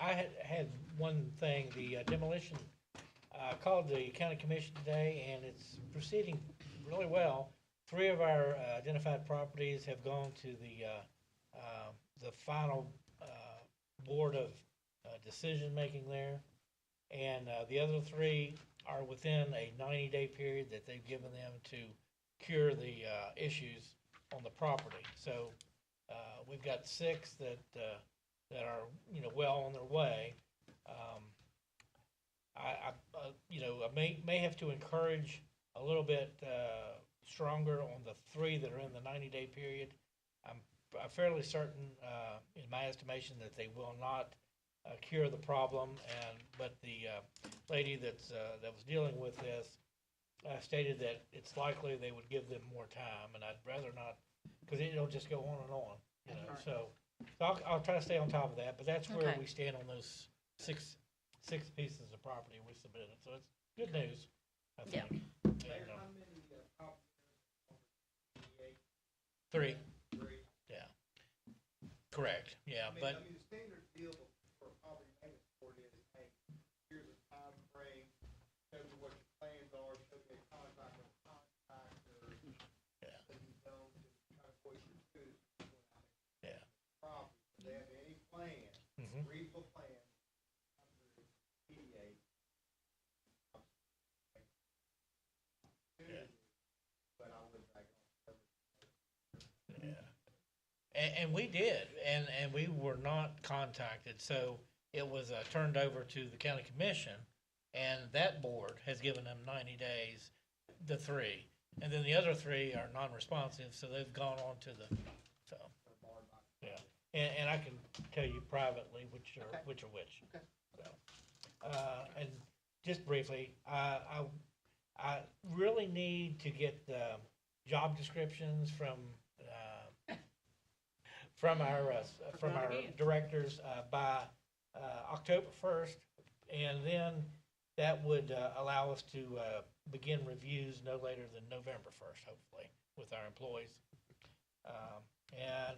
I had one thing, the demolition, called the county commission today, and it's proceeding really well. 3 of our identified properties have gone to the final board of decision-making there. And the other 3 are within a 90-day period that they've given them to cure the issues on the property. So we've got 6 that are, well on their way. I may have to encourage a little bit stronger on the 3 that are in the 90-day period. I'm fairly certain, in my estimation, that they will not cure the problem, but the lady that was dealing with this stated that it's likely they would give them more time, and I'd rather not, because it'll just go on and on, So I'll try to stay on top of that, but that's where Okay. we stand on those six pieces of property we submitted. So it's good news, I Yeah. think. Mayor, And, how many, properties on the DDA? 3, 3? yeah. Correct, yeah, but. I mean, the standard deal for a property maintenance board is, hey, here's a time frame, show me what your plans are, show me a contract with a contractor. Yeah. So you don't just try to voice your views without Yeah. property. Do they have any plan, Mhm. reasonable plan under DDA? Yeah. But I wouldn't drag it on. Yeah. And we did, and we were not contacted, so it was turned over to the county commission, and that board has given them 90 days, the 3. And then the other 3 are non-responsive, so they've gone on to so, yeah. And I can tell you privately which are which. Okay. So, and just briefly, I really need to get the job descriptions from our directors by October 1st, and then that would allow us to begin reviews no later than November 1st, hopefully, with our employees. And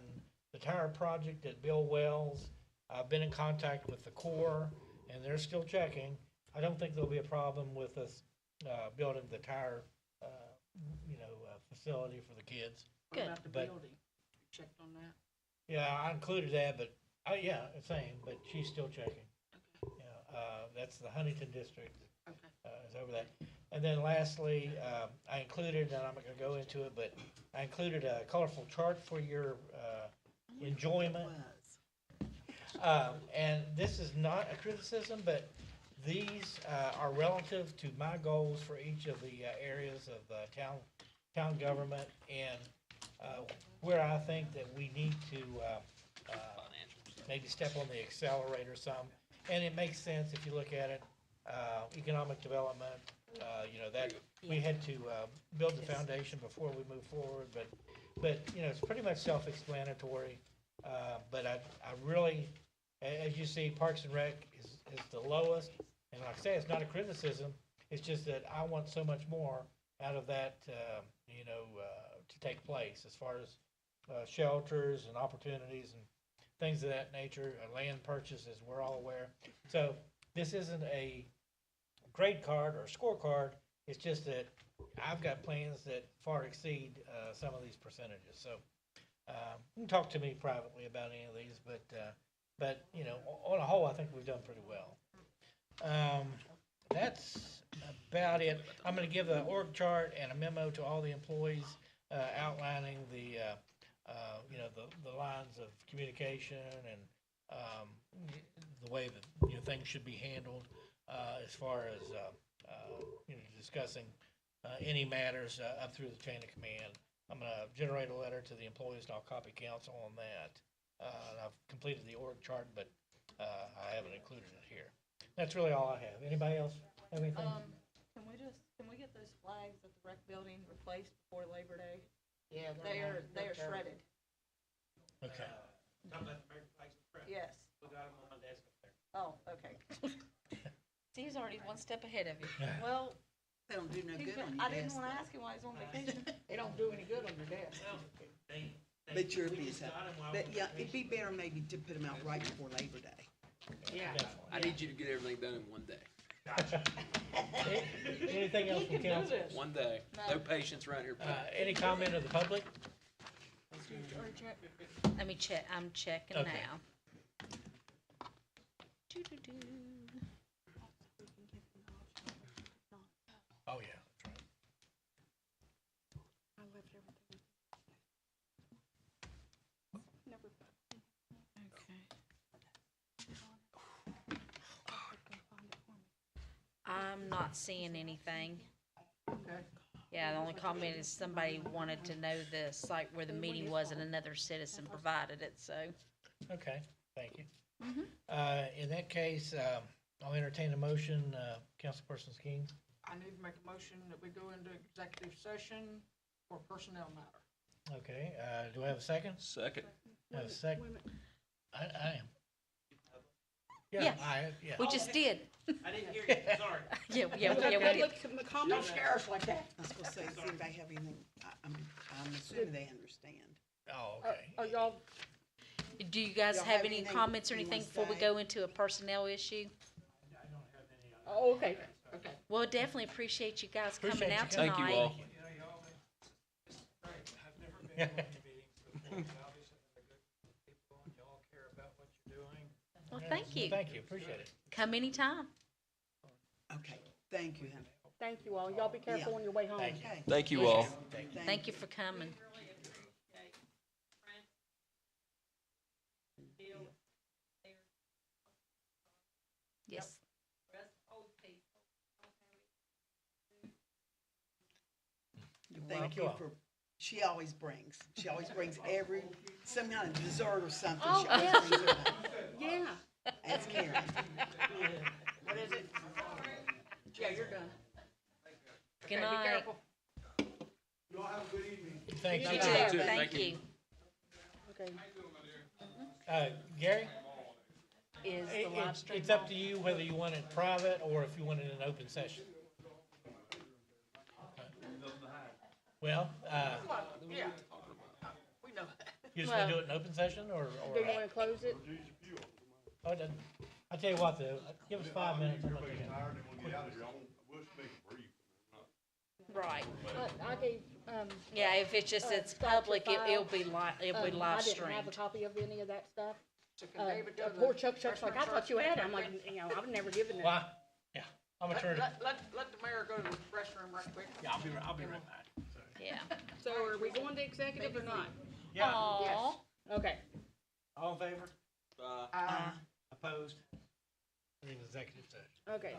the tire project at Bill Wells, I've been in contact with the Corps, and they're still checking. I don't think there'll be a problem with us building the tire, facility for the kids. What about the But- building? checked on that. Yeah, I included that, but, yeah, same, but she's still checking. Yeah, that's the Huntington district, Okay. is over that. And then lastly, I included, and I'm not gonna go into it, but I included a colorful chart for your, enjoyment. And this is not a criticism, but these, are relative to my goals for each of the, areas of, town government and, where I think that we need to, maybe step on the accelerator some. And it makes sense if you look at it, economic development, that we had to, build the foundation before we move forward, but, it's pretty much self-explanatory. But I really, as you see, Parks and Rec is the lowest, and like I say, it's not a criticism, it's just that I want so much more out of that, to take place, as far as, shelters and opportunities and things of that nature, land purchases, we're all aware. So, this isn't a grade card or scorecard, it's just that I've got plans that far exceed, some of these percentages, so. You can talk to me privately about any of these, but, on a whole, I think we've done pretty well. That's about it. I'm gonna give an org chart and a memo to all the employees, outlining the lines of communication and, the way that, things should be handled, as far as, discussing, any matters, up through the chain of command. I'm gonna generate a letter to the employees and I'll copy council on that. And I've completed the org chart, but, I haven't included it here. That's really all I have. Anybody else have anything? Can we get those flags at the rec building replaced before Labor Day? Yeah. They are shredded. Okay. Yes. We got them on my desk up there. Oh, okay. He's already one step ahead of you. Well, They don't do no he's good been- on your I didn't desk. wanna ask him why he's on vacation. They don't do any good on your desk. But you're busy. But yeah, it'd be better maybe to put them out right before Labor Day. Yeah. I need you to get everything done in one day. Anything else from council? One day. No patience around here. Any comment of the public? Let me check, I'm checking Okay. now. Doo-doo-doo. Oh, yeah, that's right. I left everything. Never. I'm not seeing anything. Okay. Yeah, the only comment is somebody wanted to know the site where the meeting was and another citizen provided it, so. Okay, thank you. In that case, I'll entertain a motion, Councilperson Skeen. I need to make a motion that we go into executive session for personnel matter. Okay, do I have a second? Second. I have a second. I am. Yeah. Yeah. We just did. I didn't hear you, sorry. Yeah, we did. Don't scare us like that. I was gonna say, does anybody have anything? I'm assuming they understand. Oh, okay. Are y'all, Do you guys Y'all have have any anything comments or you anything wanna before we say? go into a personnel issue? oh, okay, okay. Well, definitely appreciate you guys coming Appreciate out you tonight. Thank you all. Well, thank you. Thank you, appreciate it. Come anytime. Okay, thank you, honey. Thank you all. Y'all be careful Yeah. on your way home. Thank you. Okay. Thank you all. Thank you for coming. Yes. Thank you welcome. for, she always brings some kind of dessert or something. Oh, She always yeah. brings it. Yeah. That's Karen. What is it? Yeah, you're done. Good Okay, be night. careful. Thank You you. too. too. Thank Thank you. you. Okay. Gary? Is the live stream It's up on? to you whether you want it private or if you want it in an open session. Well, Yeah. We know that. you just want to Well- do it in open session or? Do you wanna close it? Oh, it doesn't. I'll tell you what though, give us 5 minutes. I'm gonna take it. Right. I gave, Yeah, if it's just, it's public, it'll be it'll be live I didn't have a streamed. copy of any of that stuff. So can David go to the Poor Chuck's like, I thought you had it. I'm restroom like, you know, I've never given it. Why? Yeah, I'm gonna turn it, Let the mayor go to the restroom right quick. yeah, I'll be right back. Yeah. So are we going to executive or not? Yeah, Aw. Okay. all in favor? Uh, Opposed? We're in executive session. Okay.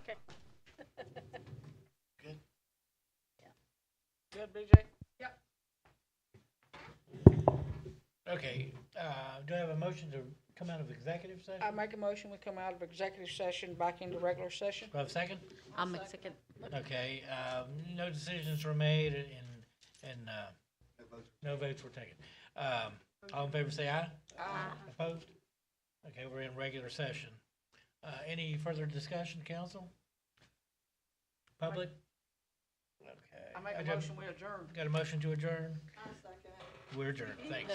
Okay. Good. Good, BJ? Yep. Okay, do I have a motion to come out of executive session? I make a motion, we come out of executive session back into regular session. Do I have a second? I'll make second. Okay, no decisions were made and no votes were taken. All in favor say aye. Aye. Opposed? Okay, we're in regular session. Any further discussion, council? Public? Okay. I make a motion, we adjourn. Got a motion to adjourn? I second it. We're adjourned, thanks.